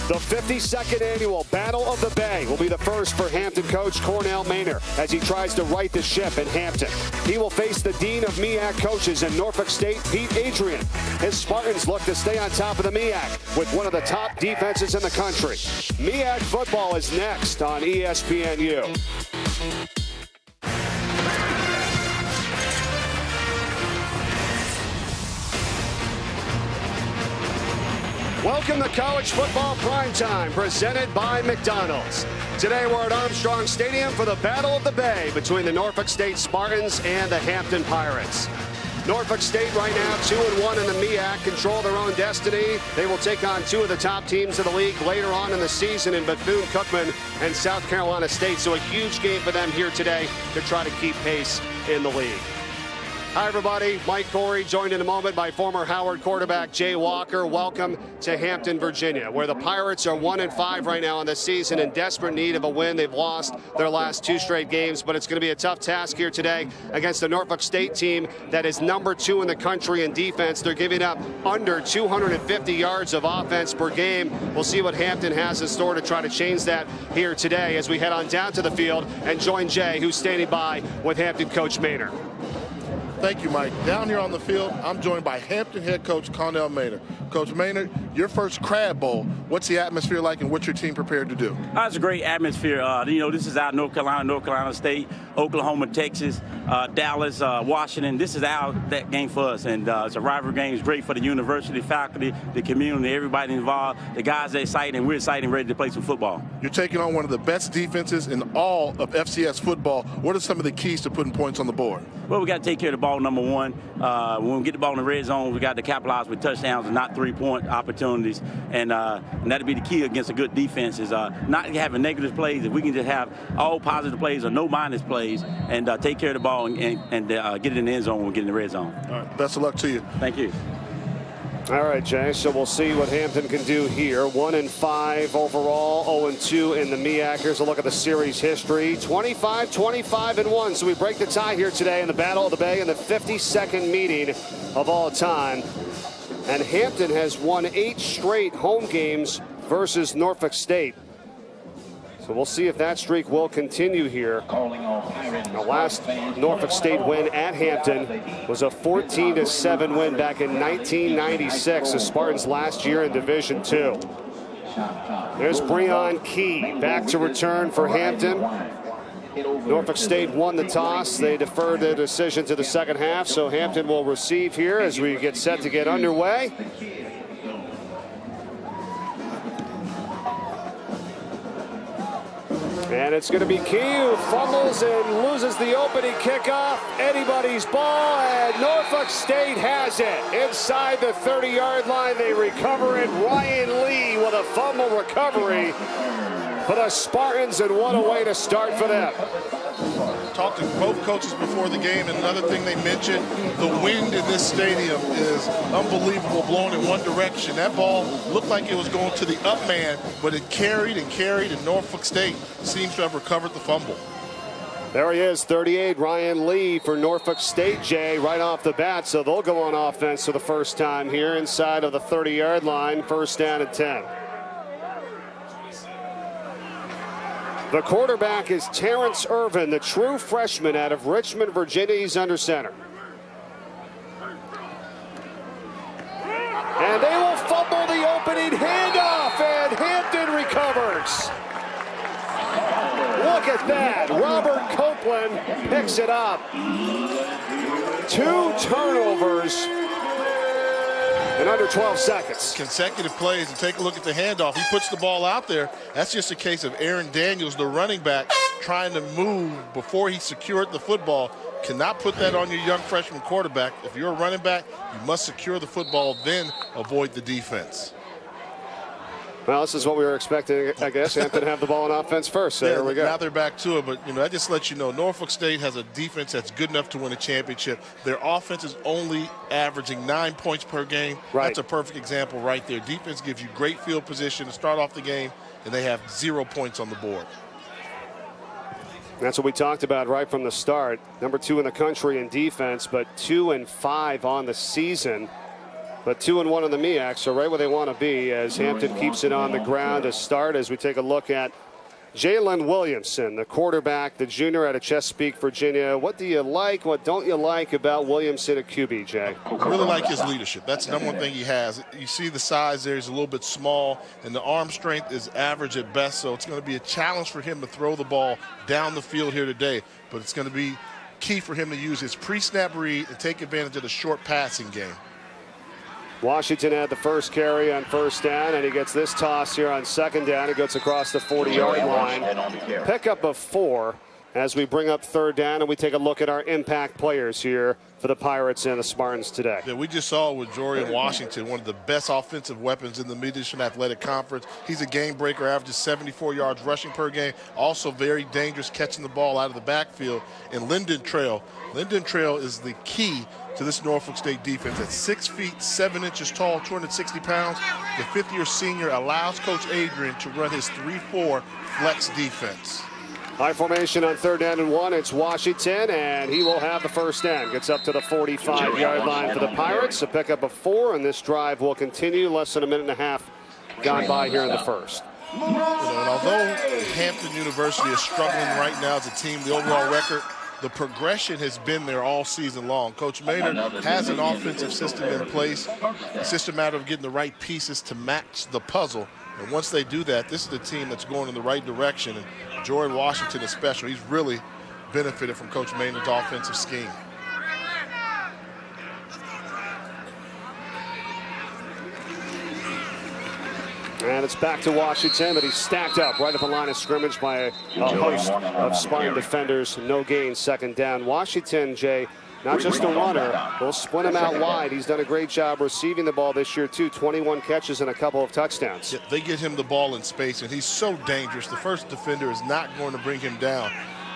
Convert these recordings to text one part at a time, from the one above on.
The 52nd annual Battle of the Bay will be the first for Hampton coach Cornell Maynor as he tries to right the ship in Hampton. He will face the Dean of MEAC coaches in Norfolk State, Pete Adrian. His Spartans look to stay on top of the MEAC with one of the top defenses in the country. MEAC football is next on ESPNU. Welcome to College Football Primetime, presented by McDonald's. Today we're at Armstrong Stadium for the Battle of the Bay between the Norfolk State Spartans and the Hampton Pirates. Norfolk State right now 2-1 in the MEAC, control their own destiny. They will take on two of the top teams of the league later on in the season in Bethune-Cookman and South Carolina State. So a huge game for them here today to try to keep pace in the league. Hi, everybody. Mike Corey, joined in a moment by former Howard quarterback Jay Walker. Welcome to Hampton, Virginia, where the Pirates are 1-5 right now in the season, in desperate need of a win. They've lost their last two straight games, but it's going to be a tough task here today against the Norfolk State team that is number 2 in the country in defense. They're giving up under 250 yards of offense per game. We'll see what Hampton has in store to try to change that here today as we head on down to the field and join Jay, who's standing by with Hampton coach Maynor. Thank you, Mike. Down here on the field, I'm joined by Hampton head coach Cornell Maynor. Coach Maynor, your first Crab Bowl. What's the atmosphere like, and what's your team prepared to do? It's a great atmosphere. This is out North Carolina State, Oklahoma, Texas, Dallas, Washington. This is that game for us, and it's a rivalry game. It's great for the university, faculty, the community, everybody involved. The guys are excited, and we're excited and ready to play some football. You're taking on one of the best defenses in all of FCS football. What are some of the keys to putting points on the board? Well, we got to take care of the ball, number one. When we get the ball in the red zone, we got to capitalize with touchdowns and not three-point opportunities. And that'll be the key against a good defense is not having negative plays. If we can just have all positive plays or no minus plays and take care of the ball and get it in the end zone when we get in the red zone. All right, best of luck to you. Thank you. All right, Jay, so we'll see what Hampton can do here. 1-5 overall, 0-2 in the MEAC. Here's a look at the series history. 25-25-1. So we break the tie here today in the Battle of the Bay in the 52nd meeting of all time. And Hampton has won 8 straight home games versus Norfolk State. So we'll see if that streak will continue here. The last Norfolk State win at Hampton was a 14-7 win back in 1996, the Spartans last year in Division II. There's Breon Key back to return for Hampton. Norfolk State won the toss. They deferred their decision to the second half, so Hampton will receive here as we get set to get underway. And it's going to be Key who fumbles and loses the opening kickoff. Anybody's ball, and Norfolk State has it. Inside the 30-yard line, they recover it. Ryan Lee with a fumble recovery for the Spartans, and what a way to start for them. Talked to both coaches before the game, and another thing they mentioned, the wind in this stadium is unbelievable, blowing in one direction. That ball looked like it was going to the up man, but it carried, and Norfolk State seems to have recovered the fumble. There he is, 38, Ryan Lee for Norfolk State, Jay, right off the bat. So they'll go on offense for the first time here inside of the 30-yard line, first down and 10. The quarterback is Terrence Irvin, the true freshman out of Richmond, Virginia. He's under center. And they will fumble the opening handoff, and Hampton recovers. Look at that. Robert Copeland picks it up. 2 turnovers in under 12 seconds. Consecutive plays, and take a look at the handoff. He puts the ball out there. That's just a case of Aaron Daniels, the running back, trying to move before he secured the football. Cannot put that on your young freshman quarterback. If you're a running back, you must secure the football, then avoid the defense. Well, this is what we were expecting, I guess. Hampton to have the ball on offense first. So there we go. Now they're back to it, but that just lets you know Norfolk State has a defense that's good enough to win a championship. Their offense is only averaging 9 points per game. Right. That's a perfect example right there. Defense gives you great field position to start off the game, and they have 0 points on the board. That's what we talked about right from the start. Number 2 in the country in defense, but 2-5 on the season. but 2-1 on the MEAC, so right where they want to be as Hampton keeps it on the ground to start. As we take a look at Jalen Williamson, the quarterback, the junior out of Chesapeake, Virginia. What do you like? What don't you like about Williamson at QB, Jay? I really like his leadership. That's the number one thing he has. You see the size there. He's a little bit small, and the arm strength is average at best, so it's going to be a challenge for him to throw the ball down the field here today. But it's going to be key for him to use his pre-snap read and take advantage of the short passing game. Washington had the first carry on first down, and he gets this toss here on second down. He gets across the 40-yard line. Pickup of 4 as we bring up third down, and we take a look at our impact players here for the Pirates and the Spartans today. Yeah, we just saw with Jorian Washington, one of the best offensive weapons in the Mid-Eastern Athletic Conference. He's a game breaker, averages 74 yards rushing per game. Also very dangerous catching the ball out of the backfield. And Lyndon Trail is the key to this Norfolk State defense. At 6 feet 7 inches tall, 260 pounds, the fifth-year senior allows Coach Adrian to run his 3-4 flex defense. High formation on third down and 1. It's Washington, and he will have the first down. Gets up to the 45-yard line for the Pirates. A pickup of 4, and this drive will continue. Less than a minute and a half gone by here in the first. And although Hampton University is struggling right now as a team, the overall record, the progression has been there all season long. Coach Maynard has an offensive system in place. It's just a matter of getting the right pieces to match the puzzle. And once they do that, this is the team that's going in the right direction. And Jordan Washington is special. He's really benefited from Coach Maynard's offensive scheme. And it's back to Washington, but he's stacked up right at the line of scrimmage by a host of Spartan defenders. No gain, second down. Washington, Jay, not just a runner. We'll split him out wide. He's done a great job receiving the ball this year, too. 21 catches and a couple of touchdowns. Yeah, they get him the ball in space, and he's so dangerous. The first defender is not going to bring him down.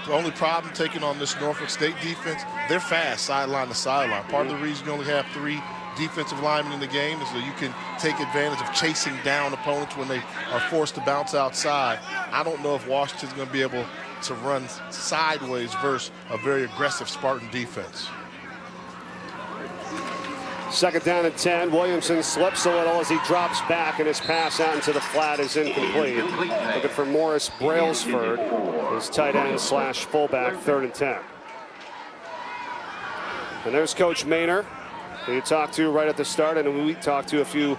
The only problem taking on this Norfolk State defense, they're fast sideline to sideline. Part of the reason you only have 3 defensive linemen in the game is so you can take advantage of chasing down opponents when they are forced to bounce outside. I don't know if Washington's going to be able to run sideways versus a very aggressive Spartan defense. Second down and 10. Williamson slips a little as he drops back, and his pass out into the flat is incomplete. Looking for Morris Brailsford, his tight end slash fullback, 3rd and 10. And there's Coach Maynard, who you talked to right at the start, and we talked to a few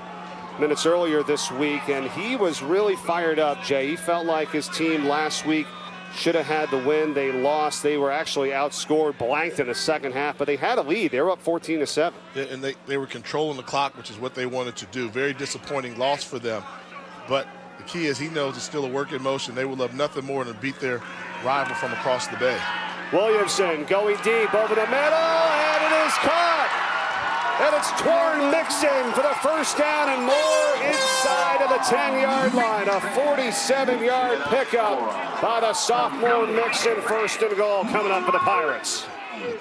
minutes earlier this week, and he was really fired up, Jay. He felt like his team last week should have had the win. They lost. They were actually outscored, blanked in the second half, but they had a lead. They were up 14-7. Yeah, and they were controlling the clock, which is what they wanted to do. Very disappointing loss for them. But the key is he knows it's still a work in motion. They would love nothing more than to beat their rival from across the bay. Williamson going deep over the middle, and it is caught. And it's Torn Mixon for the first down and more inside of the 10-yard line. A 47-yard pickup by the sophomore Mixon. First and goal coming up for the Pirates.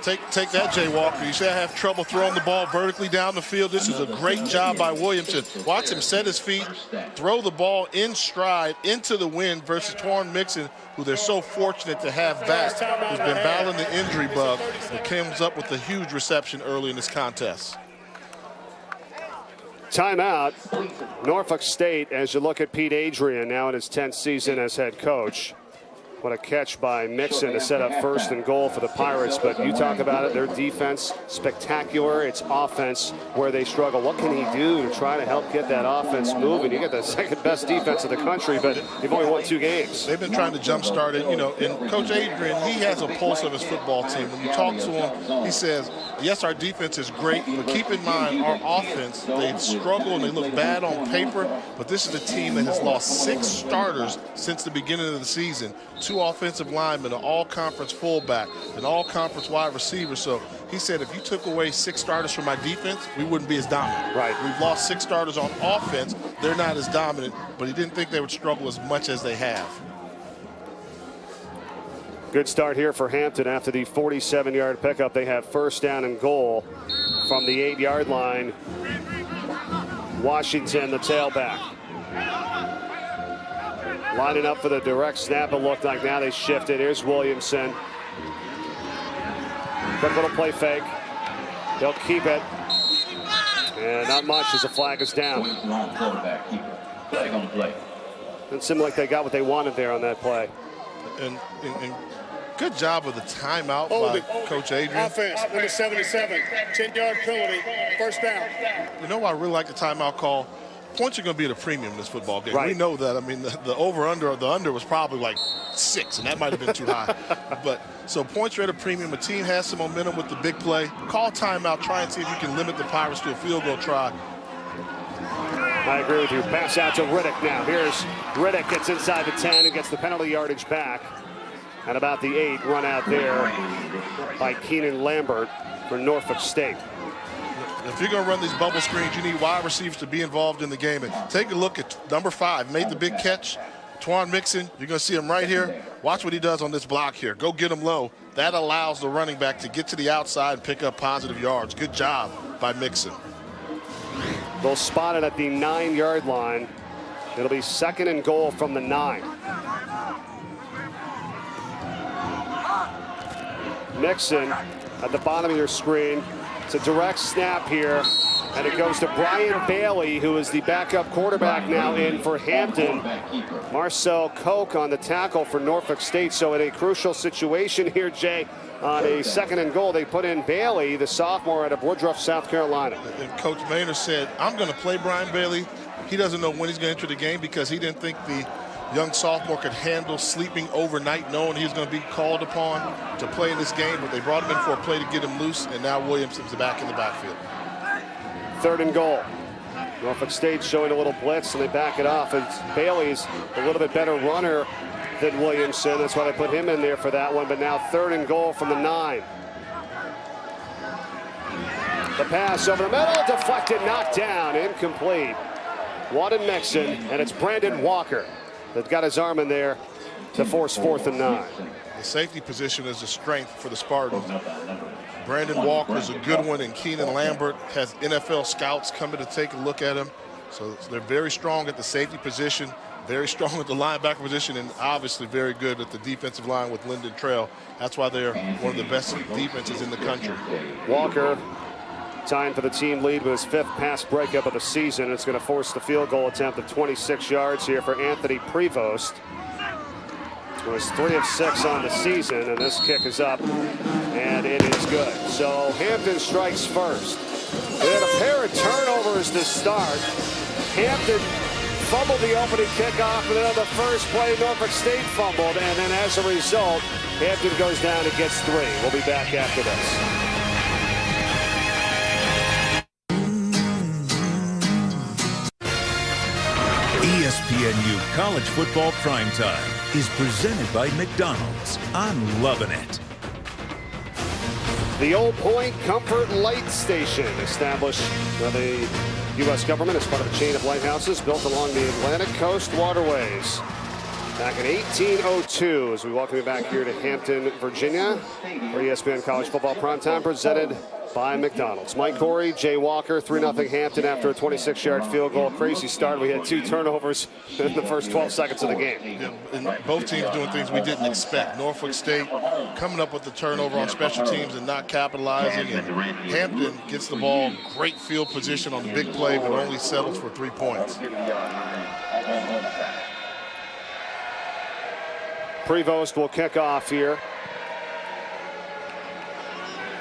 Take that, Jay Walker. You say I have trouble throwing the ball vertically down the field. This is a great job by Williamson. Watch him set his feet, throw the ball in stride into the wind versus Torn Mixon, who they're so fortunate to have back, who's been battling the injury bug, but comes up with a huge reception early in this contest. Timeout. Norfolk State, as you look at Pete Adrian now in his 10th season as head coach. What a catch by Mixon to set up first and goal for the Pirates. But you talk about it, their defense, spectacular. It's offense where they struggle. What can he do to try to help get that offense moving? You get the second best defense in the country, but you've only won 2 games. They've been trying to jumpstart it, and Coach Adrian, he has a pulse of his football team. When you talk to him, he says, yes, our defense is great, but keep in mind our offense, they struggle and they look bad on paper, but this is a team that has lost 6 starters since the beginning of the season. 2 offensive linemen, an all-conference fullback, an all-conference wide receiver. So he said if you took away 6 starters from my defense, we wouldn't be as dominant. Right. We've lost 6 starters on offense. They're not as dominant, but he didn't think they would struggle as much as they have. Good start here for Hampton after the 47-yard pickup. They have first down and goal from the 8-yard line. Washington, the tailback. Lining up for the direct snap, it looked like. Now they shifted. Here's Williamson. Quick little play fake. They'll keep it. And not much as the flag is down. Flag on the play. It seemed like they got what they wanted there on that play. And good job with the timeout by Coach Adrian. Offense, number 77, 10-yard penalty, first down. You know why I really like the timeout call? Points are going to be at a premium in this football game. Right. We know that. I mean, the over-under, the under was probably like 6, and that might have been too high. But so points are at a premium. A team has some momentum with the big play. Call timeout. Try and see if you can limit the Pirates to a field goal try. I agree with you. Pass out to Riddick now. Here's Riddick, gets inside the 10 and gets the penalty yardage back. And about the 8 run out there by Keenan Lambert for Norfolk State. If you're going to run these bubble screens, you need wide receivers to be involved in the game. And take a look at number 5, made the big catch. Twan Mixon, you're going to see him right here. Watch what he does on this block here. Go get him low. That allows the running back to get to the outside and pick up positive yards. Good job by Mixon. They'll spot it at the 9-yard line. It'll be 2nd and goal from the 9. Nixon at the bottom of your screen. It's a direct snap here, and it goes to Brian Bailey, who is the backup quarterback now in for Hampton. Marcel Koch on the tackle for Norfolk State. So in a crucial situation here, Jay, on a 2nd and goal, they put in Bailey, the sophomore out of Woodruff, South Carolina. And Coach Maynard said, I'm going to play Brian Bailey. He doesn't know when he's going to enter the game because he didn't think the young sophomore could handle sleeping overnight, knowing he was going to be called upon to play in this game. But they brought him in for a play to get him loose, and now Williamson's back in the backfield. 3rd and goal. Norfolk State showing a little blitz, and they back it off. And Bailey's a little bit better runner than Williamson. That's why they put him in there for that one. But now 3rd and goal from the 9. The pass over the middle, deflected, knocked down, incomplete. Wanted Mixon, and it's Brandon Walker that got his arm in there to force 4th and 9. The safety position is a strength for the Spartans. Brandon Walker is a good one, and Keenan Lambert has NFL scouts coming to take a look at him. So they're very strong at the safety position, very strong at the linebacker position, and obviously very good at the defensive line with Lyndon Trail. That's why they're one of the best defenses in the country. Walker tying for the team lead with his 5th pass breakup of the season. It's going to force the field goal attempt of 26 yards here for Anthony Prevost. It was 3 of 6 on the season, and this kick is up, and it is good. So Hampton strikes first. They had a pair of turnovers to start. Hampton fumbled the opening kickoff, and then on the first play, Norfolk State fumbled, and then as a result, Hampton goes down and gets 3. We'll be back after this. ESPNU College Football Primetime is presented by McDonald's. I'm loving it. The Old Point Comfort Light Station, established by the U.S. government as part of a chain of lighthouses built along the Atlantic Coast waterways. Back in 1802, as we welcome you back here to Hampton, Virginia, for ESPN College Football Primetime, presented by McDonald's. Mike Corey, Jay Walker, 3-0 Hampton after a 26-yard field goal. Crazy start. We had 2 turnovers in the first 12 seconds of the game. Yeah, and both teams doing things we didn't expect. Norfolk State coming up with the turnover on special teams and not capitalizing. And Hampton gets the ball, great field position on the big play, but only settles for 3 points. Prevost will kick off here.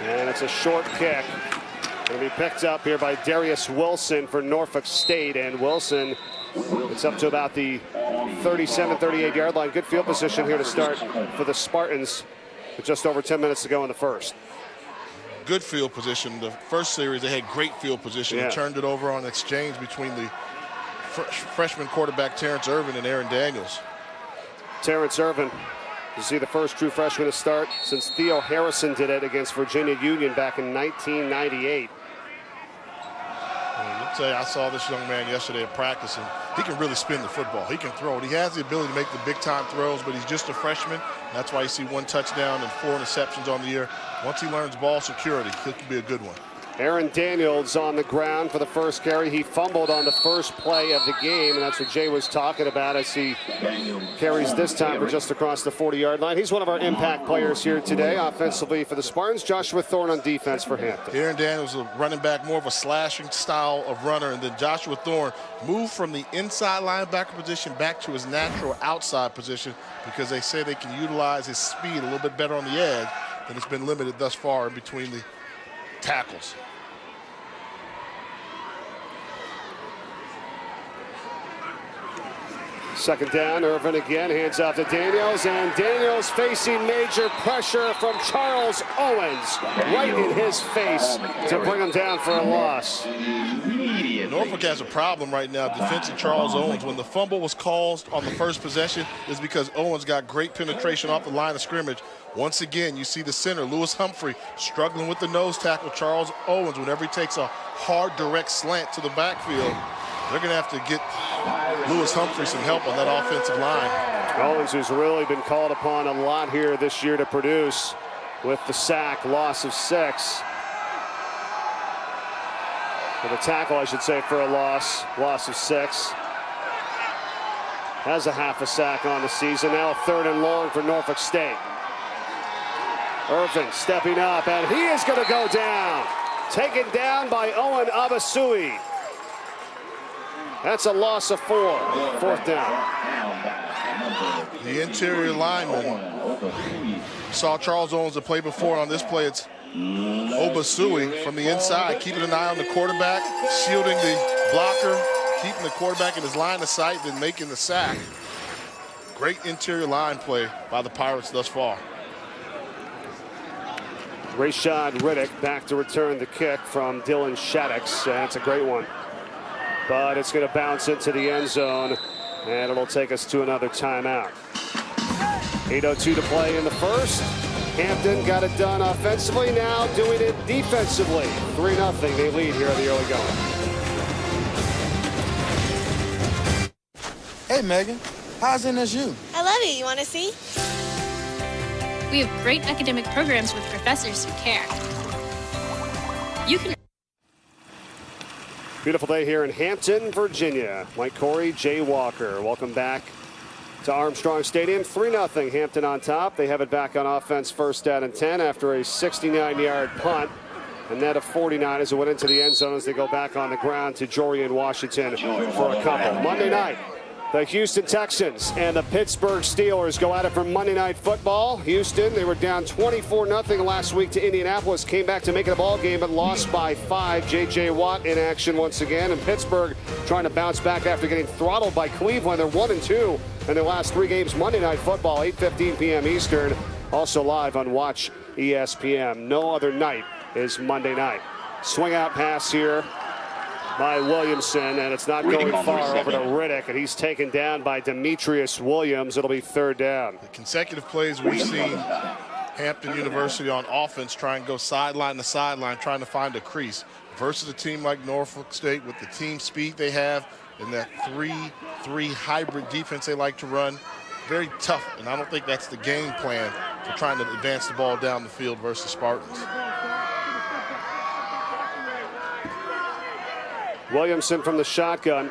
And it's a short kick. It'll be picked up here by Darius Wilson for Norfolk State. And Wilson, it's up to about the 37, 38-yard line. Good field position here to start for the Spartans with just over 10 minutes to go in the first. Good field position. The first series, they had great field position. They turned it over on an exchange between the freshman quarterback Terrence Irvin and Aaron Daniels. Terrence Irvin, you see the first true freshman to start since Theo Harrison did it against Virginia Union back in 1998. I'll tell you, I saw this young man yesterday at practice, and he can really spin the football. He can throw it. He has the ability to make the big-time throws, but he's just a freshman. That's why you see 1 touchdown and 4 interceptions on the year. Once he learns ball security, he could be a good one. Aaron Daniels on the ground for the first carry. He fumbled on the first play of the game, and that's what Jay was talking about as he carries this time for just across the 40-yard line. He's one of our impact players here today, offensively for the Spartans. Joshua Thorne on defense for Hampton. Aaron Daniels, a running back, more of a slashing style of runner, and then Joshua Thorne moved from the inside linebacker position back to his natural outside position because they say they can utilize his speed a little bit better on the edge than it's been limited thus far in between the tackles. Second down, Irvin again, hands off to Daniels, and Daniels facing major pressure from Charles Owens right in his face to bring him down for a loss. Norfolk has a problem right now defending Charles Owens. When the fumble was caused on the first possession, it's because Owens got great penetration off the line of scrimmage. Once again, you see the center, Lewis Humphrey, struggling with the nose tackle, Charles Owens, whenever he takes a hard, direct slant to the backfield. They're going to have to get Lewis Humphrey some help on that offensive line. Owens, who's really been called upon a lot here this year to produce with the sack, loss of 6. With a tackle, I should say, for a loss of 6. Has a half a sack on the season. Now 3rd and long for Norfolk State. Irvin stepping up, and he is going to go down. Taken down by Owen Abasui. That's a loss of 4. 4th down. The interior lineman saw Charles Owens the play before. On this play, it's Obasui from the inside, keeping an eye on the quarterback, shielding the blocker, keeping the quarterback in his line of sight, then making the sack. Great interior line play by the Pirates thus far. Rashad Riddick back to return the kick from Dylan Shaddix, and it's a great one. But it's going to bounce into the end zone, and it'll take us to another timeout. 8:02 to play in the first. Hampton got it done offensively, now doing it defensively. 3-0, they lead here in the early going. Hey, Megan, how's NSU? I love it. You want to see? We have great academic programs with professors who care. You can. Beautiful day here in Hampton, Virginia. Mike Corey, Jay Walker. Welcome back to Armstrong Stadium. 3-0, Hampton on top. They have it back on offense, 1st down and 10 after a 69-yard punt. A net of 49 as it went into the end zone as they go back on the ground to Jorian Washington for a couple. Monday night, the Houston Texans and the Pittsburgh Steelers go at it for Monday Night Football. Houston, they were down 24-0 last week to Indianapolis, came back to make it a ball game but lost by 5. J.J. Watt in action once again, and Pittsburgh trying to bounce back after getting throttled by Cleveland. They're 1-2 in their last 3 games. Monday Night Football, 8:15 p.m. Eastern, also live on Watch ESPN. No other night is Monday night. Swing out pass here by Williamson, and it's not going far over to Riddick, and he's taken down by Demetrius Williams. It'll be 3rd down. The consecutive plays we've seen Hampton University on offense try and go sideline to sideline, trying to find a crease versus a team like Norfolk State with the team speed they have and that 3-3 hybrid defense they like to run. Very tough, and I don't think that's the game plan for trying to advance the ball down the field versus Spartans. Williamson from the shotgun.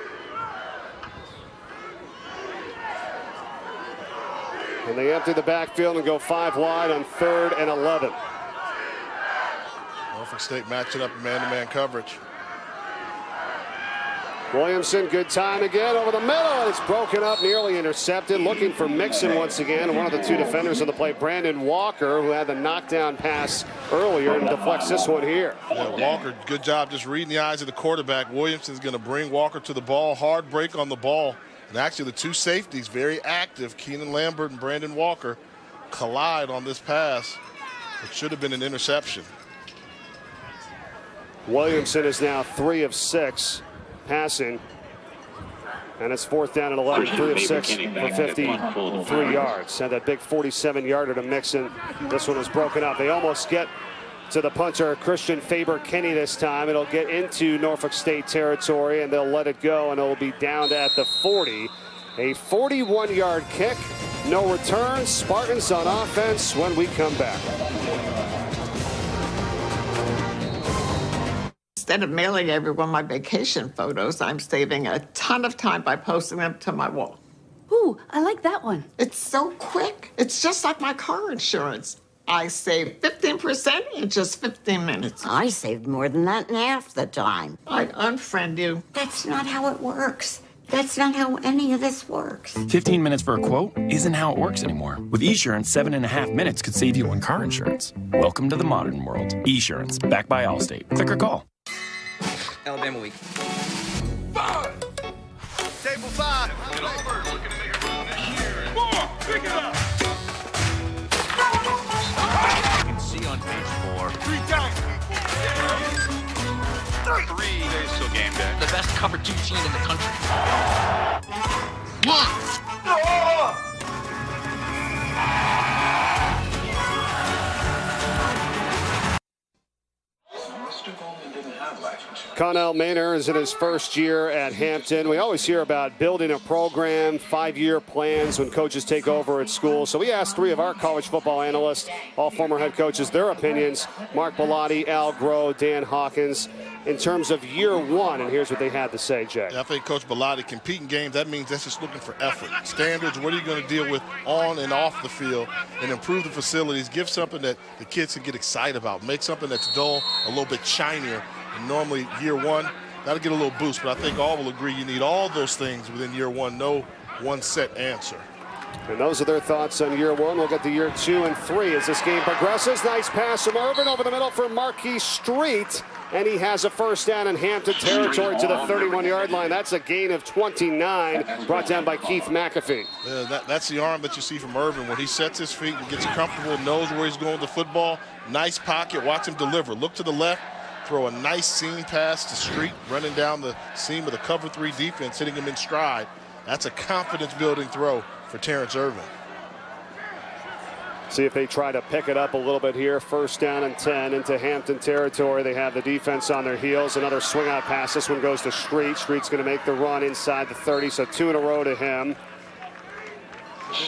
And they empty the backfield and go 5 wide on 3rd and 11. Norfolk State matching up in man-to-man coverage. Williamson, good time again over the middle. It's broken up, nearly intercepted. Looking for Mixon once again. One of the 2 defenders on the play, Brandon Walker, who had the knockdown pass earlier and deflects this one here. Yeah, Walker, good job just reading the eyes of the quarterback. Williamson's going to bring Walker to the ball. Hard break on the ball. And actually the 2 safeties, very active, Keenan Lambert and Brandon Walker, collide on this pass. It should have been an interception. Williamson is now 3 of 6. Passing, and it's 4th down and 11, 3 of 6 for 53 yards. And that big 47-yarder to Mixon. This one was broken up. They almost get to the punter, Christian Faber-Kinney this time. It'll get into Norfolk State territory, and they'll let it go, and it'll be down at the 40. A 41-yard kick, no return. Spartans on offense when we come back. Instead of mailing everyone my vacation photos, I'm saving a ton of time by posting them to my wall. Ooh, I like that one. It's so quick. It's just like my car insurance. I saved 15% in just 15 minutes. I saved more than that in half the time. I'd unfriend you. That's not how it works. That's not how any of this works. 15 minutes for a quote isn't how it works anymore. With Esurance, 7.5 minutes could save you on car insurance. Welcome to the modern world. Esurance, backed by Allstate. Click or call. Alabama week. 5. Table 5. Looking to make a run this year. 4. Pick it up. You can see on page 4. 3 times. 3 days till game day. The best cover 2 team in the country. 1. Connell Maynor is in his first year at Hampton. We always hear about building a program, 5-year plans when coaches take over at school. So we asked 3 of our college football analysts, all former head coaches, their opinions. Mark Bellotti, Al Groh, Dan Hawkins, in terms of year 1. And here's what they had to say, Jay. Yeah, I think Coach Bellotti, competing games, that means that's just looking for effort. Standards, what are you going to deal with on and off the field, and improve the facilities, give something that the kids can get excited about, make something that's dull a little bit shinier. And normally year 1, that'll get a little boost, but I think all will agree you need all those things within year 1, no one set answer. And those are their thoughts on year 1. We'll get to year 2 and 3 as this game progresses. Nice pass from Irvin over the middle for Marquis Street. And he has a first down in Hampton territory to the 31-yard line. That's a gain of 29, brought down by Keith McAfee. That's the arm that you see from Irvin. When he sets his feet and gets comfortable, knows where he's going with the football. Nice pocket, watch him deliver. Look to the left, throw a nice seam pass to Street, running down the seam of the cover 3 defense, hitting him in stride. That's a confidence-building throw for Terrence Irvin. See if they try to pick it up a little bit here. First down and 10 into Hampton territory. They have the defense on their heels. Another swing out pass. This one goes to Street. Street's going to make the run inside the 30, so 2 in a row to him.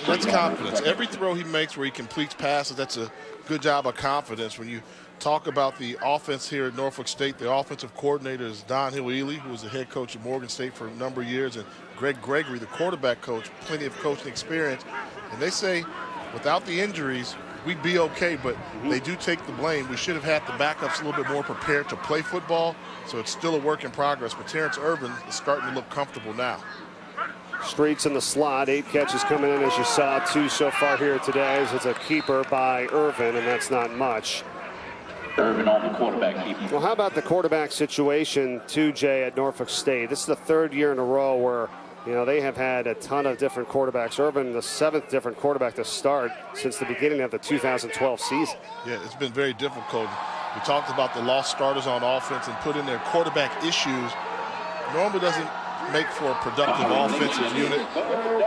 That's confidence. Every throw he makes where he completes passes, that's a good job of confidence. When you talk about the offense here at Norfolk State, the offensive coordinator is Don Hill-Ely, who was the head coach at Morgan State for a number of years, and Greg Gregory, the quarterback coach, plenty of coaching experience. And they say, without the injuries, we'd be okay, but they do take the blame. We should have had the backups a little bit more prepared to play football, so it's still a work in progress. But Terrence Irvin is starting to look comfortable now. Streets in the slot, 8 catches coming in, as you saw, 2 so far here today. As it's a keeper by Irvin, and that's not much. Irvin on the quarterback keeper. Well, how about the quarterback situation, too, Jay, at Norfolk State? This is the 3rd year in a row where, you know, they have had a ton of different quarterbacks. Irvin, the 7th different quarterback to start since the beginning of the 2012 season. Yeah, it's been very difficult. We talked about the lost starters on offense and put in their quarterback issues. Normally doesn't make for a productive offensive unit,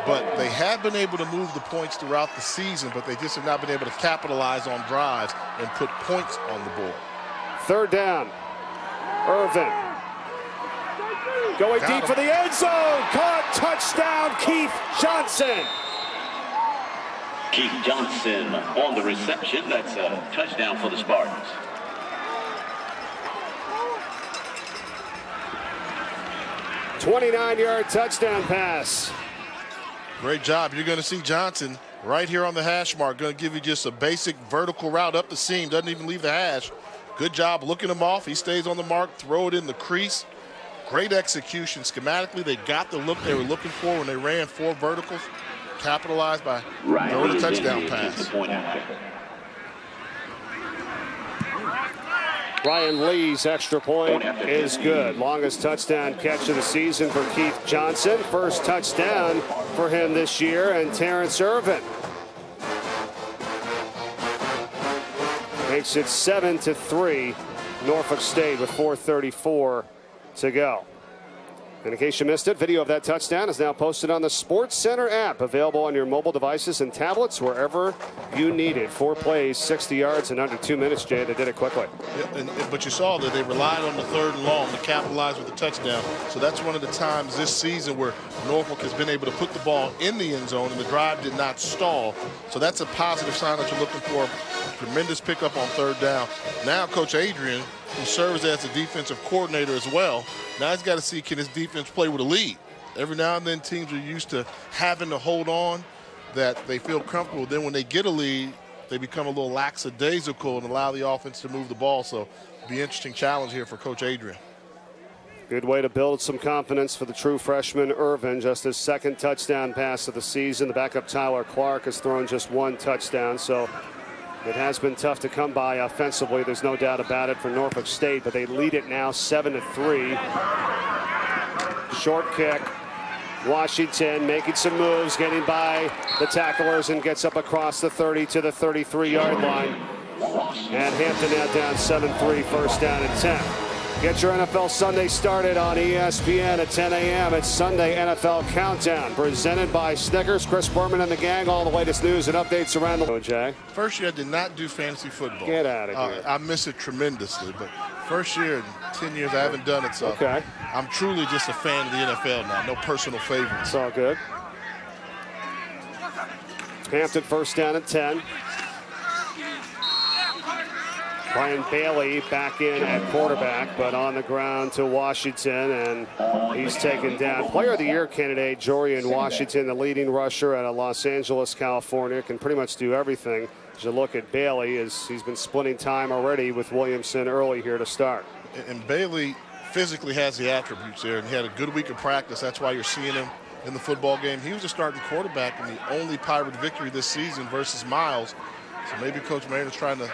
but they have been able to move the points throughout the season, but they just have not been able to capitalize on drives and put points on the board. 3rd down. Irvin going deep for the end zone. Caught, touchdown, Keith Johnson. Keith Johnson on the reception. That's a touchdown for the Spartans. A 29-yard touchdown pass. Great job. You're going to see Johnson right here on the hash mark. Going to give you just a basic vertical route up the seam. Doesn't even leave the hash. Good job looking him off. He stays on the mark. Throw it in the crease. Great execution. Schematically, they got the look they were looking for when they ran 4 verticals. Capitalized by throwing a touchdown pass. Ryan Lee's extra point is good. Longest touchdown catch of the season for Keith Johnson. First touchdown for him this year, and Terrence Irvin makes it 7-3. Norfolk State with 4:34 to go. And in case you missed it, video of that touchdown is now posted on the Sports Center app, available on your mobile devices and tablets wherever you need it. 4 plays, 60 yards in under 2 minutes, Jay. They did it quickly. Yeah, but you saw that they relied on the 3rd and long to capitalize with the touchdown. So that's one of the times this season where Norfolk has been able to put the ball in the end zone and the drive did not stall. So that's a positive sign that you're looking for. Tremendous pickup on 3rd down. Now Coach Adrian who serves as a defensive coordinator as well. Now he's got to see, can his defense play with a lead? Every now and then teams are used to having to hold on, that they feel comfortable. Then when they get a lead, they become a little lackadaisical and allow the offense to move the ball. So it'll be an interesting challenge here for Coach Adrian. Good way to build some confidence for the true freshman Irvin. Just his second touchdown pass of the season. The backup Tyler Clark has thrown just one touchdown. So it has been tough to come by offensively. There's no doubt about it for Norfolk State, but they lead it now 7-3. Short kick. Washington making some moves, getting by the tacklers, and gets up across the 30 to the 33-yard line. And Hampton now down 7-3, first down and 10. Get your NFL Sunday started on ESPN at 10 a.m. It's Sunday NFL Countdown, presented by Snickers. Chris Berman and the gang, all the latest news and updates around the world. Jay. First year I did not do fantasy football. Get out of here. I miss it tremendously, but first year in 10 years I haven't done it, so okay. I'm truly just a fan of the NFL now. No personal favorites. It's all good. Hampton first down and 10. Brian Bailey back in at quarterback, but on the ground to Washington, and he's taken down. Player of the Year candidate Jorian Washington, the leading rusher out of Los Angeles, California, can pretty much do everything. As you look at Bailey, as he's been splitting time already with Williamson early here to start. And Bailey physically has the attributes there, and he had a good week of practice. That's why you're seeing him in the football game. He was a starting quarterback in the only Pirate victory this season versus Miles. So maybe Coach Maynard's trying to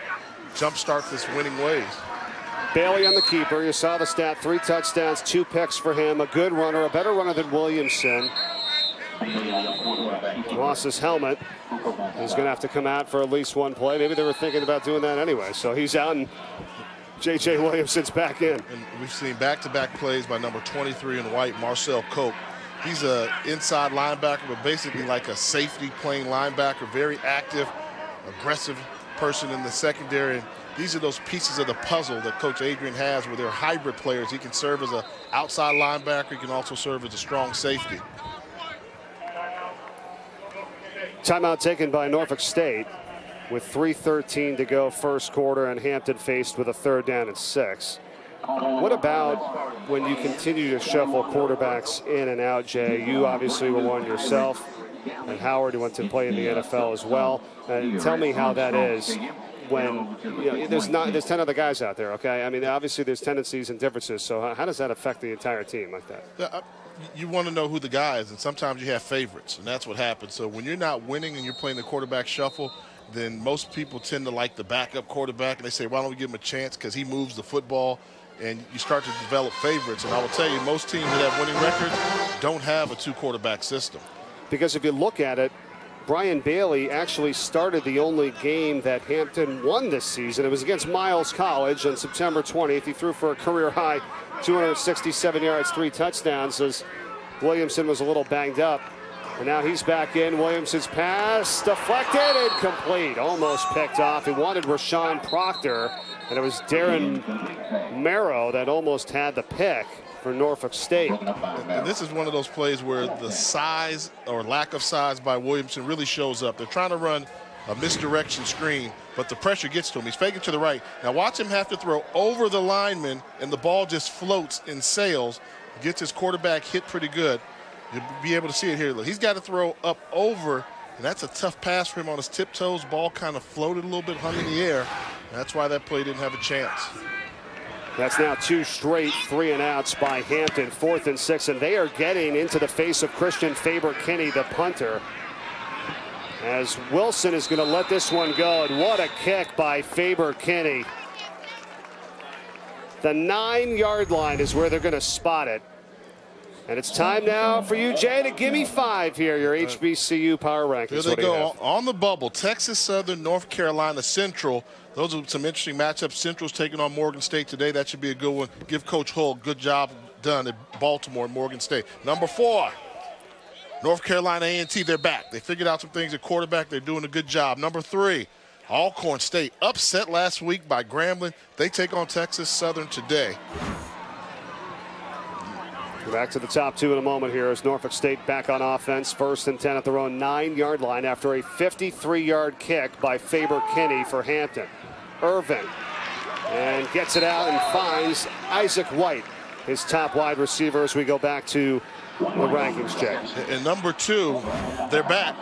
jumpstart this winning ways. Bailey on the keeper. You saw the stat, 3 touchdowns, 2 picks for him. A good runner, a better runner than Williamson. Lost his helmet. He's going to have to come out for at least one play. Maybe they were thinking about doing that anyway. So he's out, and J.J. Williamson's back in. And we've seen back-to-back plays by number 23 in white, Marcel Coke. He's an inside linebacker, but basically like a safety playing linebacker, very active, aggressive person in the secondary. And these are those pieces of the puzzle that Coach Adrian has where they're hybrid players. He can serve as an outside linebacker. He can also serve as a strong safety. Timeout taken by Norfolk State with 3:13 to go first quarter, and Hampton faced with a 3rd down and 6. What about when you continue to shuffle quarterbacks in and out, Jay? You obviously were one yourself, and Howard, who went to play in the NFL as well. Tell me how that is when there's 10 other guys out there, okay? I mean, obviously there's tendencies and differences, so how does that affect the entire team like that? You want to know who the guy is, and sometimes you have favorites, and that's what happens. So when you're not winning and you're playing the quarterback shuffle, then most people tend to like the backup quarterback, and they say, why don't we give him a chance because he moves the football, and you start to develop favorites. And I will tell you, most teams that have winning records don't have a 2-quarterback system. Because if you look at it, Brian Bailey actually started the only game that Hampton won this season. It was against Miles College on September 20th. He threw for a career-high 267 yards, 3 touchdowns, as Williamson was a little banged up. And now he's back in. Williamson's pass deflected and complete. Almost picked off. He wanted Rashawn Proctor, and it was Darren Merrow that almost had the pick for Norfolk State. And this is one of those plays where the size or lack of size by Williamson really shows up. They're trying to run a misdirection screen, but the pressure gets to him. He's faking to the right. Now watch him have to throw over the lineman, and the ball just floats and sails, gets his quarterback hit pretty good. You'll be able to see it here. He's got to throw up over, and that's a tough pass for him on his tiptoes. Ball kind of floated a little bit, hung in the air. And that's why that play didn't have a chance. That's now 2 straight 3-and-outs by Hampton, 4th and 6, and they are getting into the face of Christian Faber-Kinney, the punter, as Wilson is going to let this one go. And what a kick by Faber-Kinney. The 9-yard line is where they're going to spot it. And it's time now for you, Jay, to give me 5 here, your HBCU power rankings. Here they go on the bubble. Texas Southern, North Carolina Central. Those are some interesting matchups. Central's taking on Morgan State today. That should be a good one. Give Coach Hull a good job done at Baltimore and Morgan State. Number 4, North Carolina A&T. They're back. They figured out some things at quarterback. They're doing a good job. Number 3, Alcorn State. Upset last week by Grambling. They take on Texas Southern today. Back to the top 2 in a moment here as Norfolk State back on offense. 1st and 10 at their own 9-yard line after a 53-yard kick by Faber-Kinney for Hampton. Irvin and gets it out and finds Isaac White, his top wide receiver, as we go back to the rankings check. And number 2, they're back.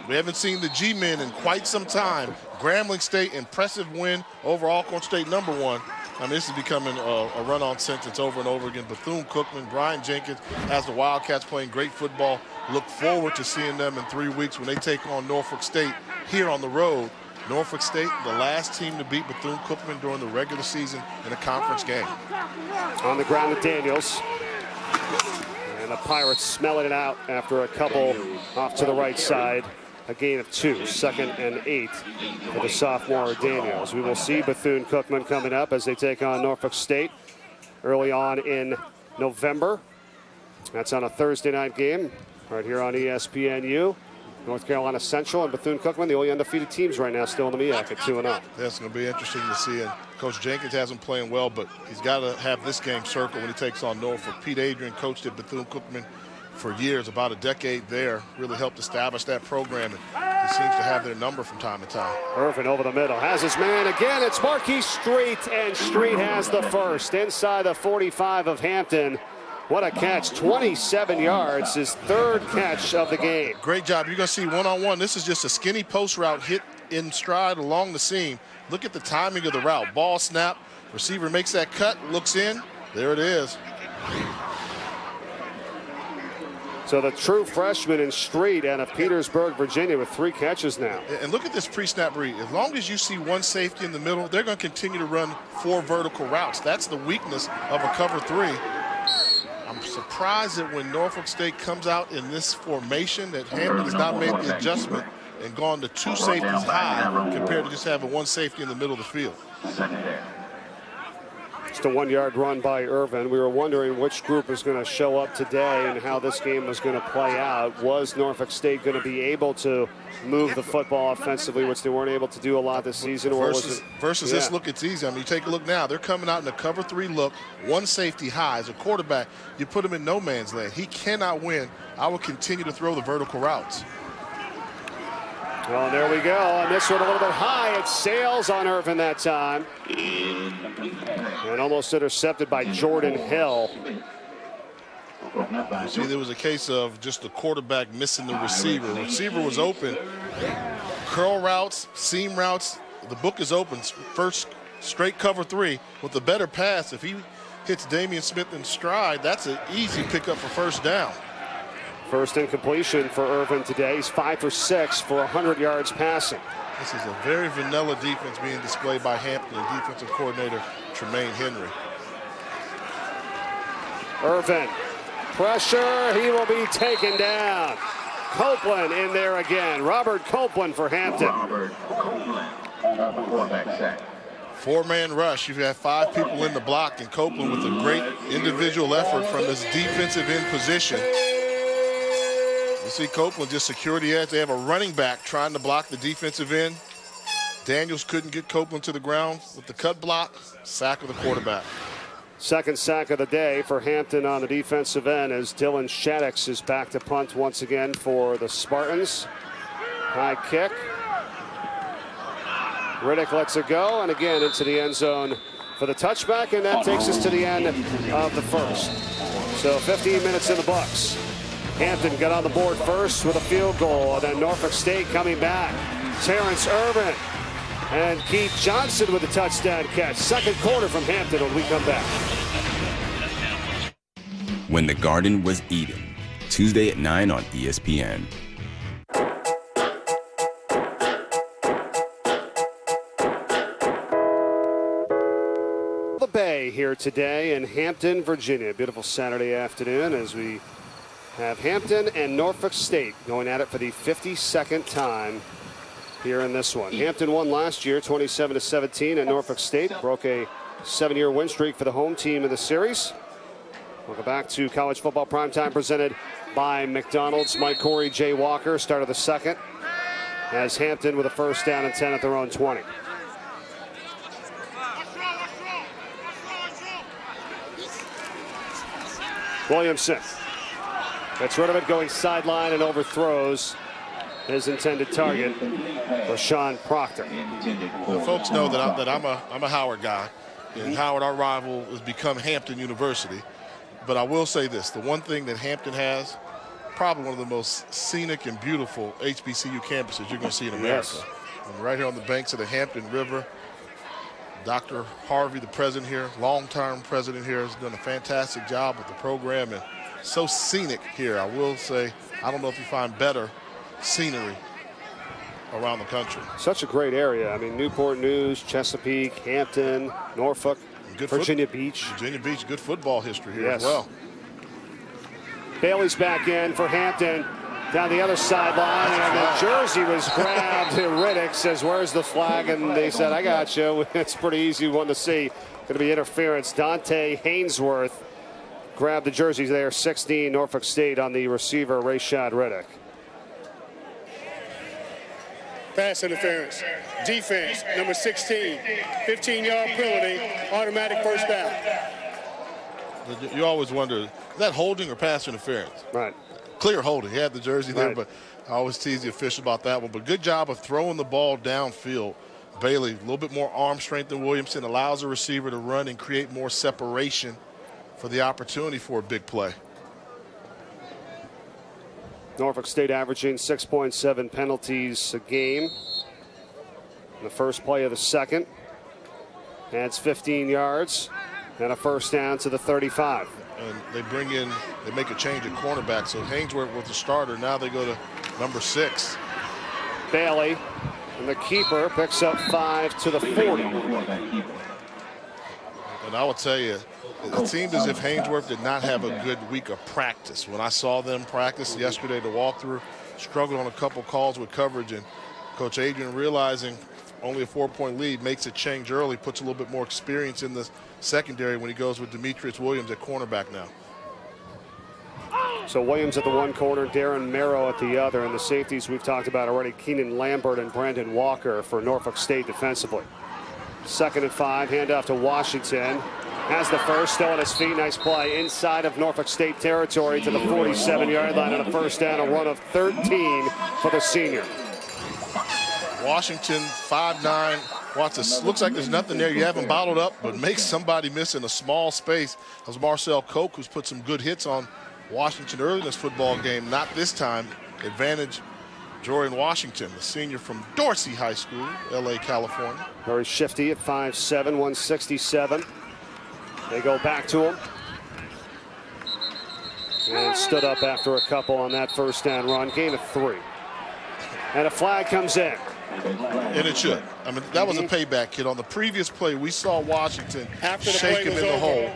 We haven't seen the G-men in quite some time. Grambling State, impressive win over Alcorn State, number 1. I mean, this is becoming a run-on sentence over and over again. Bethune-Cookman, Brian Jenkins has the Wildcats playing great football. Look forward to seeing them in 3 weeks when they take on Norfolk State here on the road. Norfolk State, the last team to beat Bethune-Cookman during the regular season in a conference game. On the ground with Daniels. And the Pirates smelling it out after a couple off to the right side. A gain of 2, 2nd and 8 for the sophomore Daniels. We will see Bethune-Cookman coming up as they take on Norfolk State early on in November. That's on a Thursday night game right here on ESPNU. North Carolina Central and Bethune-Cookman, the only undefeated teams right now, still in the MEAC at 2-0. That's going to be interesting to see. And Coach Jenkins hasn't playing well, but he's got to have this game circled when he takes on Norfolk. Pete Adrian coached at Bethune-Cookman for years, about a decade there, really helped establish that program, and he seems to have their number from time to time. Irvin over the middle, has his man again. It's Marquis Street, and Street has the first inside the 45 of Hampton. What a catch, 27 yards, his 3rd catch of the game. Great job. You're going to see one-on-one. This is just a skinny post route hit in stride along the seam. Look at the timing of the route. Ball snap, receiver makes that cut, looks in. There it is. So the true freshman in Street out of Petersburg, Virginia, with 3 catches now. And look at this pre-snap read. As long as you see one safety in the middle, they're going to continue to run 4 vertical routes. That's the weakness of a cover 3. I'm surprised that when Norfolk State comes out in this formation that Hampton has not made the adjustment and gone to 2 safeties high compared to just having 1 safety in the middle of the field. Just a 1-yard run by Irvin. We were wondering which group is going to show up today and how this game was going to play out. Was Norfolk State going to be able to move the football offensively, which they weren't able to do a lot this season? Or versus this look, it's easy. I mean, you take a look now. They're coming out in a cover 3 look, 1 safety high. As a quarterback, you put him in no man's land. He cannot win. I will continue to throw the vertical routes. Well, and there we go. And this one a little bit high. It sails on Irvin that time. And almost intercepted by Jordan Hill. You see, there was a case of just the quarterback missing the receiver. The receiver was open. Curl routes, seam routes, the book is open. First straight cover 3 with a better pass. If he hits Damian Smith in stride, that's an easy pickup for first down. First incompletion for Irvin today. He's 5 for 6 for 100 yards passing. This is a very vanilla defense being displayed by Hampton and defensive coordinator Tremaine Henry. Irvin, pressure, he will be taken down. Copeland in there again. Robert Copeland for Hampton. 4-man rush. You've got 5 people in the block, and Copeland with a great individual effort from his defensive end position. You see Copeland just secure the edge. They have a running back trying to block the defensive end. Daniels couldn't get Copeland to the ground with the cut block. Sack of the quarterback. Second sack of the day for Hampton on the defensive end as Dylan Shaddix is back to punt once again for the Spartans. High kick. Riddick lets it go, and again into the end zone for the touchback, and that takes us to the end of the first. So 15 minutes in the books. Hampton got on the board first with a field goal, and then Norfolk State coming back. Terrence Irvin and Keith Johnson with a touchdown catch. Second quarter from Hampton when we come back. When the Garden Was Eden, Tuesday at 9 on ESPN. The Bay here today in Hampton, Virginia. Beautiful Saturday afternoon as we have Hampton and Norfolk State going at it for the 52nd time here in this one. Hampton won last year 27-17, and Norfolk State broke a 7-year win streak for the home team in the series. Welcome back to College Football Primetime presented by McDonald's. Mike Corey, Jay Walker, start of the second as Hampton with a first down and 10 at their own 20. Williamson gets rid of it, going sideline and overthrows his intended target, Rashawn Proctor. Well, folks know that I'm a Howard guy. And Howard, our rival, has become Hampton University. But I will say this, the one thing that Hampton has, probably one of the most scenic and beautiful HBCU campuses you're going to see in America. Yes. And right here on the banks of the Hampton River, Dr. Harvey, the president here, long-term president here, has done a fantastic job with the program, and so scenic here. I will say, I don't know if you find better scenery around the country. Such a great area. I mean, Newport News, Chesapeake, Hampton, Norfolk, Virginia Beach. Virginia Beach, good football history here Yes. as well. Bailey's back in for Hampton. Down the other sideline, and the jersey was grabbed. Riddick says, "Where's the flag?" And they said, "I got you." It's pretty easy one to see. Going to be interference. Dante Hainsworth grabbed the jerseys there. 16, Norfolk State on the receiver, Rayshad Riddick. Pass interference. Defense, number 16. 15-yard penalty, automatic first down. You always wonder, is that holding or pass interference? Right. Clear holding. He had the jersey there, Right. but I always tease the official about that one. But good job of throwing the ball downfield. Bailey, a little bit more arm strength than Williamson, allows the receiver to run and create more separation for the opportunity for a big play. Norfolk State averaging 6.7 penalties a game. The first play of the second adds 15 yards and a first down to the 35. And they make a change at cornerback. So Hainsworth was the starter. Now they go to number 6. Bailey, and the keeper picks up 5 to the 40. And I will tell you, it seemed as if Hainsworth did not have a good week of practice. When I saw them practice yesterday, the walkthrough, struggled on a couple calls with coverage. And Coach Adrian, realizing only a 4-point lead, makes a change early, puts a little bit more experience in the secondary when he goes with Demetrius Williams at cornerback now. So Williams at the one corner, Darren Merrow at the other, and the safeties we've talked about already, Keenan Lambert and Brandon Walker for Norfolk State defensively. 2nd and 5, handoff to Washington. Has the first, still on his feet, nice play inside of Norfolk State territory to the 47-yard line on a first down, a run of 13 for the senior. Washington, 5'9". Watson, looks like there's nothing there. You have him bottled up, but makes somebody miss in a small space. That was Marcel Koch, who's put some good hits on Washington early in this football game. Not this time. Advantage Jordan Washington, the senior from Dorsey High School, L.A., California. Very shifty at 5'7", 167. They go back to him. And stood up after a couple on that first down run. Gain of 3. And a flag comes in. And it should. I mean, that was a payback kid. On the previous play, we saw Washington After the shake play him was in the over, hole.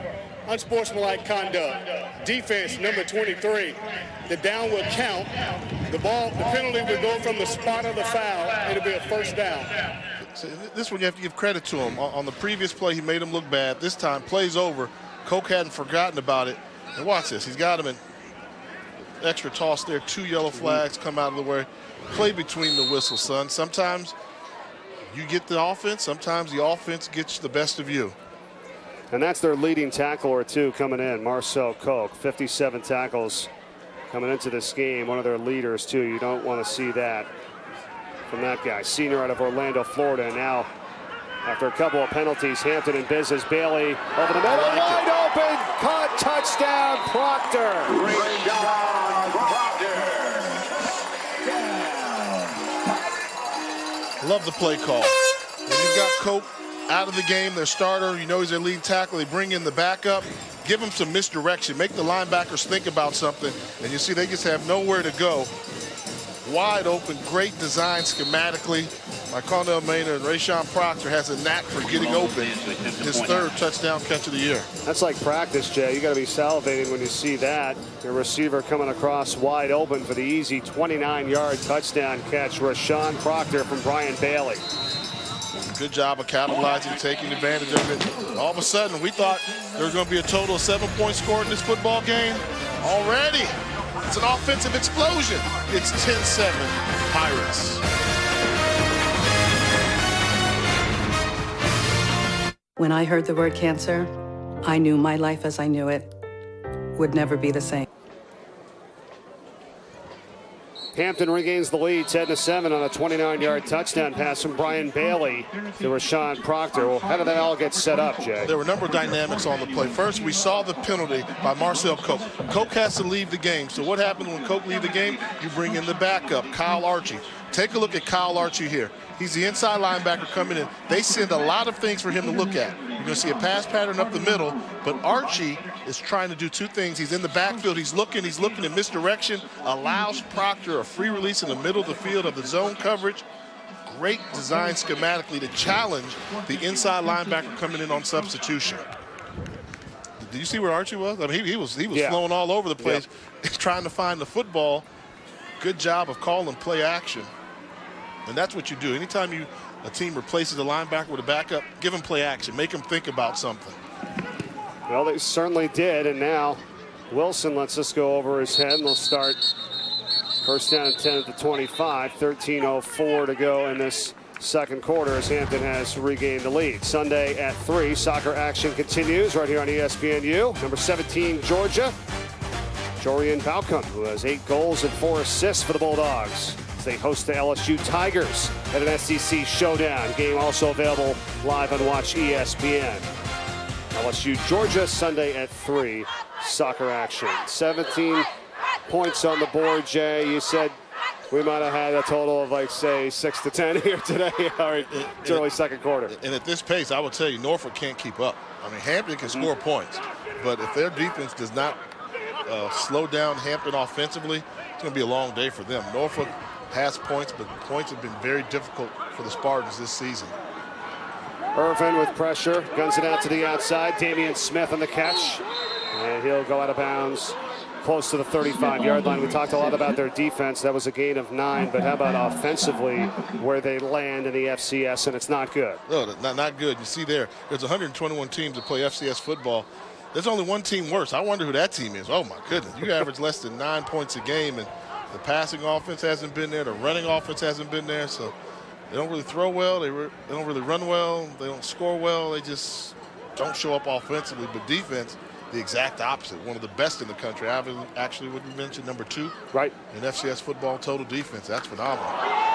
unsportsmanlike conduct. Defense, number 23. The down will count. The penalty will go from the spot of the foul. It'll be a first down. So this one you have to give credit to him. On the previous play, he made him look bad. This time, play's over. Koch hadn't forgotten about it. And watch this. He's got him in extra toss there. 2 yellow flags come out of the way. Play between the whistles, son. Sometimes you get the offense. Sometimes the offense gets the best of you. And that's their leading tackler, too, coming in, Marcel Koch. 57 tackles coming into this game. One of their leaders, too. You don't want to see that from that guy. Senior out of Orlando, Florida. And now, after a couple of penalties, Hampton in business. Bailey over the middle. Wide open. Caught. Touchdown, Proctor. Great job, Proctor. Love the play call. When you've got Koch out of the game, their starter, you know he's their lead tackle, they bring in the backup, give him some misdirection, make the linebackers think about something, and you see they just have nowhere to go. Wide open, great design schematically by Cornell Maynard, and Rayshon Proctor has a knack for getting open. His 3rd touchdown catch of the year. That's like practice, Jay. You got to be salivating when you see that. Your receiver coming across wide open for the easy 29-yard touchdown catch. Rayshon Proctor from Brian Bailey. Good job of capitalizing, taking advantage of it. All of a sudden, we thought there was going to be a total of 7 points scored in this football game. Already, it's an offensive explosion. It's 10-7 Pirates. When I heard the word cancer, I knew my life as I knew it would never be the same. Hampton regains the lead, 10-7 on a 29-yard touchdown pass from Brian Bailey to Rashawn Proctor. Well, how did that all get set up, Jay? There were a number of dynamics on the play. First, we saw the penalty by Marcel Koch. Koch has to leave the game. So what happens when Koch leaves the game? You bring in the backup, Kyle Archie. Take a look at Kyle Archie here. He's the inside linebacker coming in. They send a lot of things for him to look at. You're going to see a pass pattern up the middle, but Archie is trying to do two things. He's in the backfield. He's looking in misdirection, allows Proctor a free release in the middle of the field of the zone coverage. Great design schematically to challenge the inside linebacker coming in on substitution. Did you see where Archie was? I mean, he was flowing all over the place, trying to find the football. Good job of calling play action. And that's what you do. Anytime a team replaces a linebacker with a backup, give him play action. Make him think about something. Well, they certainly did. And now Wilson lets us go over his head. And they'll start first down and 10 at the 25. 13:04 to go in this second quarter as Hampton has regained the lead. Sunday at 3, soccer action continues right here on ESPNU. Number 17, Georgia. Jorian Balcom, who has 8 goals and 4 assists for the Bulldogs. They host the LSU Tigers at an SEC showdown. Game also available live on Watch ESPN. LSU Georgia Sunday at 3. Soccer action. 17 points on the board, Jay. You said we might have had a total of like, say, 6 to 10 here today. All right, it's early second quarter. And at this pace, I would tell you Norfolk can't keep up. I mean, Hampton can score points, but if their defense does not slow down Hampton offensively, it's going to be a long day for them. Norfolk has points, but points have been very difficult for the Spartans this season. Irvin with pressure, guns it out to the outside. Damian Smith on the catch, and he'll go out of bounds close to the 35-yard line. We talked a lot about their defense. That was a gain of 9, but how about offensively where they land in the FCS, and it's not good. No, not good. You see there's 121 teams that play FCS football. There's only one team worse. I wonder who that team is. Oh, my goodness. You average less than 9 points a game, and the passing offense hasn't been there. The running offense hasn't been there. So they don't really throw well. They don't really run well. They don't score well. They just don't show up offensively. But defense, the exact opposite. One of the best in the country. Actually, what you mentioned, number 2. Right. In FCS football total defense. That's phenomenal.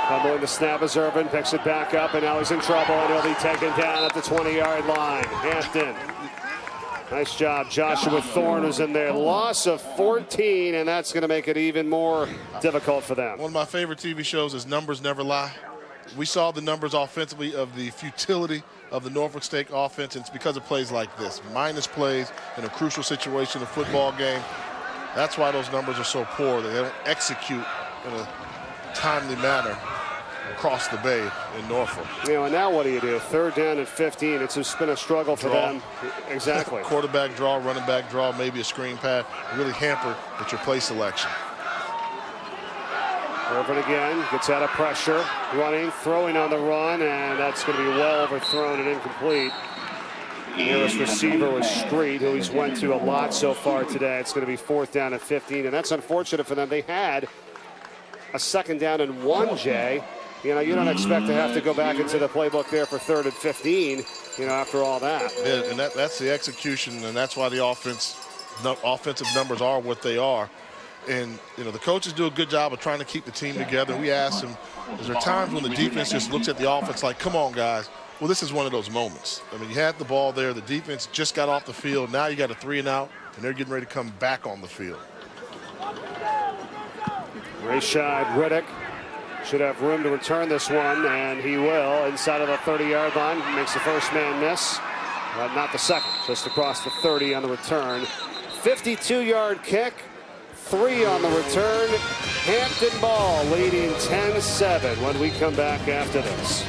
Fumbling the snap as Irvin picks it back up, and now he's in trouble, and he'll be taken down at the 20-yard line. Hampton. Nice job. Joshua Thorne was in there. Loss of 14, and that's going to make it even more difficult for them. One of my favorite TV shows is Numbers Never Lie. We saw the numbers offensively of the futility of the Norfolk State offense, and it's because of plays like this. Minus plays in a crucial situation, a football game. That's why those numbers are so poor. They don't execute in a timely manner across the bay in Norfolk. And now what do you do? 3rd down and 15. It's just been a struggle for them. Exactly. Quarterback draw, running back draw, maybe a screen pass. Really hampered with your play selection. Irvin again gets out of pressure, running, throwing on the run, and that's going to be well overthrown and incomplete. Nearest receiver was Street, who he's went to a lot so far today. It's going to be 4th down and 15, and that's unfortunate for them. They had a 2nd down and 1, Jay. You don't expect to have to go back into the playbook there for 3rd and 15, after all that. Yeah, and that's the execution, and that's why the offensive numbers are what they are. And, the coaches do a good job of trying to keep the team together. We asked them, is there times when the defense just looks at the offense like, come on, guys? Well, this is one of those moments. I mean, you had the ball there. The defense just got off the field. Now you got a 3-and-out, and they're getting ready to come back on the field. Rashad Riddick should have room to return this one, and he will. Inside of the 30-yard line, makes the first man miss, but not the second. Just across the 30 on the return. 52-yard kick, 3 on the return. Hampton ball leading 10-7 when we come back after this.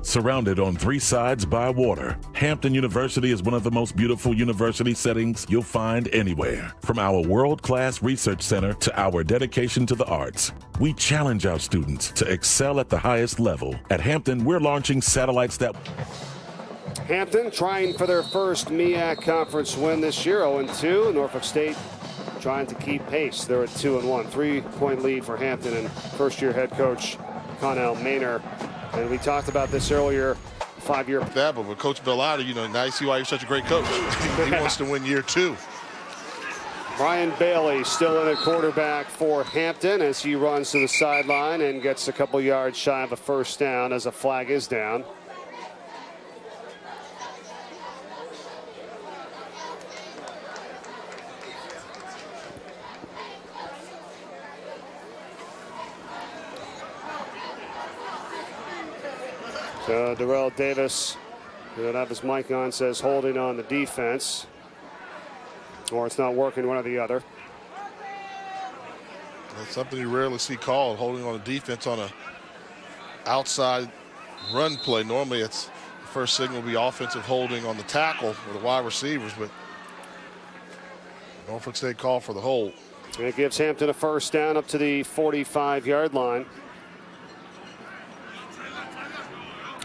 Surrounded on 3 sides by water, Hampton University is one of the most beautiful university settings you'll find anywhere. From our world-class research center to our dedication to the arts, we challenge our students to excel at the highest level. At Hampton, we're launching satellites that... Hampton trying for their first MEAC conference win this year, 0-2. Norfolk State trying to keep pace. They're at 2-1. 3-point lead for Hampton and first-year head coach Connell Maynor. And we talked about this earlier, 5-year. That, but with Coach Bellotti, now you see why you're such a great coach. He wants to win year 2. Brian Bailey still in at quarterback for Hampton as he runs to the sideline and gets a couple yards shy of a first down as a flag is down. So Darrell Davis, who doesn't have his mic on, says holding on the defense. Or it's not working, one or the other. That's something you rarely see called, holding on the defense on a outside run play. Normally it's the first signal will be offensive holding on the tackle or the wide receivers, but Norfolk State called for the hold. And it gives Hampton a first down up to the 45-yard line.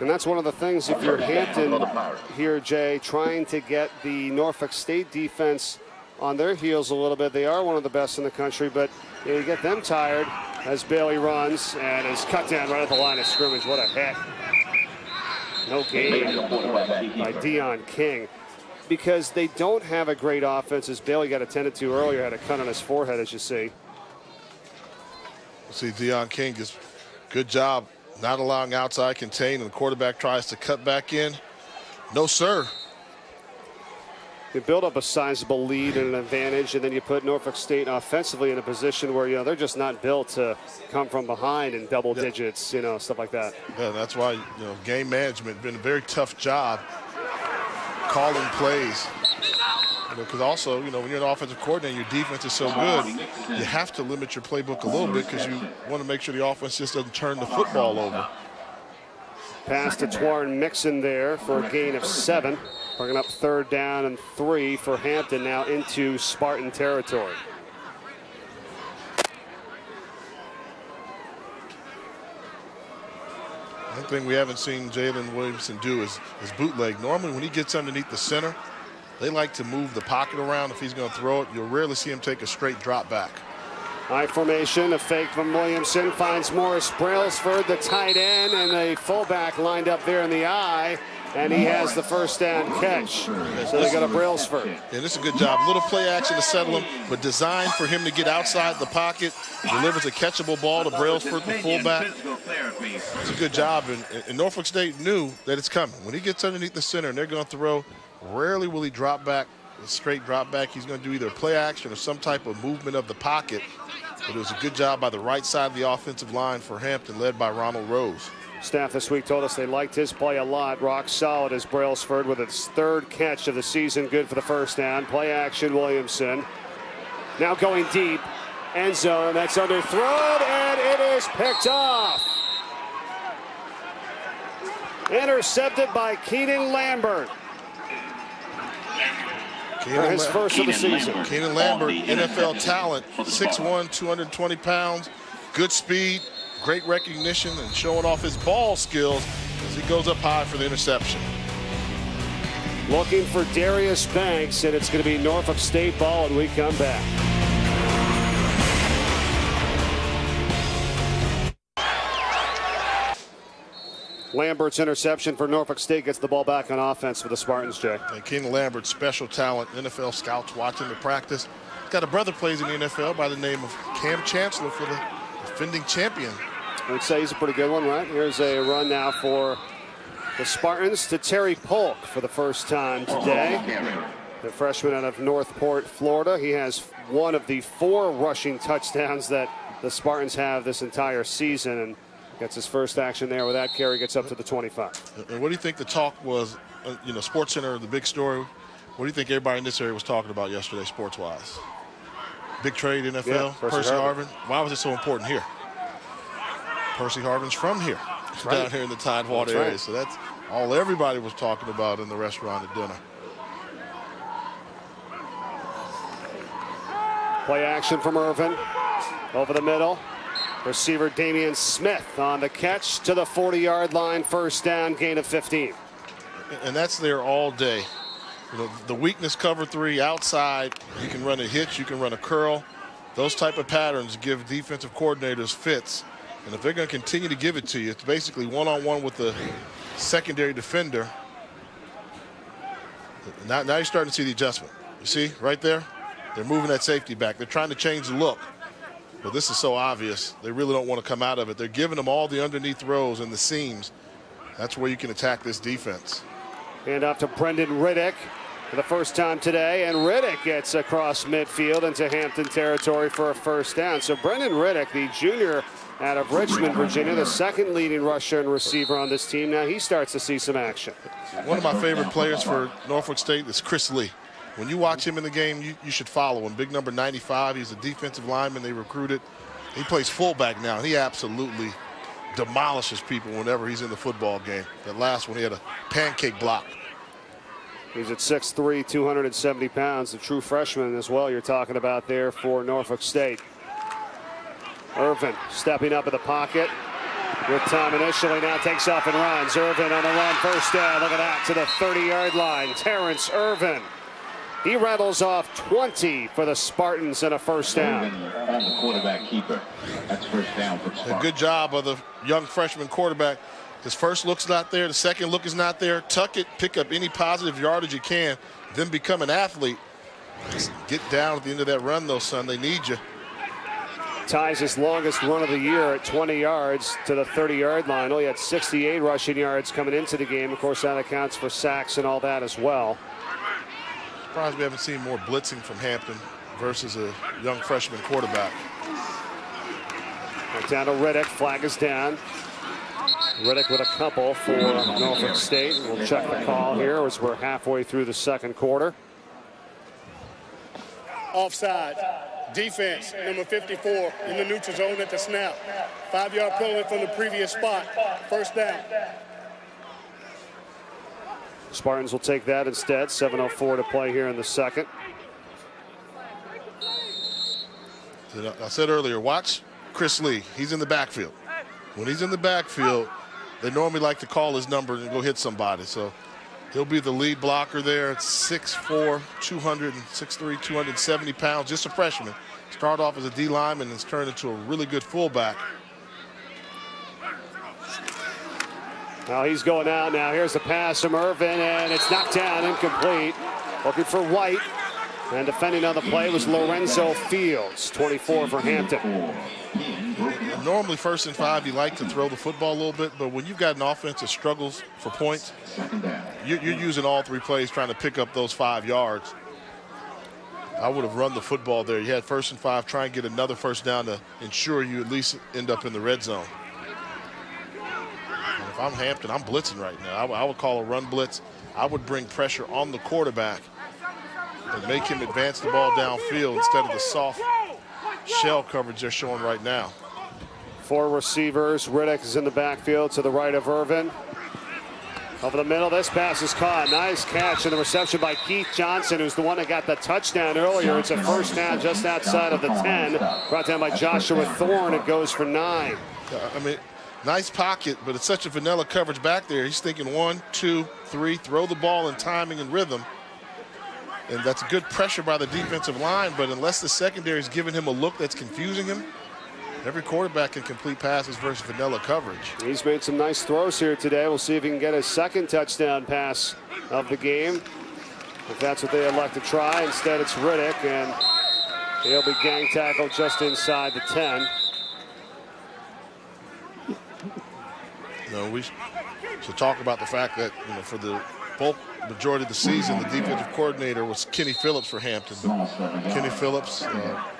And that's one of the things, if you're Hampton here, Jay, trying to get the Norfolk State defense on their heels a little bit. They are one of the best in the country, but you get them tired as Bailey runs and is cut down right at the line of scrimmage. What a hit. No gain by Deion King. Because they don't have a great offense, as Bailey got attended to earlier, had a cut on his forehead, as you see. See, Deion King just good job not allowing outside contain, and the quarterback tries to cut back in. No, sir. You build up a sizable lead and an advantage, and then you put Norfolk State offensively in a position where, they're just not built to come from behind in double digits, stuff like that. Yeah, that's why, game management been a very tough job calling plays. Because also, when you're an offensive coordinator, your defense is so good, you have to limit your playbook a little bit because you want to make sure the offense just doesn't turn the football over. Pass to Twarren Mixon there for a gain of 7. Bringing up 3rd down and 3 for Hampton now into Spartan territory. One thing we haven't seen Jalen Williamson do is bootleg. Normally when he gets underneath the center, they like to move the pocket around. If he's going to throw it, you'll rarely see him take a straight drop back. High formation, a fake from Williamson, finds Morris Brailsford, the tight end, and a fullback lined up there in the eye. And he has the first down catch. So they got a Brailsford. Yeah, this is a good job. Little play action to settle him, but designed for him to get outside the pocket. Delivers a catchable ball to Brailsford, the fullback. It's a good job. And Norfolk State knew that it's coming. When he gets underneath the center and they're going to throw, rarely will he drop back, a straight drop back. He's going to do either a play action or some type of movement of the pocket. But it was a good job by the right side of the offensive line for Hampton, led by Ronald Rose. Staff this week told us they liked his play a lot. Rock solid as Brailsford with its 3rd catch of the season. Good for the first down. Play action Williamson. Now going deep. End zone. That's underthrown, and it is picked off. Intercepted by Keenan Lambert. For his first of the season. Keenan Lambert, NFL talent, 6'1", 220 pounds, good speed. Great recognition and showing off his ball skills as he goes up high for the interception. Looking for Darius Banks, and it's going to be Norfolk State ball when we come back. Lambert's interception for Norfolk State gets the ball back on offense for the Spartans, Jay. And Keenan Lambert, special talent. NFL scouts watching the practice. He's got a brother plays in the NFL by the name of Cam Chancellor for the defending champion. I would say he's a pretty good one, right? Here's a run now for the Spartans to Terry Polk for the first time today. The freshman out of Northport, Florida. He has one of the 4 rushing touchdowns that the Spartans have this entire season, and gets his first action there with that carry, gets up to the 25. And what do you think the talk was, Sports Center, the big story? What do you think everybody in this area was talking about yesterday, sports-wise? Big trade, NFL, yeah, Percy Harvin. Why was it so important here? Percy Harvin's from here, down here in the Tidewater area. Right. So that's all everybody was talking about in the restaurant at dinner. Play action from Irvin. Over the middle. Receiver Damian Smith on the catch to the 40-yard line. First down, gain of 15. And that's there all day. The weakness cover 3 outside, you can run a hitch, you can run a curl. Those type of patterns give defensive coordinators fits. And if they're going to continue to give it to you, it's basically one-on-one with the secondary defender. Now you're starting to see the adjustment. You see right there? They're moving that safety back. They're trying to change the look. But this is so obvious. They really don't want to come out of it. They're giving them all the underneath throws and the seams. That's where you can attack this defense. Hand off to Brendan Riddick for the first time today, and Riddick gets across midfield into Hampton territory for a first down. So Brendan Riddick, the junior out of Richmond, Virginia, the second leading rusher and receiver on this team. Now he starts to see some action. One of my favorite players for Norfolk State is Chris Lee. When you watch him in the game, you should follow him. Big number 95. He's a defensive lineman they recruited. He plays fullback now. He absolutely demolishes people whenever he's in the football game. That last one, he had a pancake block. He's at 6'3", 270 pounds, the true freshman as well you're talking about there for Norfolk State. Irvin stepping up in the pocket with time initially, now takes off and runs. Irvin on the run, first down. Look at that, to the 30-yard line. Terrence Irvin. He rattles off 20 for the Spartans and a first down. On the quarterback keeper. That's first down for Spartans. A good job of the young freshman quarterback. His first look's not there. The second look is not there. Tuck it, pick up any positive yardage you can, then become an athlete. Just get down at the end of that run, though, son. They need you. Ties his longest run of the year at 20 yards to the 30-yard line. Only had 68 rushing yards coming into the game. Of course, that accounts for sacks and all that as well. Surprised we haven't seen more blitzing from Hampton versus a young freshman quarterback. Down to Riddick. Flag is down. Riddick with a couple for Norfolk State. We'll check the call here as we're halfway through the second quarter. Offside. Defense, number 54, in the neutral zone at the snap. 5-yard penalty from the previous spot. First down. Spartans will take that instead. 7:04 to play here in the second. I said earlier, watch Chris Lee. He's in the backfield. When he's in the backfield, they normally like to call his number and go hit somebody. So he'll be the lead blocker there at 6'4", 6'3", 270 pounds, just a freshman. Started off as a D lineman and has turned into a really good fullback. Now he's going out now. Here's the pass from Irvin, and it's knocked down, incomplete. Looking for White, and defending on the play was Lorenzo Fields, 24 for Hampton. Normally 1st and 5, you like to throw the football a little bit, but when you've got an offense that struggles for points, you're using all 3 plays trying to pick up those 5 yards. I would have run the football there. You had 1st and 5, try and get another first down to ensure you at least end up in the red zone. And if I'm Hampton, I'm blitzing right now. I would call a run blitz. I would bring pressure on the quarterback and make him advance the ball downfield instead of the soft shell coverage they're showing right now. 4 receivers. Riddick is in the backfield to the right of Irvin. Over the middle, this pass is caught. Nice catch and the reception by Keith Johnson, who's the one that got the touchdown earlier. It's a first down just outside of the 10. Brought down by Joshua Thorne. It goes for 9. I mean, nice pocket, but it's such a vanilla coverage back there. He's thinking 1, 2, 3, throw the ball in timing and rhythm. And that's good pressure by the defensive line, but unless the secondary is giving him a look that's confusing him, every quarterback can complete passes versus vanilla coverage. He's made some nice throws here today. We'll see if he can get his second touchdown pass of the game, if that's what they elect to try. Instead, it's Riddick, and he'll be gang tackled just inside the 10. We should talk about the fact that, for the bulk majority of the season, the defensive coordinator was Kenny Phillips for Hampton. But Kenny Phillips,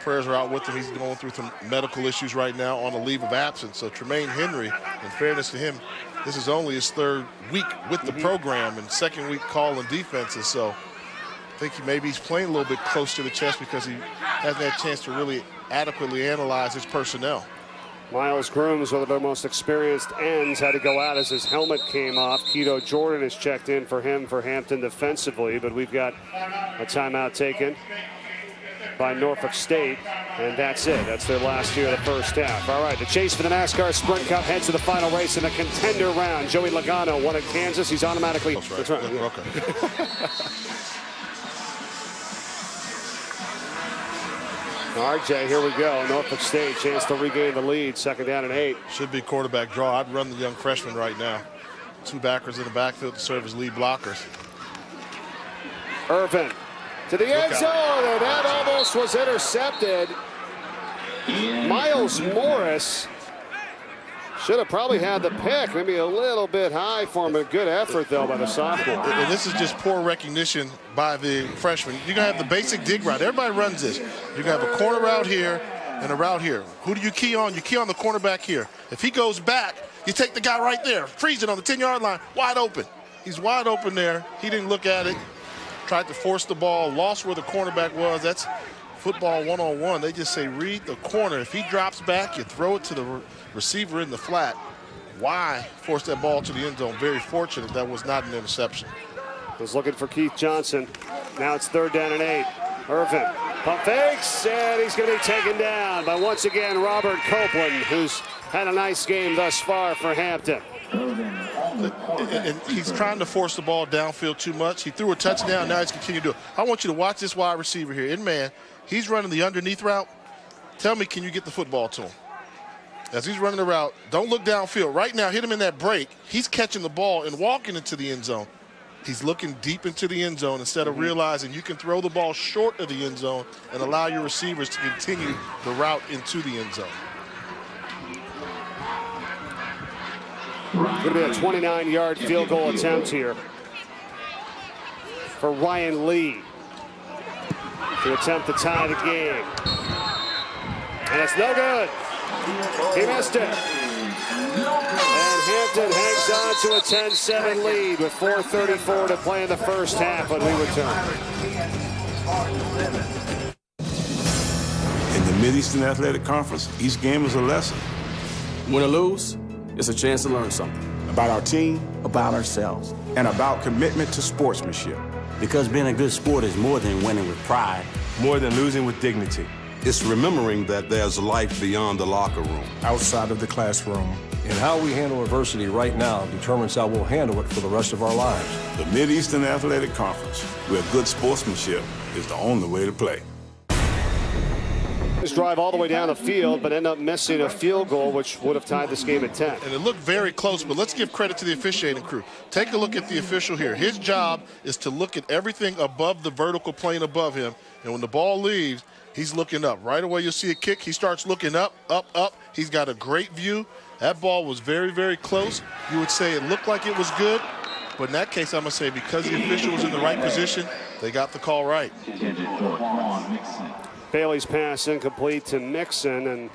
prayers are out with him. He's going through some medical issues right now on a leave of absence. So Tremaine Henry, in fairness to him, this is only his 3rd week with the program and 2nd week calling defenses. So I think he's playing a little bit close to the chest because he hasn't had a chance to really adequately analyze his personnel. Miles Grooms, one of their most experienced ends, had to go out as his helmet came off. Keto Jordan has checked in for him for Hampton defensively, but we've got a timeout taken by Norfolk State, and that's it. That's their last year of the first half. All right, the chase for the NASCAR Sprint Cup heads to the final race in the contender round. Joey Logano won at Kansas. He's automatically... That's right. Yeah. Okay. RJ, here we go. Norfolk State, chance to regain the lead. 2nd down and 8. Should be quarterback draw. I'd run the young freshman right now. 2 backers in the backfield to serve as lead blockers. Irvin to the end zone, and that almost was intercepted. Miles Morris should have probably had the pick. Maybe a little bit high for him. A good effort, though, by the sophomore. And this is just poor recognition by the freshman. You're going to have the basic dig route. Everybody runs this. You're going to have a corner route here and a route here. Who do you key on? You key on the cornerback here. If he goes back, you take the guy right there, freeze it on the 10-yard line, wide open. He's wide open there. He didn't look at it. Tried to force the ball, lost where the cornerback was. That's football 101. They just say read the corner. If he drops back, you throw it to the receiver in the flat. Why force that ball to the end zone? Very fortunate that was not an interception. Was looking for Keith Johnson. Now it's 3rd down and 8. Irvin pump fakes, and he's going to be taken down by, once again, Robert Copeland, who's had a nice game thus far for Hampton. And he's trying to force the ball downfield too much. He threw a touchdown. Now he's continuing to do it. I want you to watch this wide receiver here. In man, he's running the underneath route. Tell me, can you get the football to him? As he's running the route, don't look downfield. Right now, hit him in that break. He's catching the ball and walking into the end zone. He's looking deep into the end zone instead of realizing you can throw the ball short of the end zone and allow your receivers to continue the route into the end zone. Going to be a 29-yard field goal attempt here for Ryan Lee to attempt to tie the game. And it's no good. He missed it. And Hampton hangs on to a 10-7 lead with 4:34 to play in the first half when we return. In the Mid-Eastern Athletic Conference, each game is a lesson. Win or lose, it's a chance to learn something. About our team, about ourselves, and about commitment to sportsmanship. Because being a good sport is more than winning with pride. More than losing with dignity. It's remembering that there's life beyond the locker room. Outside of the classroom. And how we handle adversity right now determines how we'll handle it for the rest of our lives. The Mid-Eastern Athletic Conference, where good sportsmanship is the only way to play. Just drive all the way down the field, but end up missing a field goal, which would have tied this game at 10. And it looked very close, but let's give credit to the officiating crew. Take a look at the official here. His job is to look at everything above the vertical plane above him, and when the ball leaves, he's looking up. Right away, you'll see a kick. He starts looking up, up, up. He's got a great view. That ball was very, very close. You would say it looked like it was good, but in that case, I'm going to say because the official was in the right position, they got the call right. Bailey's pass incomplete to Mixon, and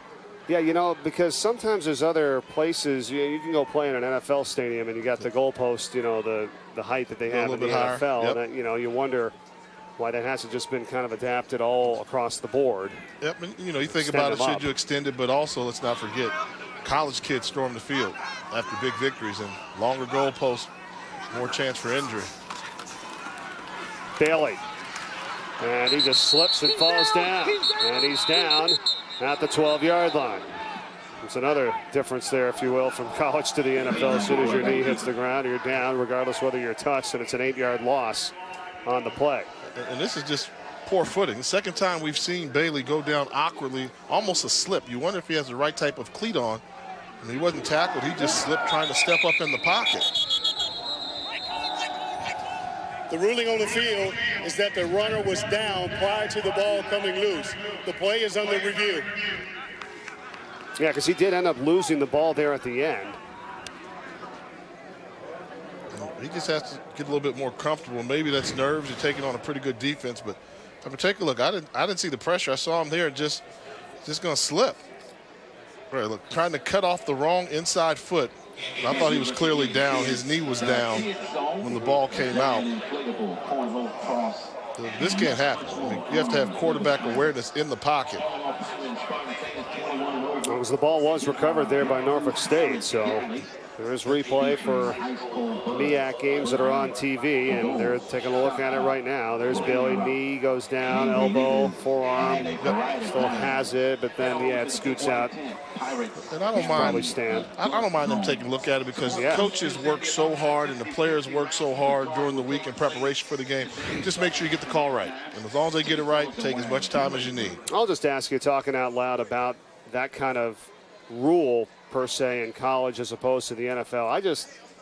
yeah, you know, because sometimes there's other places you can go play in an NFL stadium and you got the goalpost, you know, the height that they have in the NFL, yep. And you know, you wonder why that hasn't just been kind of adapted all across the board. Yep, and you know, you think about it, should you extend it, but also let's not forget, college kids storm the field after big victories, and longer goalposts, more chance for injury. Bailey. And he just slips and falls down. And he's down at the 12-yard line. It's another difference there, if you will, from college to the NFL. As soon as your knee hits the ground, you're down, regardless whether you're touched, and it's an 8-yard loss on the play. And this is just poor footing. The second time we've seen Bailey go down awkwardly, almost a slip. You wonder if he has the right type of cleat on. And he wasn't tackled. He just slipped trying to step up in the pocket. The ruling on the field is that the runner was down prior to the ball coming loose. The play is under review. Yeah, because he did end up losing the ball there at the end. He just has to get a little bit more comfortable. Maybe that's nerves. You're taking on a pretty good defense, but if I take a look, I didn't see the pressure. I saw him there just going to slip. Right, look, trying to cut off the wrong inside foot. I thought he was clearly down. His knee was down when the ball came out. This can't happen. I mean, you have to have quarterback awareness in the pocket. The ball was recovered there by Norfolk State, so there is replay for MEAC games that are on TV, and they're taking a look at it right now. There's Bailey, knee goes down, elbow, forearm, still has it, but then, yeah, it scoots out. And I don't mind them taking a look at it because the coaches work so hard and the players work so hard during the week in preparation for the game. Just make sure you get the call right. And as long as they get it right, take as much time as you need. I'll just ask you, talking out loud, about that kind of rule per se in college as opposed to the NFL.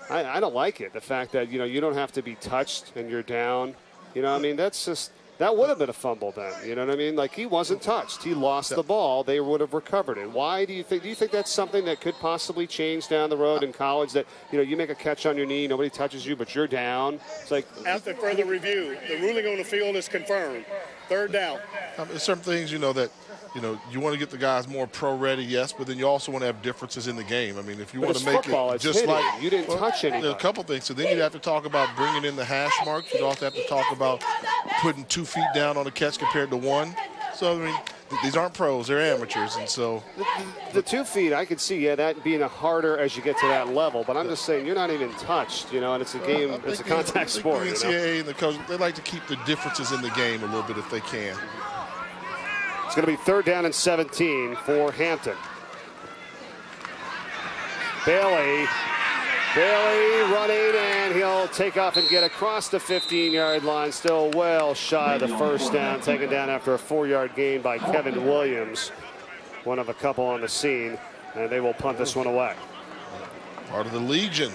I don't like it. The fact that, you know, you don't have to be touched and you're down. You know, I mean, that's That would have been a fumble then. You know what I mean? Like, he wasn't touched. He lost the ball. They would have recovered it. Why do you think that's something that could possibly change down the road in college, that, you know, you make a catch on your knee, nobody touches you, but you're down? It's like, after further review, the ruling on the field is confirmed. Third down. There's some things, you know, that, you know, you want to get the guys more pro-ready, yes, but then you also want to have differences in the game. I mean, if you want to make it just like you didn't touch anybody. There are a couple things. So then you'd have to talk about bringing in the hash marks. You'd also have to talk about putting 2 feet down on a catch compared to 1. So, I mean, these aren't pros. They're amateurs. And so the 2 feet, I could see, that being a harder as you get to that level. But I'm just saying, you're not even touched, you know, and it's a game, it's a contact sport. The NCAA and the coach, they like to keep the differences in the game a little bit if they can. It's going to be 3rd down and 17 for Hampton. Bailey running, and he'll take off and get across the 15-yard line. Still well shy of the first down, taken down after a 4-yard gain by Kevin Williams, one of a couple on the scene, and they will punt this one away. Part of the Legion.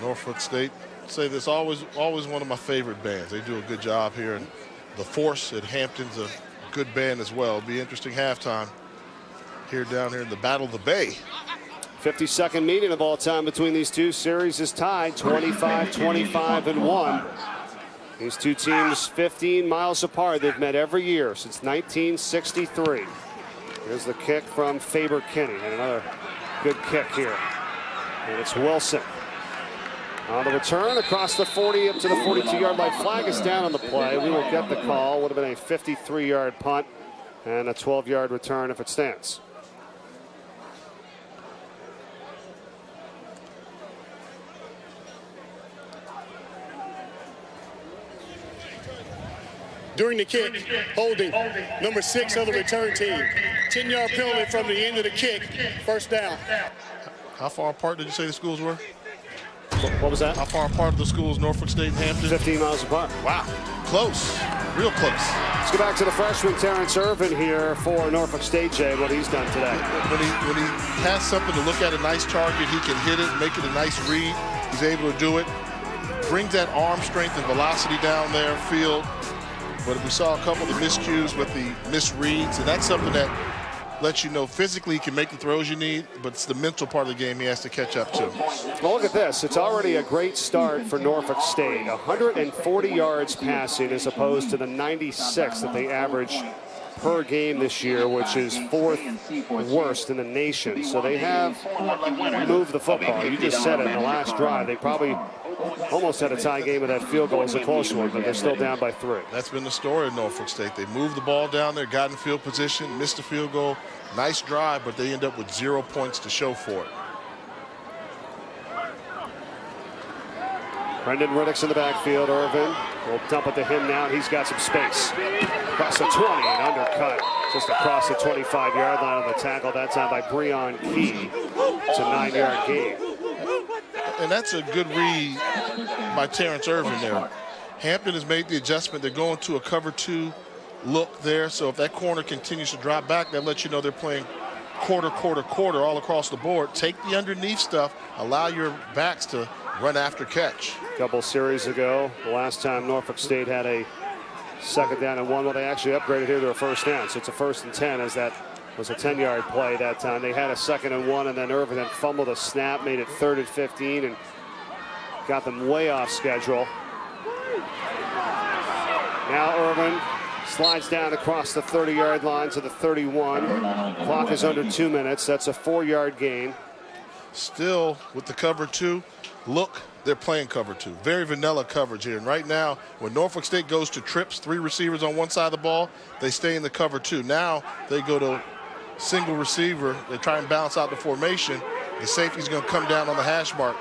Norfolk State, say this, always one of my favorite bands. They do a good job here, and the Force at Hampton's a good band as well. It'll be interesting halftime down here in the Battle of the Bay. 52nd meeting of all time between these two. Series is tied 25-25-1. These two teams 15 miles apart. They've met every year since 1963. Here's the kick from Faber Kinney, and another good kick here. And it's Wilson. On the return across the 40 up to the 42-yard line. Flag is down on the play. We will get the call. Would have been a 53-yard punt and a 12-yard return if it stands. During the kick, holding, number 6 of the return team. 10-yard penalty from the end of the kick. First down. How far apart did you say the schools were? What was that? How far apart are the schools, Norfolk State and Hampton? 15 miles apart. Wow. Close. Real close. Let's go back to the freshman, Terrence Irvin, here for Norfolk State, Jay, what he's done today. When he has something to look at, a nice target, he can hit it, make it a nice read. He's able to do it. Brings that arm strength and velocity down there, field. But we saw a couple of miscues with the misreads, and that's something that lets you know physically he can make the throws you need, but it's the mental part of the game he has to catch up to. Well, look at this. It's already a great start for Norfolk State. 140 yards passing as opposed to the 96 that they average per game this year, which is 4th worst in the nation. So they have moved the football. You just said it in the last drive. They probably almost had a tie game with that field goal. It's a close one, but they're still down by 3. That's been the story of Norfolk State. They moved the ball down there, got in field position, missed the field goal. Nice drive, but they end up with 0 points to show for it. Brendan Riddick's in the backfield. Irvin will dump it to him now. He's got some space. Across the 20 and undercut. Just across the 25-yard line on the tackle. That time by Breon Key. It's a 9-yard gain. And that's a good read by Terrence Irvin there. Hampton has made the adjustment. They're going to a cover 2 look there. So if that corner continues to drop back, that lets you know they're playing quarter all across the board. Take the underneath stuff. Allow your backs to run after catch. A couple series ago, the last time Norfolk State had a 2nd down and 1, well, they actually upgraded here to a 1st down. So it's a 1st and 10, as that was a 10-yard play that time. They had a 2nd and 1, and then Irvin then fumbled a snap, made it 3rd and 15, and got them way off schedule. Now Irvin slides down across the 30-yard line to the 31. Clock is under 2 minutes. That's a 4-yard gain. Still with the cover 2 look, they're playing cover 2. Very vanilla coverage here. And right now, when Norfolk State goes to trips, 3 receivers on one side of the ball, they stay in the cover 2. Now they go to single receiver. They try and bounce out the formation. The safety's going to come down on the hash mark.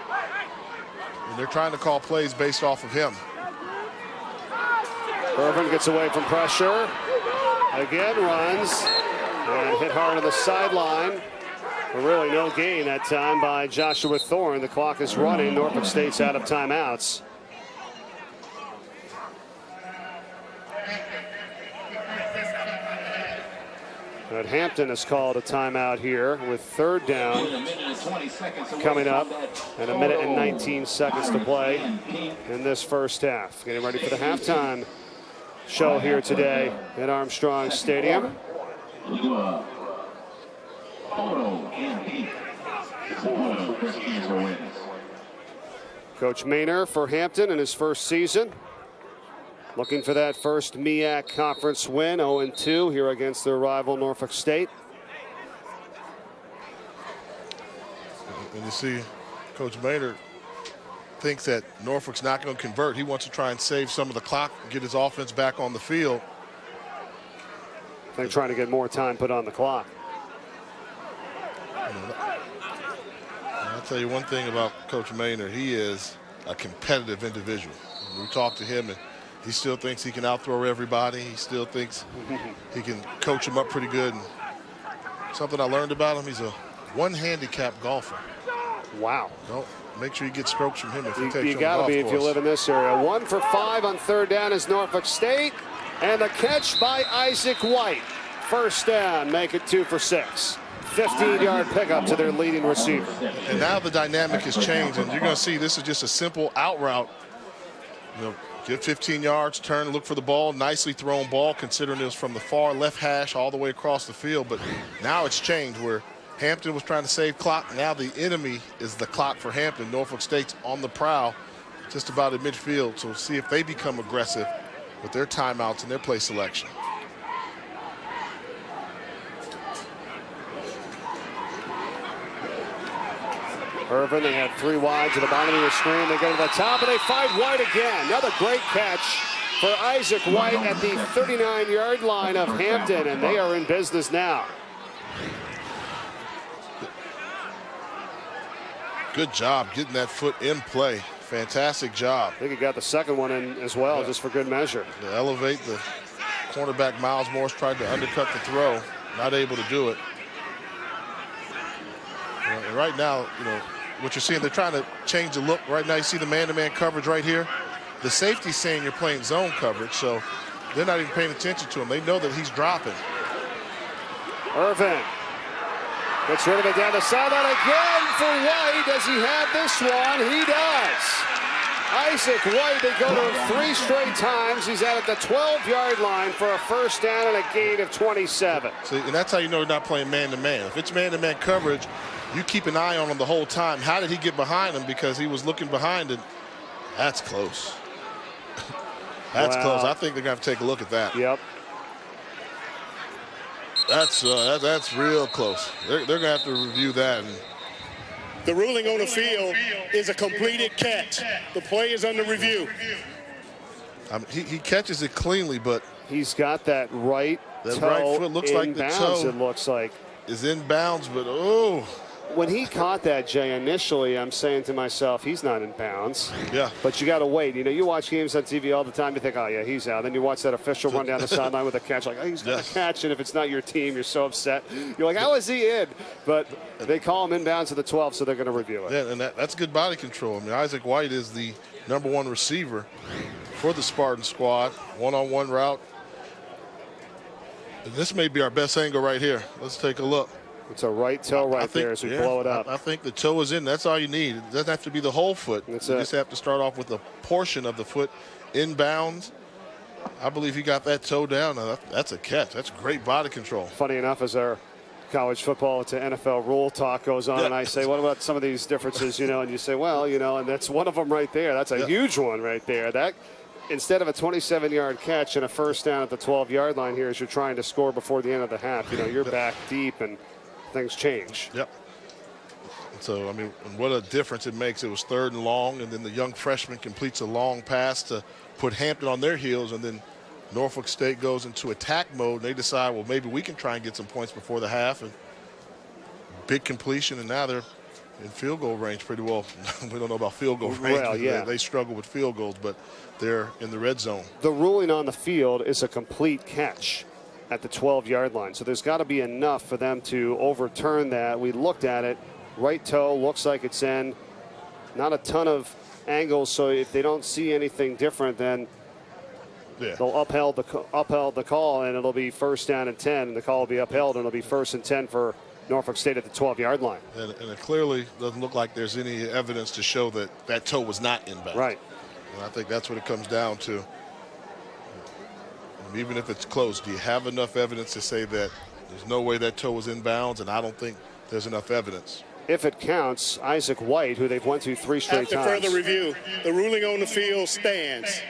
And they're trying to call plays based off of him. Irvin gets away from pressure. Again runs. And hit hard on the sideline. But really no gain that time by Joshua Thorne. The clock is running. Norfolk State's out of timeouts. But Hampton has called a timeout here with 3rd down coming up and 1 minute and 19 seconds to play in this first half. Getting ready for the halftime show here today at Armstrong Stadium. Coach Maynor for Hampton in his first season, looking for that first MEAC conference win, 0-2 here against their rival Norfolk State. And you see Coach Maynor thinks that Norfolk's not going to convert. He wants to try and save some of the clock, get his offense back on the field. They're trying to get more time put on the clock. I'll tell you one thing about Coach Maynor. He is a competitive individual. We talked to him, and he still thinks he can out-throw everybody. He still thinks he can coach him up pretty good. And something I learned about him, he's a one-handicap golfer. Wow. Don't make sure you get strokes from him if you take You got to be if you live in this area. 1 for 5 on third down is Norfolk State. And a catch by Isaac White. First down, make it 2 for 6. 15-yard pickup to their leading receiver. And now the dynamic has changed, and you're going to see this is just a simple out route. Get 15 yards, turn, look for the ball. Nicely thrown ball, considering it was from the far left hash all the way across the field. But now it's changed where Hampton was trying to save clock. Now the enemy is the clock for Hampton. Norfolk State's on the prowl just about at midfield. So we'll see if they become aggressive with their timeouts and their play selection. Irvin, they had 3 wide to the bottom of the screen. They go to the top, and they find White again. Another great catch for Isaac White at the 39-yard line of Hampton, and they are in business now. Good job getting that foot in play. Fantastic job. I think he got the second one in as well, just for good measure. To elevate the cornerback, Miles Morris tried to undercut the throw, not able to do it. And right now, what you're seeing, they're trying to change the look. Right now, you see the man-to-man coverage right here. The safety's saying you're playing zone coverage, so they're not even paying attention to him. They know that he's dropping. Irvin gets rid of it down the sideline again for White. Does he have this one? He does. Isaac White, they go to him 3 straight times. He's out at the 12-yard line for a first down and a gain of 27. See, and that's how you know you're not playing man-to-man. If it's man-to-man coverage, you keep an eye on him the whole time. How did he get behind him? Because he was looking behind it. That's close. That's close. I think they're going to have to take a look at that. Yep. That's real close. They're going to have to review that. And the ruling on the field is a completed catch. The play is under review. He catches it cleanly, but he's got that right toe right foot looks like the toe. It looks like is in bounds, but oh. When he caught that, Jay, initially I'm saying to myself, he's not in bounds. Yeah. But you got to wait. You watch games on TV all the time. You think, oh, yeah, he's out. Then you watch that official run down the sideline with a catch. Like, oh, he's got a catch. And if it's not your team, you're so upset. You're like, how is he in? But they call him inbounds to the 12, so they're going to review it. Yeah, and that's good body control. I mean, Isaac White is the #1 receiver for the Spartan squad. One-on-one route. And this may be our best angle right here. Let's take a look. It's a right toe there as we blow it up. I think the toe is in. That's all you need. It doesn't have to be the whole foot. You just have to start off with a portion of the foot in bounds. I believe he got that toe down. That's a catch. That's great body control. Funny enough, as our college football to NFL rule talk goes on, and I say, what about some of these differences, and you say, well, and that's one of them right there. That's a huge one right there. That instead of a 27-yard catch and a first down at the 12-yard line here as you're trying to score before the end of the half, you're back deep and things change. Yep. So, I mean, what a difference it makes. It was 3rd and long, and then the young freshman completes a long pass to put Hampton on their heels, and then Norfolk State goes into attack mode, and they decide, well, maybe we can try and get some points before the half. And big completion, and now they're in field goal range pretty well. We don't know about field goal range. Well, yeah. They struggle with field goals, but they're in the red zone. The ruling on the field is a complete catch at the 12-yard line. So there's got to be enough for them to overturn that. We looked at it. Right toe looks like it's in. Not a ton of angles, so if they don't see anything different, then they'll upheld the call, and it'll be first down and 10, and the call will be upheld, and it'll be 1st and 10 for Norfolk State at the 12-yard line. And it clearly doesn't look like there's any evidence to show that toe was not inbound. Right. And I think that's what it comes down to. Even if it's close, do you have enough evidence to say that there's no way that toe was inbounds? And I don't think there's enough evidence. If it counts, Isaac White, who they've went through 3 straight times. After further review, the ruling on the field stands.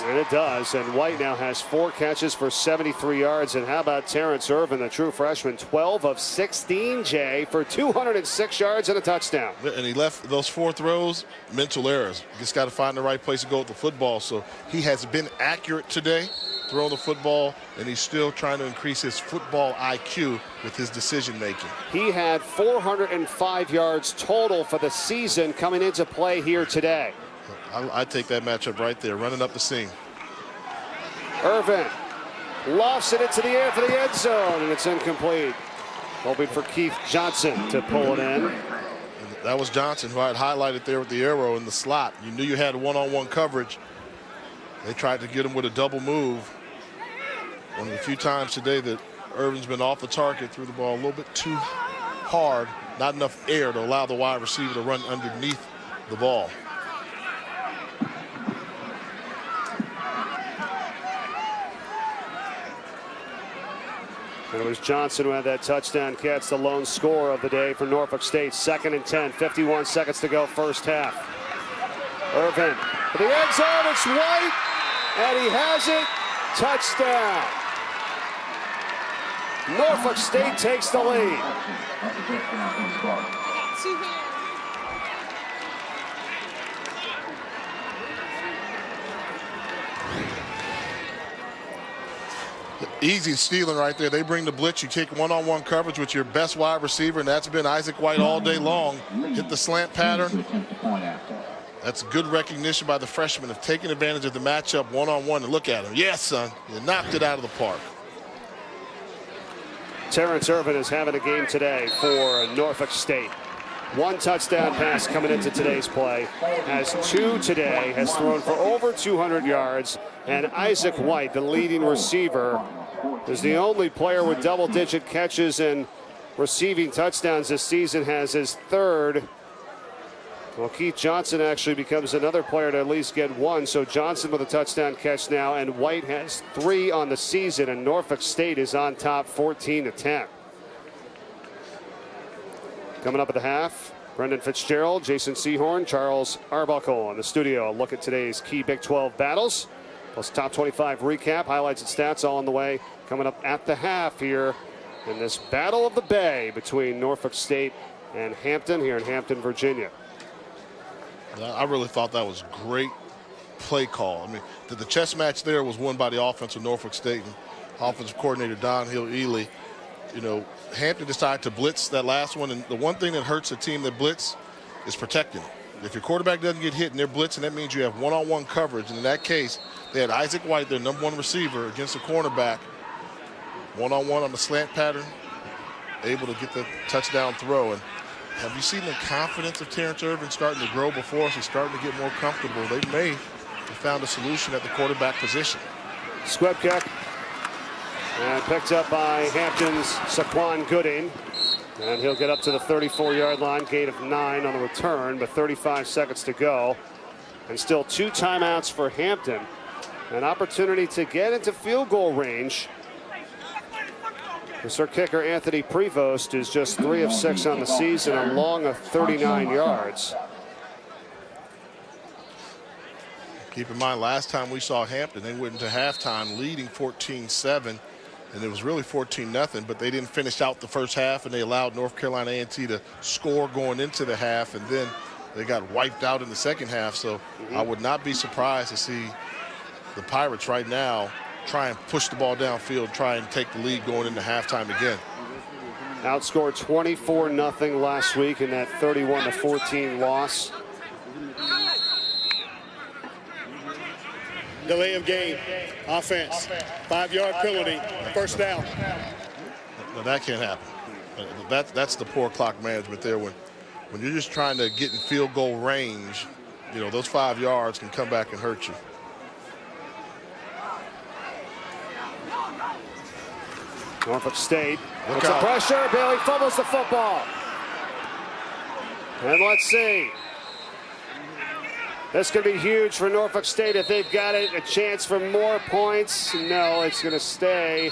And it does, and White now has 4 catches for 73 yards. And how about Terrence Irvin, the true freshman, 12 of 16, Jay, for 206 yards and a touchdown. And he left those 4 throws, mental errors. You just got to find the right place to go with the football. So he has been accurate today, throwing the football, and he's still trying to increase his football IQ with his decision making. He had 405 yards total for the season coming into play here today. I take that matchup right there, running up the seam. Irvin lofts it into the air for the end zone, and it's incomplete. Hoping for Keith Johnson to pull it in. And that was Johnson, who I had highlighted there with the arrow in the slot. You knew you had one-on-one coverage. They tried to get him with a double move. One of the few times today that Irvin's been off the target, threw the ball a little bit too hard, not enough air to allow the wide receiver to run underneath the ball. And it was Johnson who had that touchdown catch, the lone scorer of the day for Norfolk State. 2nd and 10, 51 seconds to go, first half. Irvin for the end zone, it's White, and he has it. Touchdown. Norfolk State takes the lead. Easy stealing right there. They bring the blitz. You take one-on-one coverage with your best wide receiver, and that's been Isaac White all day long. Hit the slant pattern. That's good recognition by the freshman of taking advantage of the matchup one-on-one. And look at him. Yes, son. You knocked it out of the park. Terrence Irvin is having a game today for Norfolk State. 1 touchdown pass coming into today's play. Has 2 today. Has thrown for over 200 yards. And Isaac White, the leading receiver, is the only player with double-digit catches and receiving touchdowns this season. Has his 3rd. Well, Keith Johnson actually becomes another player to at least get 1. So Johnson with a touchdown catch now, and White has 3 on the season, and Norfolk State is on top 14-10. Coming up at the half, Brendan Fitzgerald, Jason Sehorn, Charles Arbuckle in the studio. A look at today's key Big 12 battles, plus top 25 recap, highlights and stats all on the way. Coming up at the half here in this Battle of the Bay between Norfolk State and Hampton here in Hampton, Virginia. I really thought that was great play call. I mean, the chess match there was won by the offense of Norfolk State and offensive coordinator Don Hill-Ely. You know, Hampton decided to blitz that last one, and the one thing that hurts a team that blitz is protecting it. If your quarterback doesn't get hit and they're blitzing, that means you have one-on-one coverage. And in that case, they had Isaac White, their #1 receiver, against the cornerback, one-on-one on the slant pattern, able to get the touchdown throw. And have you seen the confidence of Terrence Irvin starting to grow before us? He's starting to get more comfortable. They may have found a solution at the quarterback position. Squib kick. And picked up by Hampton's Saquon Gooding. And he'll get up to the 34-yard line, gain of 9 on the return, but 35 seconds to go. And still 2 timeouts for Hampton. An opportunity to get into field goal range. Mr. kicker Anthony Prevost is just 3 of 6 on the season, a long of 39 yards. Keep in mind, last time we saw Hampton, they went into halftime leading 14-7. And it was really 14-0, but they didn't finish out the first half, and they allowed North Carolina A&T to score going into the half, and then they got wiped out in the second half. So I would not be surprised to see the Pirates right now try and push the ball downfield, try and take the lead going into halftime again. Outscored 24-0 last week in that 31-14 loss. Delay of game, offense, 5-yard penalty, first down. No, that can't happen. That's the poor clock management there. When you're just trying to get in field goal range, you know, those 5 yards can come back and hurt you. Norfolk State, it's a pressure, Bailey fumbles the football. And let's see. This could be huge for Norfolk State if they've got it. A chance for more points. No, it's going to stay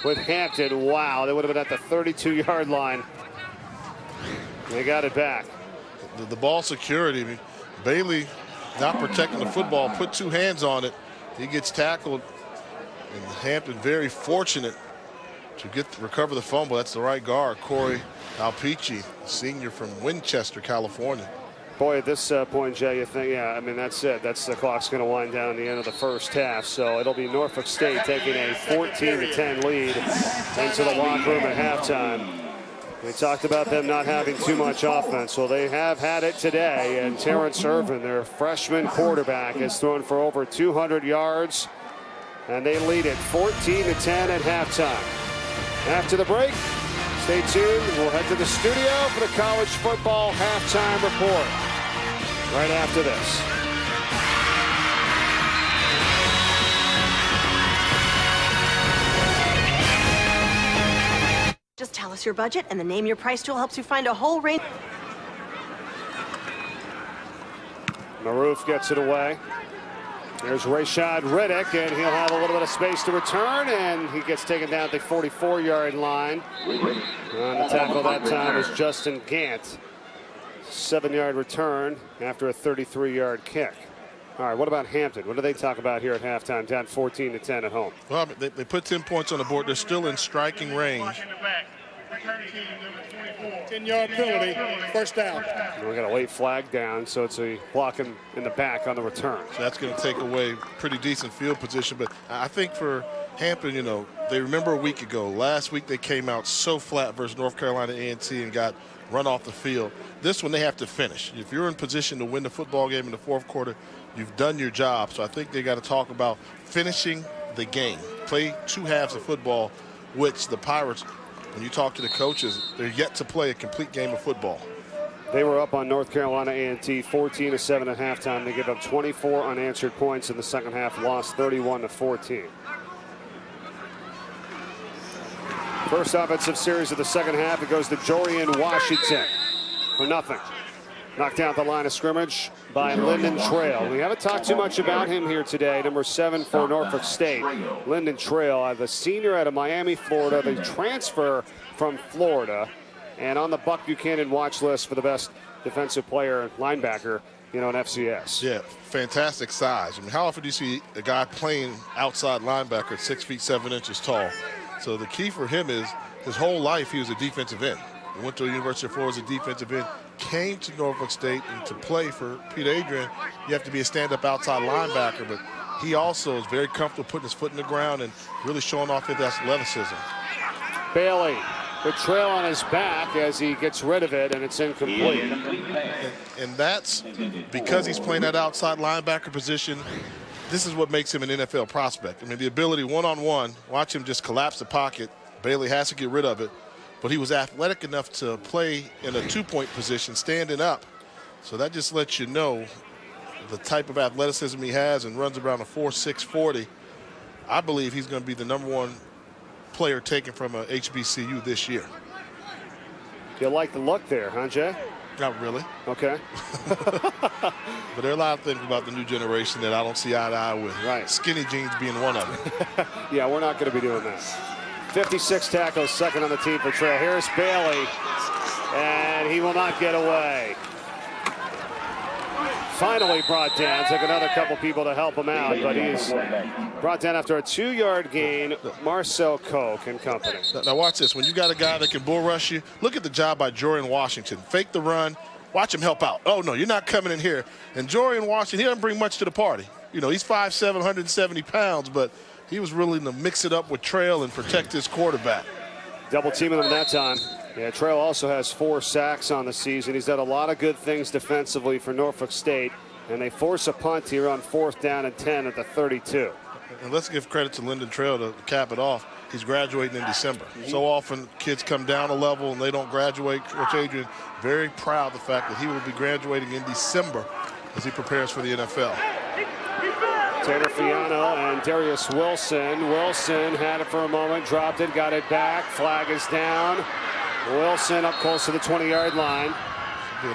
with Hampton. Wow, they would have been at the 32-yard line. They got it back. The ball security. I mean, Bailey not protecting the football, put two hands on it. He gets tackled. And Hampton very fortunate to recover the fumble. That's the right guard, Corey Alpici, senior from Winchester, California. Boy, at this point, Jay, you think, yeah, I mean, that's it. That's the clock's going to wind down at the end of the first half. So it'll be Norfolk State taking a 14-10 lead into the locker room at halftime. We talked about them not having too much offense. Well, they have had it today. And Terrence Irvin, their freshman quarterback, has thrown for over 200 yards. And they lead it 14-10 at halftime. After the break, stay tuned. We'll head to the studio for the college football halftime report right after this. Just tell us your budget, and the Name Your Price tool helps you find a whole range. Maroof gets it away. There's Rashad Riddick, and he'll have a little bit of space to return, and he gets taken down at the 44-yard line. On the tackle that time is Justin Gant. 7-yard return after a 33-yard kick. All right, what about Hampton? What do they talk about here at halftime, down 14-10 at home? Well, they put 10 points on the board. They're still in striking range. 10-yard penalty, first down. We got a late flag down, so it's a block in the back on the return. So that's going to take away pretty decent field position. But I think for Hampton, you know, they remember a week ago. Last week they came out so flat versus North Carolina A&T and got run off the field. This one they have to finish. If you're in position to win the football game in the fourth quarter, you've done your job. So I think they got to talk about finishing the game. Play two halves of football, which the Pirates, when you talk to the coaches, they're yet to play a complete game of football. They were up on North Carolina A&T 14-7 at halftime. They gave up 24 unanswered points in the second half, lost 31-14. First offensive series of the second half, it goes to Jorian Washington for nothing. Knocked out the line of scrimmage by Lyndon Trail. We haven't talked too much about him here today. Number 7 for Norfolk State. Lyndon Trail, the senior out of Miami, Florida. The transfer from Florida. And on the Buck Buchanan watch list for the best defensive player and linebacker, you know, in FCS. Yeah, fantastic size. I mean, how often do you see a guy playing outside linebacker at 6 feet 7 inches tall? So the key for him is his whole life he was a defensive end. He went to the University of Florida as a defensive end, came to Norfolk State, and to play for Pete Adrian, you have to be a stand-up outside linebacker, but he also is very comfortable putting his foot in the ground and really showing off his athleticism. Bailey, the trail on his back as he gets rid of it, and it's incomplete. And that's because he's playing that outside linebacker position. This is what makes him an NFL prospect. I mean, the ability one-on-one, watch him just collapse the pocket. Bailey has to get rid of it. But he was athletic enough to play in a two-point position, standing up. So that just lets you know the type of athleticism he has, and runs around a 4.6 40. I believe he's going to be the number 1 player taken from a HBCU this year. You like the look there, huh, Jay? Not really. Okay. But there are a lot of things about the new generation that I don't see eye to eye with. Right. Skinny jeans being one of them. Yeah, we're not going to be doing that. 56 tackles, second on the team for Trail. Here's Bailey, and he will not get away. Finally brought down. Took another couple people to help him out, but he's brought down after a 2-yard gain. Marcel Koch and company. Now watch this. When you got a guy that can bull rush you, look at the job by Jorian Washington. Fake the run. Watch him help out. Oh, no, you're not coming in here. And Jorian Washington, he doesn't bring much to the party. You know, he's 5'7", 170 pounds, but he was willing to mix it up with Trail and protect his quarterback. Double teaming him that time. Yeah, Trail also has 4 sacks on the season. He's done a lot of good things defensively for Norfolk State, and they force a punt here on 4th down and 10 at the 32. And let's give credit to Lyndon Trail to cap it off. He's graduating in December. So often kids come down a level and they don't graduate. Coach Adrian, very proud of the fact that he will be graduating in December as he prepares for the NFL. Tanner Fiano and Darius Wilson. Wilson had it for a moment, dropped it, got it back. Flag is down. Wilson up close to the 20-yard line.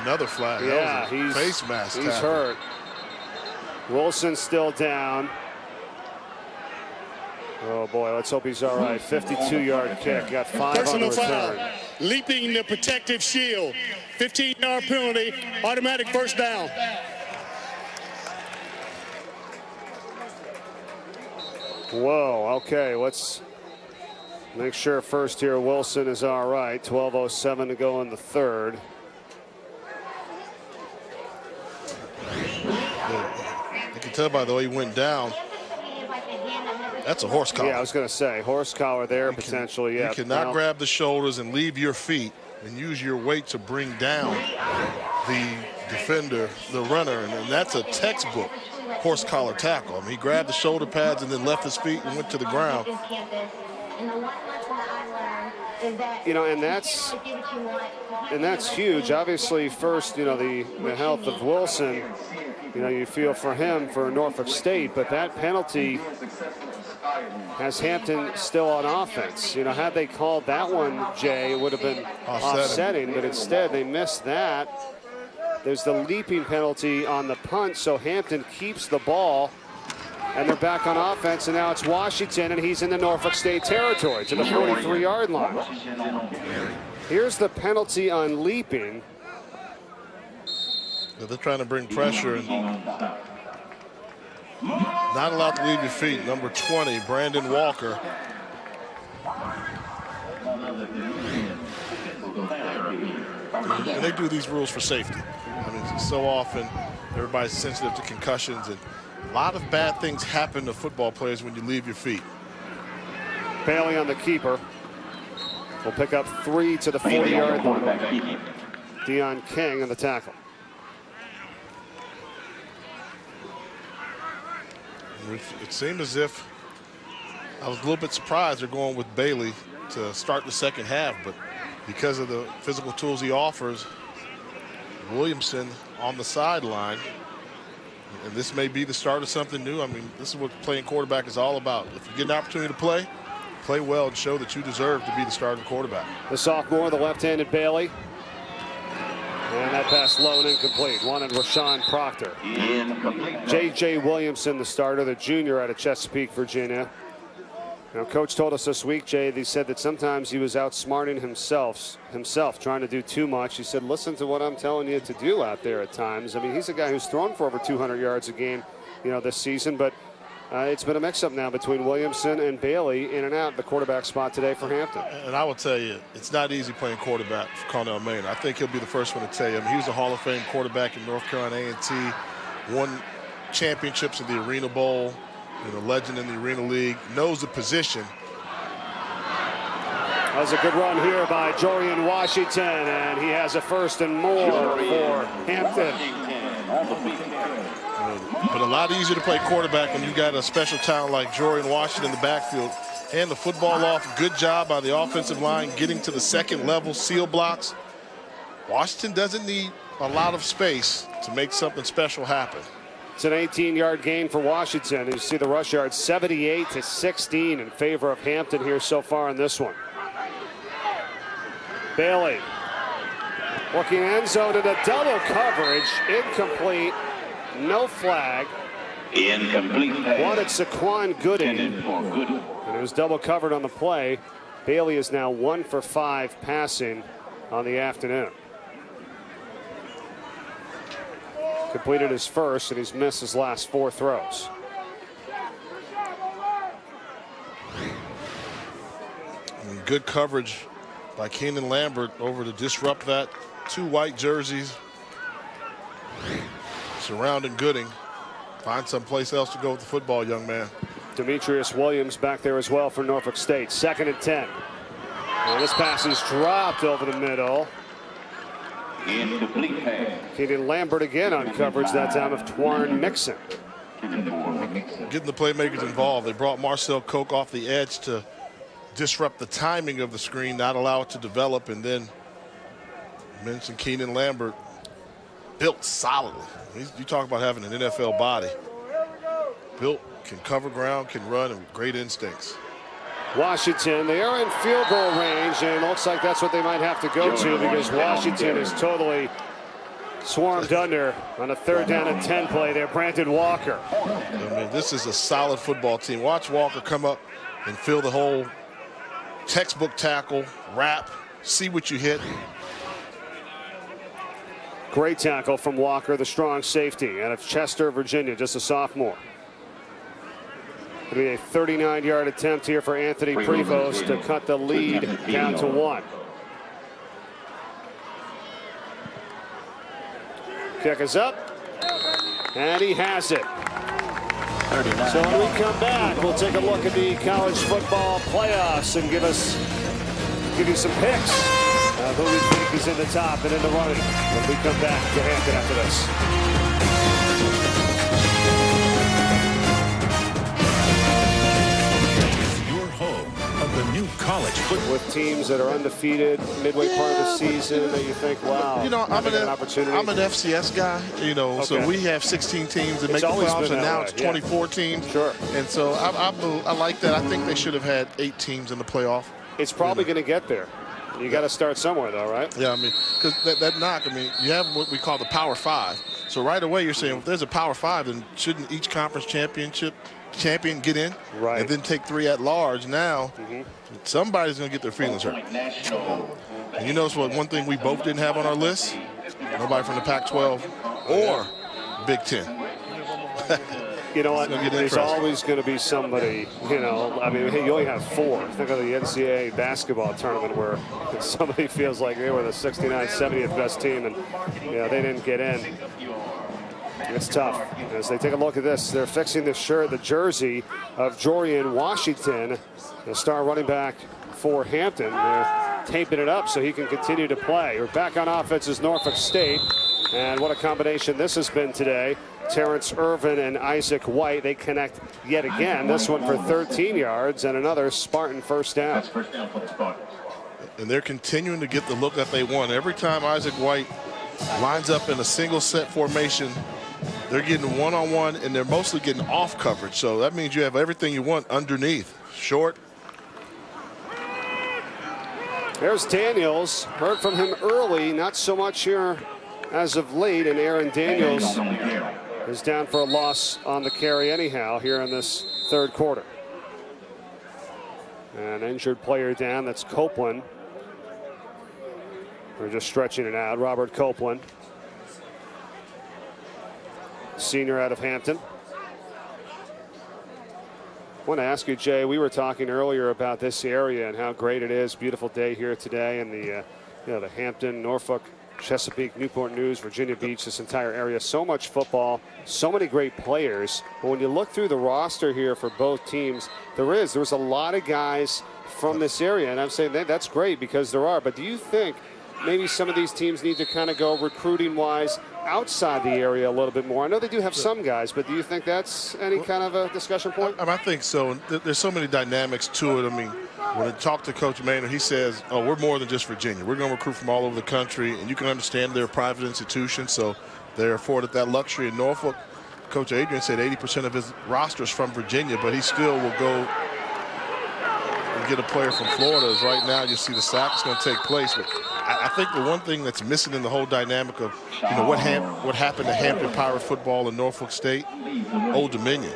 Another flag. Yeah, he's face mask. He's hurt. Wilson still down. Oh boy, let's hope he's all right. 52-yard kick, got 5 Personal on the foul, return. leaping the protective shield. 15-yard penalty, automatic first down. Whoa, okay, let's make sure first here Wilson is all right. 12:07 to go in the third. You can tell by the way he went down. That's a horse collar. Yeah, I was going to say, horse collar there potentially. Yeah. You cannot grab the shoulders and leave your feet and use your weight to bring down the defender, the runner, and that's a textbook horse collar tackle. I mean, he grabbed the shoulder pads and then left his feet and went to the ground. You know, and that's huge. Obviously, first, you know, the health of Wilson, you know, you feel for him for Norfolk State, but that penalty has Hampton still on offense. You know, had they called that one, Jay, it would have been offsetting, but instead they missed that. There's the leaping penalty on the punt, so Hampton keeps the ball, and they're back on offense, and now it's Washington, and he's in the Norfolk State territory to the 43-yard line. Here's the penalty on leaping. They're trying to bring pressure and not allowed to leave your feet. Number 20, Brandon Walker. And they do these rules for safety. I mean, so often everybody's sensitive to concussions, and a lot of bad things happen to football players when you leave your feet. Bailey on the keeper. Will pick up 3 to the 40-yard line. Deion King on the tackle. It seemed as if I was a little bit surprised they're going with Bailey to start the second half, but because of the physical tools he offers, Williamson on the sideline, and this may be the start of something new. I mean, this is what playing quarterback is all about. If you get an opportunity to play well and show that you deserve to be the starting quarterback. The sophomore, the left-handed Bailey. And that pass low and incomplete. Wanted Rashawn Proctor. J.J. Williamson, the starter, the junior out of Chesapeake, Virginia. Now, Coach told us this week, Jay, he said that sometimes he was outsmarting himself, trying to do too much. He said, listen to what I'm telling you to do out there at times. I mean, he's a guy who's thrown for over 200 yards a game, you know, this season. But it's been a mix-up now between Williamson and Bailey in and out the quarterback spot today for Hampton. And I will tell you, it's not easy playing quarterback for Cornell Maynard. I think he'll be the first one to tell you. I mean, he was a Hall of Fame quarterback in North Carolina A&T, won championships in the Arena Bowl, and a legend in the Arena League, knows the position. That was a good run here by Jorian Washington, and he has a first and more for Hampton. But a lot easier to play quarterback when you got a special talent like Jorian Washington in the backfield. Hand the football off. Good job by the offensive line getting to the second level, seal blocks. Washington doesn't need a lot of space to make something special happen. It's an 18-yard gain for Washington. You see the rush yards 78-16 in favor of Hampton here so far in this one. Bailey working end zone into double coverage. Incomplete. No flag. Incomplete. Wanted Saquon Gooding. And it was double covered on the play. Bailey is now 1 for 5 passing on the afternoon. Completed his first, and he's missed his last 4 throws. And good coverage by Keenan Lambert over to disrupt that. 2 white jerseys surrounding Gooding. Find someplace else to go with the football, young man. Demetrius Williams back there as well for Norfolk State. 2nd and 10. And this pass is dropped over the middle. Incomplete pass. Keenan Lambert again on coverage, that time of Twarn Mixon. Getting the playmakers involved. They brought Marcel Koch off the edge to disrupt the timing of the screen, not allow it to develop, and then mentioned Keenan Lambert, built solidly. You talk about having an NFL body. Built, can cover ground, can run, and great instincts. Washington, they are in field goal range, and it looks like that's what they might have to go to because Washington is totally swarmed under on a 3rd down and 10 play there. Brandon Walker. I mean, this is a solid football team. Watch Walker come up and fill the whole textbook tackle, wrap, see what you hit. Great tackle from Walker, the strong safety out of Chester, Virginia, just a sophomore. It'll be a 39-yard attempt here for Anthony Prevost to cut the lead down to 1. Kick is up, and he has it. So when we come back, we'll take a look at the college football playoffs and give you some picks. Who we think is in the top and in the running when we come back to Hampton after this. Of the new college football. With teams that are undefeated midway part of the season that you think, wow, you know, I'm an FCS guy, you know, okay. So we have 16 teams that make the playoffs, and now it's 24 teams. Sure. And so I like that. I think they should have had 8 teams in the playoff. It's probably going to get there. You got to start somewhere, though, right? Yeah, I mean, because that knock, I mean, you have what we call the Power 5. So right away you're saying, if there's a Power 5, then shouldn't each conference champion get in, right, and then take 3 at large? Now somebody's going to get their feelings hurt. And you notice what one thing we both didn't have on our list? Nobody from the Pac-12 or Big Ten. You know what? There's always going to be somebody, you know, I mean, hey, you only have 4. Think of the NCAA basketball tournament where somebody feels like they were the 69th, 70th best team, and, you know, they didn't get in. It's tough. As they take a look at this, they're fixing the shirt, the jersey of Jorian Washington, the star running back for Hampton. They're taping it up so he can continue to play. We're back on offense is Norfolk State, and what a combination this has been today. Terrence Irvin and Isaac White, they connect yet again. This one for 13 yards and another Spartan first down. And they're continuing to get the look that they want. Every time Isaac White lines up in a single set formation, they're getting one-on-one, and they're mostly getting off coverage. So that means you have everything you want underneath. Short. There's Daniels. Heard from him early, not so much here as of late. And Aaron Daniels is down for a loss on the carry anyhow here in this 3rd quarter. An injured player down, that's Copeland. We're just stretching it out. Robert Copeland, senior out of Hampton. I want to ask you, Jay, we were talking earlier about this area and how great it is. Beautiful day here today in the, the Hampton, Norfolk, Chesapeake, Newport News, Virginia Beach, this entire area. So much football, so many great players. But when you look through the roster here for both teams, there was a lot of guys from this area. And I'm saying that's great because there are. But do you think maybe some of these teams need to kind of go recruiting-wise outside the area a little bit more? I know they do have some guys, but do you think that's any kind of a discussion point? I think so. There's so many dynamics to it. I mean, when I talk to Coach Maynard, he says, oh, we're more than just Virginia. We're going to recruit from all over the country, and you can understand they're a private institution, so they're afforded that luxury. In Norfolk, Coach Adrian said 80% of his roster is from Virginia, but he still will go and get a player from Florida. As right now, you see the sack is going to take place. But I think the one thing that's missing in the whole dynamic of, what happened to Hampton Pirate football in Norfolk State, Old Dominion.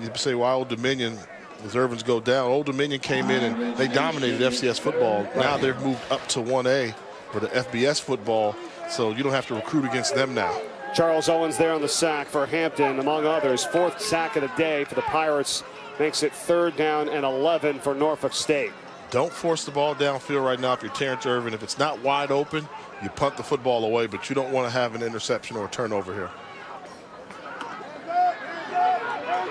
You say, why Old Dominion? As Irvins go down, Old Dominion came in and they dominated FCS football. Now they've moved up to 1A for the FBS football, so you don't have to recruit against them now. Charles Owens there on the sack for Hampton, among others. 4th sack of the day for the Pirates. Makes it 3rd down and 11 for Norfolk State. Don't force the ball downfield right now if you're Terrence Irvin. If it's not wide open, you punt the football away, but you don't want to have an interception or a turnover here.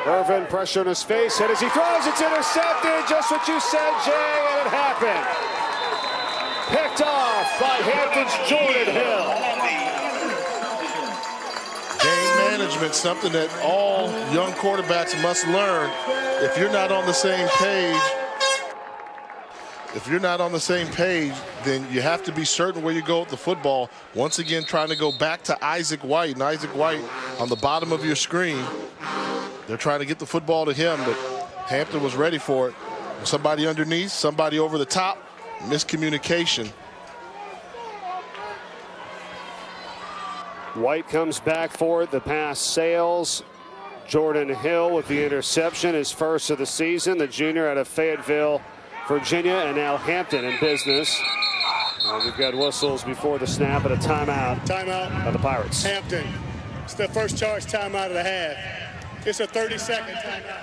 Irvin, pressure in his face, and as he throws, it's intercepted. Just what you said, Jay, and it happened. Picked off by Hampton's Jordan Hill. Game management, something that all young quarterbacks must learn. If you're not on the same page, then you have to be certain where you go with the football. Once again, trying to go back to Isaac White, and Isaac White on the bottom of your screen. They're trying to get the football to him, but Hampton was ready for it. Somebody underneath, somebody over the top, miscommunication. White comes back for it. The pass sails. Jordan Hill with the interception, his first of the season. The junior out of Fayetteville, Virginia, and now Hampton in business. And we've got whistles before the snap and a timeout. Timeout of the Pirates. Hampton. It's the first charge timeout of the half. It's a 30-second timeout.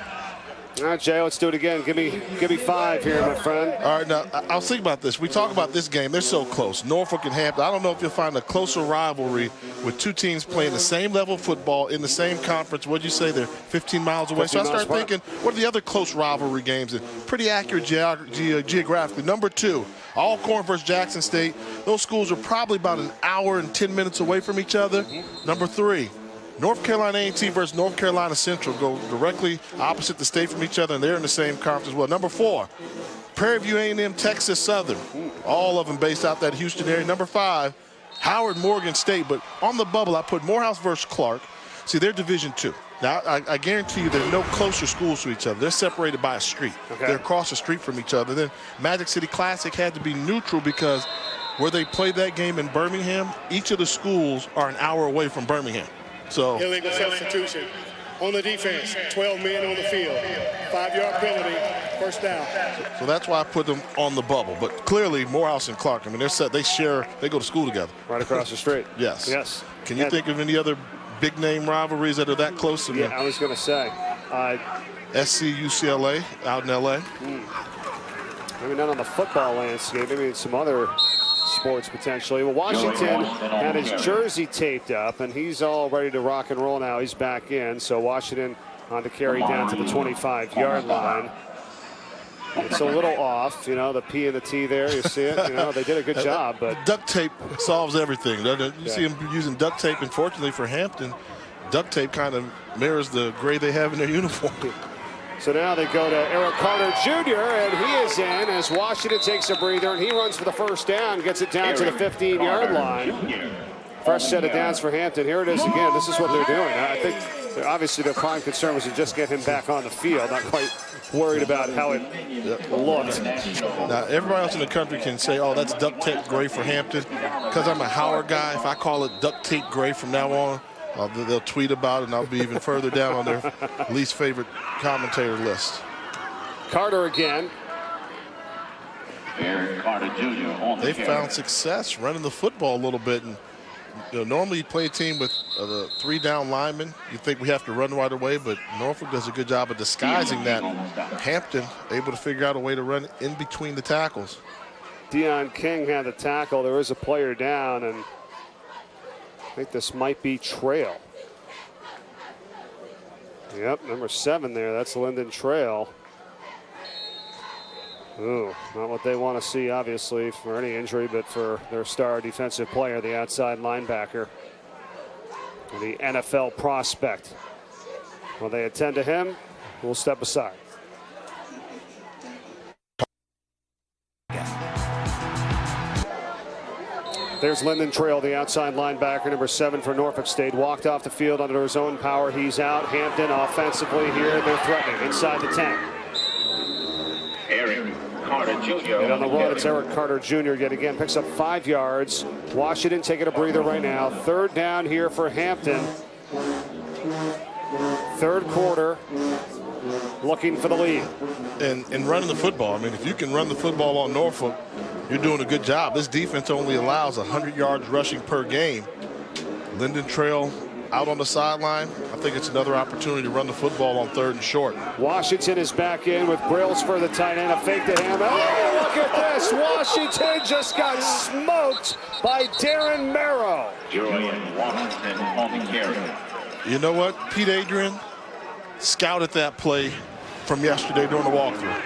All right, Jay, let's do it again. Give me 5 here, my friend. All right, now, I was thinking about this. We talk about this game. They're so close. Norfolk and Hampton. I don't know if you'll find a closer rivalry with two teams playing the same level of football in the same conference. What'd you say? They're 15 miles away. So I started thinking, what are the other close rivalry games? And pretty accurate geographically. Number 2, Alcorn versus Jackson State. Those schools are probably about an hour and 10 minutes away from each other. Number 3, North Carolina A&T versus North Carolina Central go directly opposite the state from each other, and they're in the same conference as well. Number 4, Prairie View A&M, Texas Southern, all of them based out that Houston area. Number 5, Howard Morgan State, but on the bubble I put Morehouse versus Clark. See, they're Division II. Now, I guarantee you they're no closer schools to each other. They're separated by a street. Okay. They're across the street from each other. Then Magic City Classic had to be neutral because where they played that game in Birmingham, each of the schools are an hour away from Birmingham. So illegal substitution on the defense. 12 men on the field. 5-yard penalty. First down. So that's why I put them on the bubble. But clearly, Morehouse and Clark, I mean, they're set. They share. They go to school together. Right across the street. Yes. Yes. Can you think of any other big-name rivalries that are that close to me? Yeah, I was going to say. SC UCLA out in L.A. Maybe not on the football landscape. Maybe in some other sports potentially. Well, Washington had his jersey taped up, and he's all ready to rock and roll now. He's back in, so Washington on to carry down to the 25-yard line. It's a little off, you know, the P and the T there. You see it? You know, they did a good job, but duct tape solves everything. You see them using duct tape. Unfortunately for Hampton, duct tape kind of mirrors the gray they have in their uniform. So now they go to Eric Carter Jr., and he is in as Washington takes a breather, and he runs for the first down, gets it down to the 15-yard line. Fresh set of downs for Hampton. Here it is again. This is what they're doing. I think obviously their prime concern was to just get him back on the field, not quite worried about how it looked. Now, everybody else in the country can say, oh, that's duct tape gray for Hampton. Because I'm a Howard guy, if I call it duct tape gray from now on, they'll tweet about it, and I'll be even further down on their least favorite commentator list. Carter again. Carter Jr. on the They found success running the football a little bit. And normally you play a team with 3 down linemen. You think we have to run right away, but Norfolk does a good job of disguising that. Hampton able to figure out a way to run in between the tackles. Deion King had the tackle. There is a player down, and I think this might be Trail. Yep, number 7 there. That's Lyndon Trail. Ooh, not what they want to see, obviously, for any injury, but for their star defensive player, the outside linebacker, the NFL prospect. While they attend to him, we'll step aside. There's Lyndon Trail, the outside linebacker, number 7 for Norfolk State. Walked off the field under his own power. He's out. Hampton offensively here. They're threatening inside the 10. Eric Carter Jr. And on the run, it's Eric Carter Jr. yet again. Picks up 5 yards. Washington taking a breather right now. 3rd down here for Hampton. 3rd quarter. Looking for the lead. And running the football. I mean, if you can run the football on Norfolk, you're doing a good job. This defense only allows 100 yards rushing per game. Lyndon Trail out on the sideline. I think it's another opportunity to run the football on 3rd and short. Washington is back in with Grills for the tight end. A fake to him. Oh, look at this. Washington just got smoked by Darren Merrow. Julian Washington on the carry. You know what? Pete Adrian scouted that play from yesterday during the walkthrough.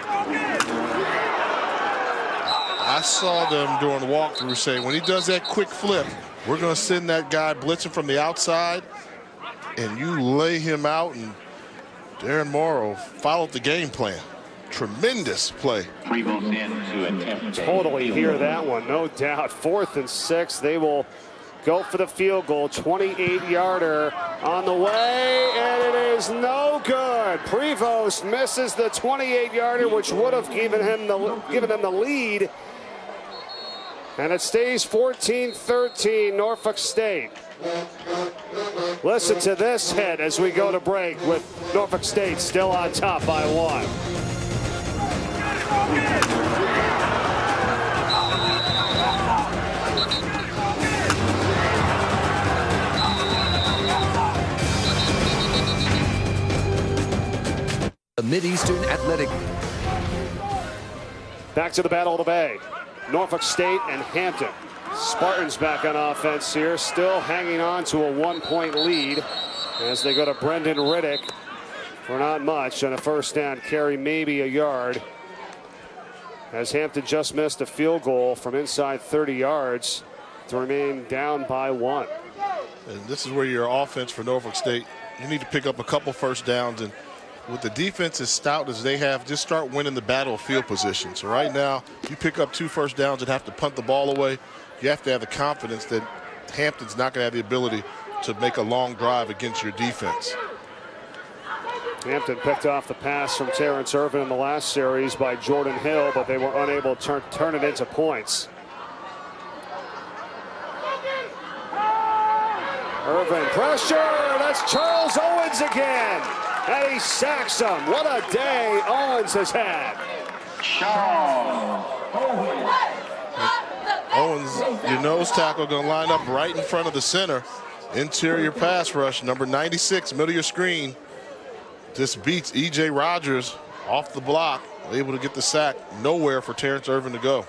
I saw them during the walkthrough say, when he does that quick flip, we're going to send that guy blitzing from the outside, and you lay him out, and Darren Morrow followed the game plan. Tremendous play. Totally hear that one, no doubt. 4th and 6. They will go for the field goal. 28-yarder on the way, and it is no good. Prevost misses the 28-yarder, which would have given them the lead. And it stays 14-13 Norfolk State. Listen to this hit as we go to break with Norfolk State still on top by 1. The Mid-Eastern Athletic. Back to the Battle of the Bay. Norfolk State and Hampton. Spartans back on offense here, still hanging on to a 1-point lead as they go to Brendan Riddick for not much on a first down carry, maybe a yard. As Hampton just missed a field goal from inside 30 yards to remain down by 1. And this is where your offense for Norfolk State, you need to pick up a couple first downs, and with the defense as stout as they have, just start winning the battle of field position. So right now, you pick up 2 first downs and have to punt the ball away. You have to have the confidence that Hampton's not going to have the ability to make a long drive against your defense. Hampton picked off the pass from Terrence Irvin in the last series by Jordan Hill, but they were unable to turn it into points. Irvin, pressure, that's Charles Owens again. And he sacks him. What a day Owens has had. Owens, your nose tackle, going to line up right in front of the center. Interior pass rush, number 96, middle of your screen. Just beats E.J. Rogers off the block, able to get the sack. Nowhere for Terrence Irvin to go.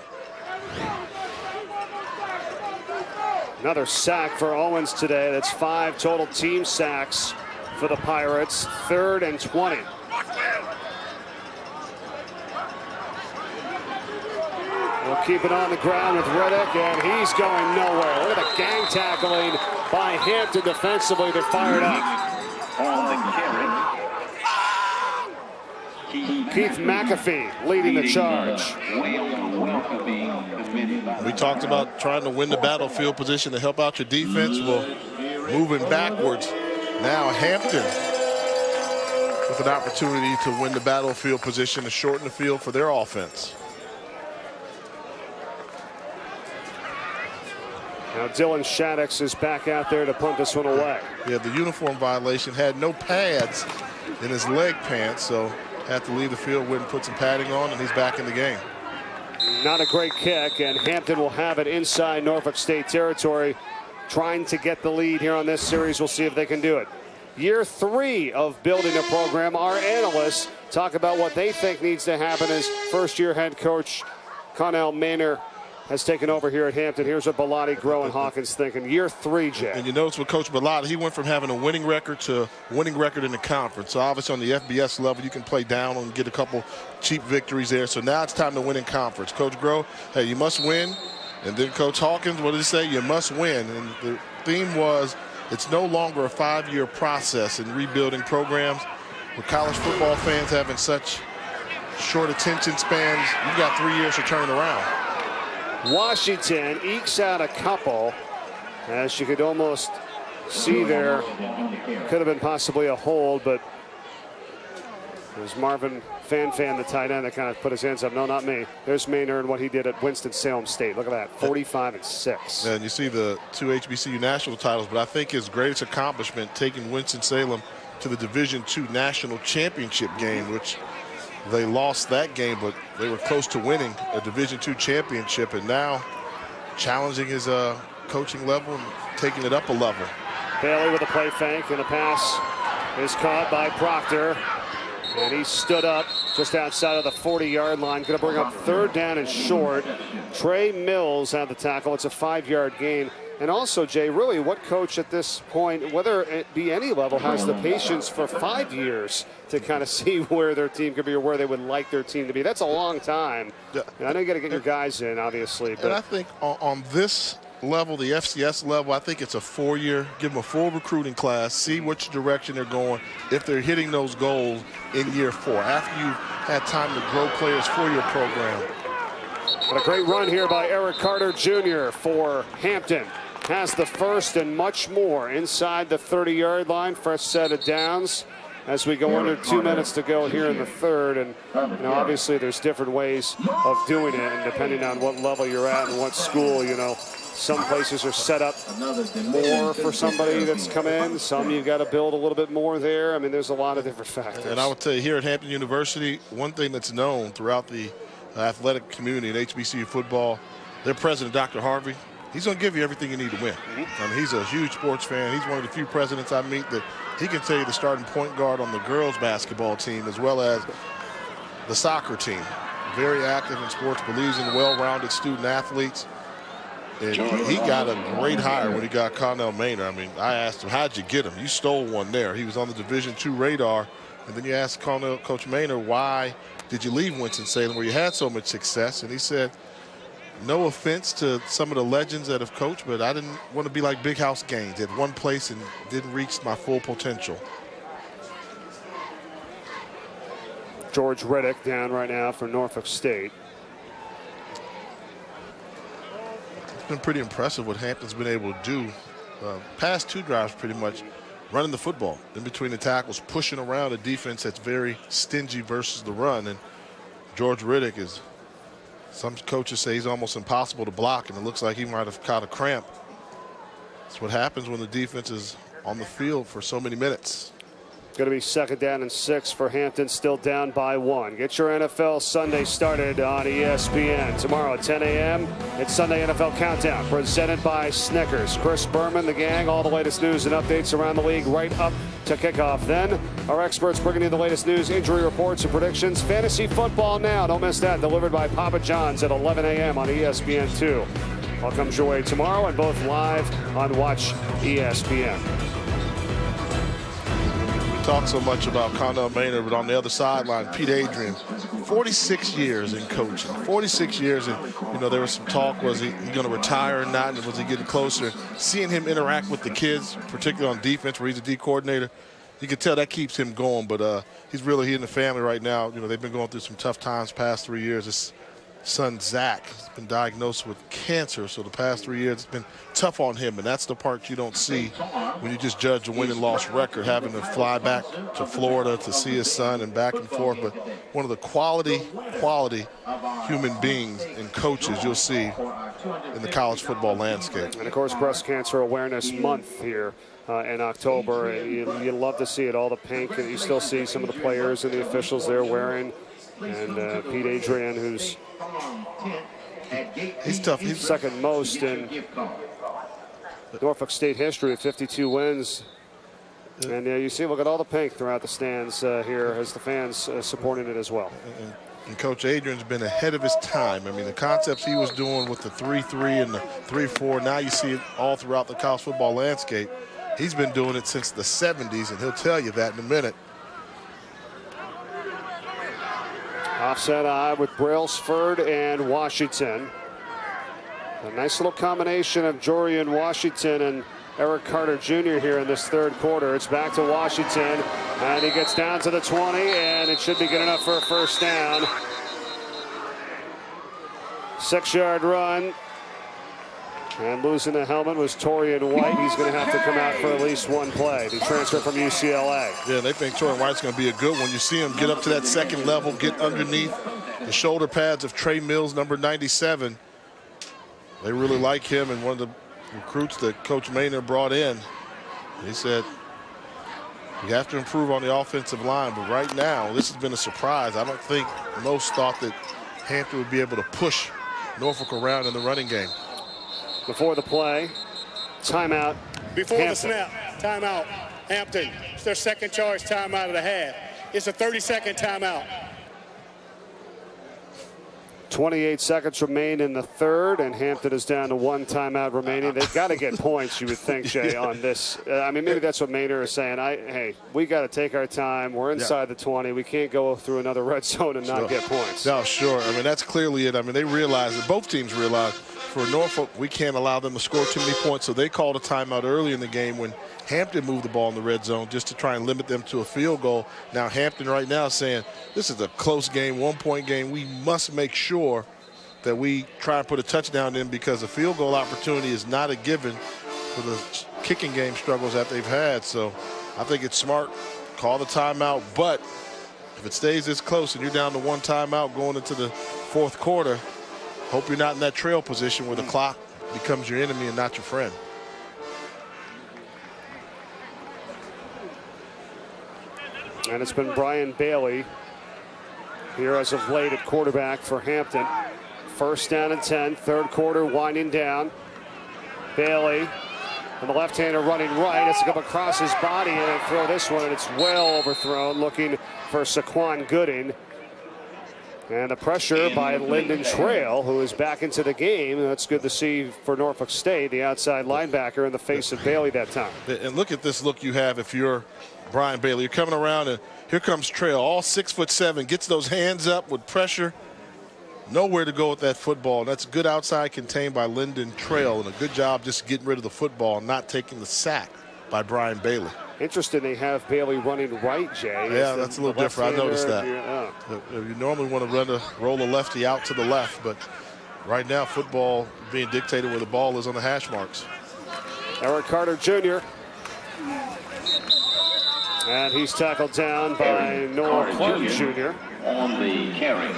Another sack for Owens today. That's 5 total team sacks for the Pirates. 3rd and 20. We'll keep it on the ground with Riddick, and he's going nowhere. Look at the gang tackling by Hampton defensively. They're fired up. On the carry. Keith McAfee leading the charge. We talked about trying to win the battlefield position to help out your defense. Well, moving backwards. Now Hampton with an opportunity to win the battlefield position to shorten the field for their offense. Now Dylan Shaddix is back out there to punt this one away. Yeah, the uniform violation, had no pads in his leg pants, so had to leave the field, went and put some padding on, and he's back in the game. Not a great kick, and Hampton will have it inside Norfolk State territory, trying to get the lead here on this series. We'll see if they can do it. Year 3 of building a program. Our analysts talk about what they think needs to happen as first-year head coach Connell Maynor has taken over here at Hampton. Here's what Bellotti, Groh, and Hawkins thinking. Year 3, Jay. And you notice with Coach Bellotti, he went from having a winning record to winning record in the conference. So obviously on the FBS level, you can play down and get a couple cheap victories there. So now it's time to win in conference. Coach Groh, hey, you must win. And then Coach Hawkins, what did he say? You must win. And the theme was it's no longer a 5-year process in rebuilding programs. With college football fans having such short attention spans, you've got 3 years to turn it around. Washington ekes out a couple, as you could almost see there. Could have been possibly a hold, but it was Marvin Fanfan, the tight end, that kind of put his hands up. No, not me. There's Maynard and what he did at Winston-Salem State. Look at that, 45-6. And you see the 2 HBCU national titles, but I think his greatest accomplishment, taking Winston-Salem to the Division II national championship game, which they lost that game, but they were close to winning a Division II championship, and now challenging his coaching level and taking it up a level. Bailey with a play fake, and the pass is caught by Proctor. And he stood up just outside of the 40-yard line. Going to bring up 3rd down and short. Trey Mills had the tackle. It's a 5-yard gain. And also, Jay, really, what coach at this point, whether it be any level, has the patience for 5 years to kind of see where their team could be or where they would like their team to be? That's a long time. And I know you got to get your guys in, obviously. But and I think on this level, the FCS level, I think it's a 4-year, give them a full recruiting class, see which direction they're going, if they're hitting those goals in year 4, after you've had time to grow players for your program. But a great run here by Eric Carter Jr. for Hampton. Has the first and much more inside the 30-yard line. First set of downs. as we go under 2 minutes to go here in the third. And obviously there's different ways of doing it, and depending on what level you're at and what school, some places are set up more for somebody that's come in. Some you've got to build a little bit more there. I mean, there's a lot of different factors. And I would tell you, here at Hampton University, one thing that's known throughout the athletic community in HBCU football, their president, Dr. Harvey, he's going to give you everything you need to win. I mean, he's a huge sports fan. He's one of the few presidents I meet that he can tell you the starting point guard on the girls basketball team as well as the soccer team. Very active in sports, believes in well-rounded student athletes. And he got a great hire when he got Connell Maynor. I mean, I asked him, how'd you get him? You stole one there. He was on the Division II radar. And then you asked Coach Maynor, why did you leave Winston-Salem where you had so much success? And he said, no offense to some of the legends that have coached, but I didn't want to be like Big House Gaines at one place and didn't reach my full potential. George Riddick down right now for Norfolk State. It's been pretty impressive what Hampton's been able to do. Past 2 drives pretty much running the football in between the tackles, pushing around a defense that's very stingy versus the run. And George Riddick is, some coaches say he's almost impossible to block, and it looks like he might have caught a cramp. That's what happens when the defense is on the field for so many minutes. Going to be 2nd down and 6 for Hampton, still down by 1. Get your NFL Sunday started on ESPN. Tomorrow at 10 a.m., it's Sunday NFL Countdown, presented by Snickers. Chris Berman, the gang, all the latest news and updates around the league right up to kickoff. Then, our experts bringing you the latest news, injury reports, and predictions. Fantasy football now. Don't miss that. Delivered by Papa John's at 11 a.m. on ESPN2. All comes your way tomorrow and both live on Watch ESPN. Talk so much about Connell Maynor, but on the other sideline, Pete Adrian, 46 years in coaching, 46 years. And, there was some talk, was he going to retire or not, and was he getting closer? Seeing him interact with the kids, particularly on defense where he's a D coordinator, you can tell that keeps him going. But he's really in the family right now. They've been going through some tough times past 3 years. His son, Zach, has been diagnosed with cancer. So the past 3 years, it's been tough on him. And that's the part you don't see when you just judge a win and loss record, having to fly back to Florida to see his son and back and forth. But one of the quality human beings and coaches you'll see in the college football landscape. And, of course, Breast Cancer Awareness Month here in October. And you love to see it, all the pink. And you still see some of the players and the officials there wearing. And Pete Adrian, who's he's tough. He's second most in Norfolk State history at 52 wins. And you see, look at all the pink throughout the stands here as the fans supporting it as well. And Coach Adrian's been ahead of his time. I mean, the concepts he was doing with the 3-3 and the 3-4, now you see it all throughout the college football landscape. He's been doing it since the 70s, and he'll tell you that in a minute. Offset eye with Brailsford and Washington. A nice little combination of Jorian Washington and Eric Carter Jr. here in this third quarter. It's back to Washington, and he gets down to the 20, and it should be good enough for a first down. 6-yard run. And losing the helmet was Torian White. He's going to have to come out for at least one play. The transfer from UCLA. Yeah, they think Torian White's going to be a good one. You see him get up to that second level, get underneath the shoulder pads of Trey Mills, number 97. They really like him, and one of the recruits that Coach Maynor brought in, he said, you have to improve on the offensive line, but right now, this has been a surprise. I don't think most thought that Hampton would be able to push Norfolk around in the running game. Before the play, timeout. Before Hampton. the snap, timeout. Hampton, it's their second charge timeout of the half. It's a 30-second timeout. 28 seconds remain in the third, and Hampton is down to one timeout remaining. They've got to get points, you would think, Jay, on this. I mean, maybe that's what Maynor is saying. Hey, we got to take our time. We're inside the 20. We can't go through another red zone and not get points. No, sure. I mean, that's clearly it. I mean, they realize that both teams realize for Norfolk, we can't allow them to score too many points, so they called a timeout early in the game when Hampton moved the ball in the red zone just to try and limit them to a field goal. Now Hampton right now is saying, this is a close game, one-point game. We must make sure that we try and put a touchdown in because a field goal opportunity is not a given for the kicking game struggles that they've had. So I think it's smart call the timeout. But if it stays this close and you're down to one timeout going into the fourth quarter, hope you're not in that trail position where the clock becomes your enemy and not your friend. And it's been Brian Bailey here as of late at quarterback for Hampton. First down and 10, third quarter winding down. Bailey and the left-hander running right. Has to come across his body and throw this one, and it's well overthrown, looking for Saquon Gooding. And the pressure by Lyndon Trail, who is back into the game. That's good to see for Norfolk State, the outside linebacker in the face of Bailey that time. And look at this look you have if you're Brian Bailey. You're coming around, and here comes Trail, all 6'7", gets those hands up with pressure. Nowhere to go with that football. That's good outside contained by Lyndon Trail, and a good job just getting rid of the football and not taking the sack by Brian Bailey. Interesting they have Bailey running right, Jay. Yeah, that's a little different. I noticed that. You normally want to roll a lefty out to the left, but right now football being dictated where the ball is on the hash marks. Eric Carter Jr. And he's tackled down by Noah Clark Jr. on the carry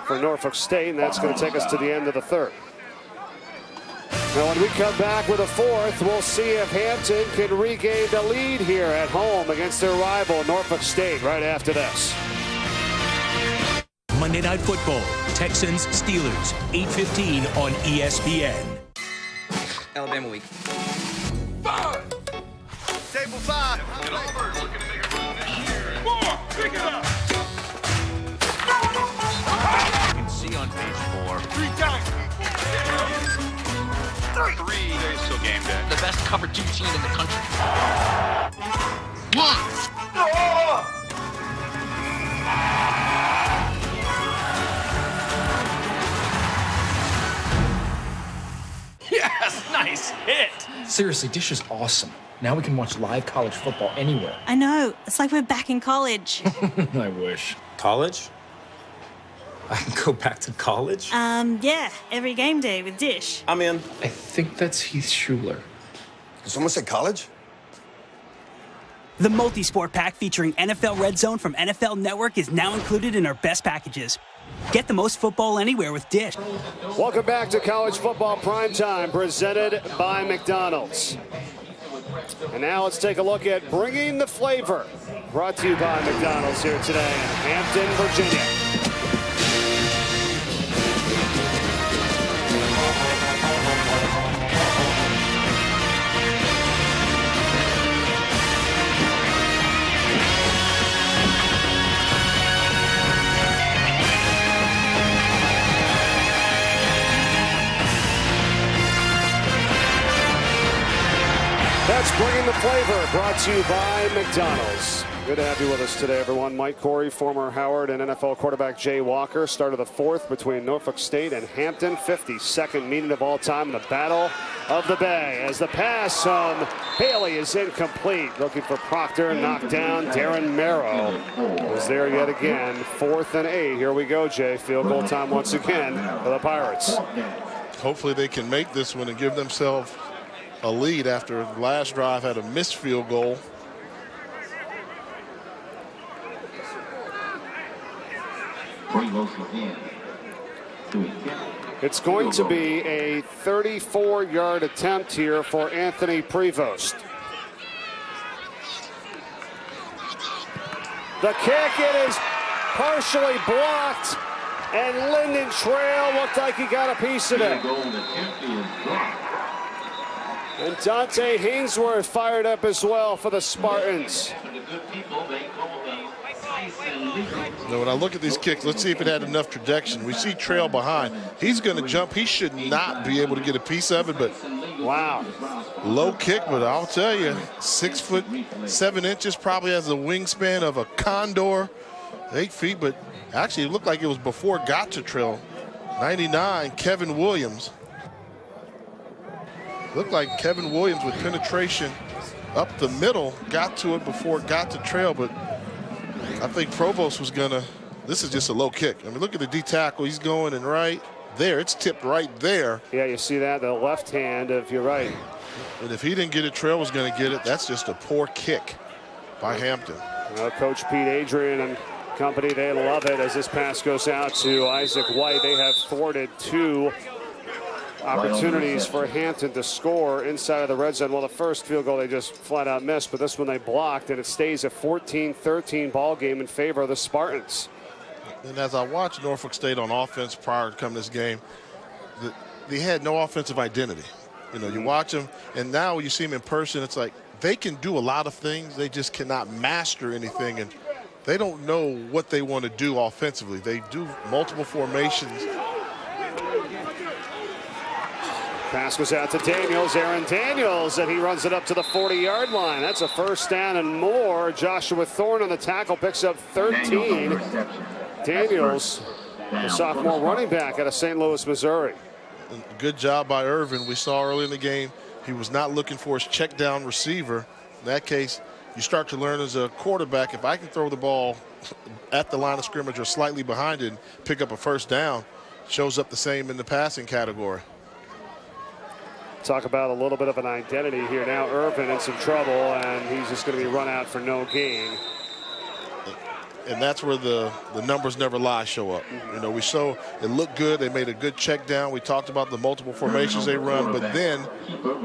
for Norfolk State, and that's going to take us to the end of the third. Now, when we come back with a fourth, we'll see if Hampton can regain the lead here at home against their rival, Norfolk State, right after this. Monday Night Football, Texans, Steelers, 8:15 on ESPN. Alabama week. Table 5. Get over. Looking to make a run this year. 4. Pick it up. You can see on page 4. 3 times. 3 days till game day. The best cover 2 team in the country. 1. Yes, nice hit. Seriously, Dish is awesome. Now we can watch live college football anywhere. I know. It's like we're back in college. I wish. College? I can go back to college? Yeah. Every game day with Dish. I'm in. I think that's Heath Schuler. Did someone say college? The multi-sport pack featuring NFL Red Zone from NFL Network is now included in our best packages. Get the most football anywhere with Dish. Welcome back to College Football Primetime, presented by McDonald's. And now let's take a look at Bringing the Flavor, brought to you by McDonald's here today in Hampton, Virginia. That's Bringing the Flavor, brought to you by McDonald's. Good to have you with us today, everyone. Mike Corey, former Howard and NFL quarterback Jay Walker, started the fourth between Norfolk State and Hampton. 52nd meeting of all time in the Battle of the Bay. As the pass from Bailey is incomplete. Looking for Proctor, knocked down. Darren Merrow is there yet again. 4th and 8. Here we go, Jay. Field goal time once again for the Pirates. Hopefully they can make this one and give themselves a lead after the last drive had a missed field goal. It's going to be a 34-yard attempt here for Anthony Prevost. The kick, it is partially blocked, and Lyndon Trail looked like he got a piece of it. And Dante Hainsworth fired up as well for the Spartans. Now, when I look at these kicks, let's see if it had enough trajectory. We see Trail behind. He's going to jump. He should not be able to get a piece of it, but wow. Low kick, but I'll tell you, 6'7" probably has a wingspan of a condor, 8 feet, but actually it looked like it was before it got to Trail. 99, Kevin Williams. Looked like Kevin Williams with penetration up the middle, got to it before it got to Trail, but I think Provost was gonna, this is just a low kick. I mean, look at the D tackle, he's going and right there, it's tipped right there. Yeah, you see that, the left hand, if you're right. And if he didn't get it, Trail was gonna get it. That's just a poor kick. by Hampton. Coach Pete Adrian and company, they love it as this pass goes out to Isaac White. They have thwarted 2 opportunities for Hampton to score inside of the red zone. Well, the first field goal they just flat out missed, but this one they blocked, and it stays a 14-13 ball game in favor of the Spartans. And as I watched Norfolk State on offense prior to coming this game, they had no offensive identity. You know, you watch them, and now you see them in person, it's like they can do a lot of things. They just cannot master anything, and they don't know what they want to do offensively. They do multiple formations. Pass goes out to Daniels, Aaron Daniels, and he runs it up to the 40-yard line. That's a first down and more. Joshua Thorne on the tackle, picks up 13. Daniels, the sophomore running back out of St. Louis, Missouri. Good job by Irvin. We saw early in the game he was not looking for his check down receiver. In that case, you start to learn as a quarterback, if I can throw the ball at the line of scrimmage or slightly behind it and pick up a first down, shows up the same in the passing category. Talk about a little bit of an identity here. Now Irvin in some trouble, and he's just going to be run out for no gain. And that's where the numbers never lie show up. You know, we show it looked good. They made a good check down. We talked about the multiple formations they run, but then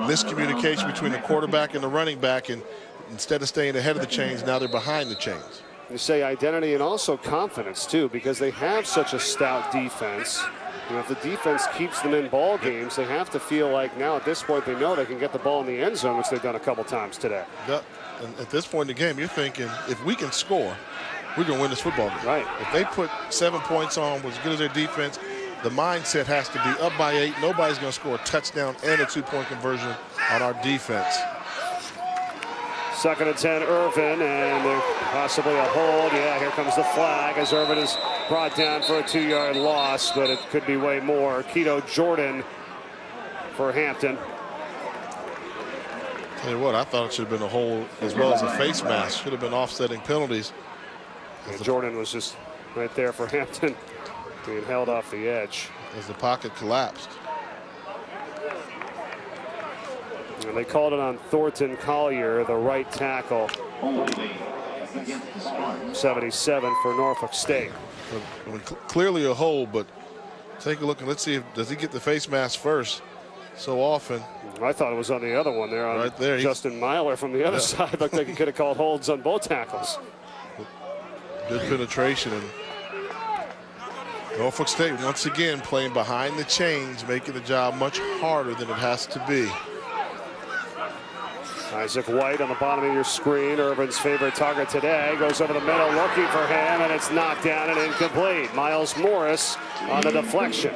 miscommunication between the quarterback and the running back, and instead of staying ahead of the chains, now they're behind the chains. You say identity and also confidence, too, because they have such a stout defense. You know, if the defense keeps them in ball games, they have to feel like now at this point they know they can get the ball in the end zone, which they've done a couple times today. Yeah. And at this point in the game, you're thinking, if we can score, we're going to win this football game. Right. If they put 7 points on, as good as their defense, the mindset has to be up by 8. Nobody's going to score a touchdown and a 2-point conversion on our defense. 2nd and 10, Irvin, and possibly a hold. Yeah, here comes the flag as Irvin is brought down for a 2-yard loss, but it could be way more. Keto Jordan for Hampton. Tell you what, I thought it should have been a hold as well as a face mask. Should have been offsetting penalties. Jordan was just right there for Hampton, being held off the edge. As the pocket collapsed. And they called it on Thornton Collier, the right tackle. 77 for Norfolk State. I mean, clearly a hold, but take a look and let's see does he get the face mask first. So often. I thought it was on the other one there. On right there. Justin Myler from the other side. Looked like he could have called holds on both tackles. Good penetration. And Norfolk State once again playing behind the chains, making the job much harder than it has to be. Isaac White on the bottom of your screen, Irvin's favorite target today, goes over the middle looking for him, and it's knocked down and incomplete. Miles Morris on the deflection.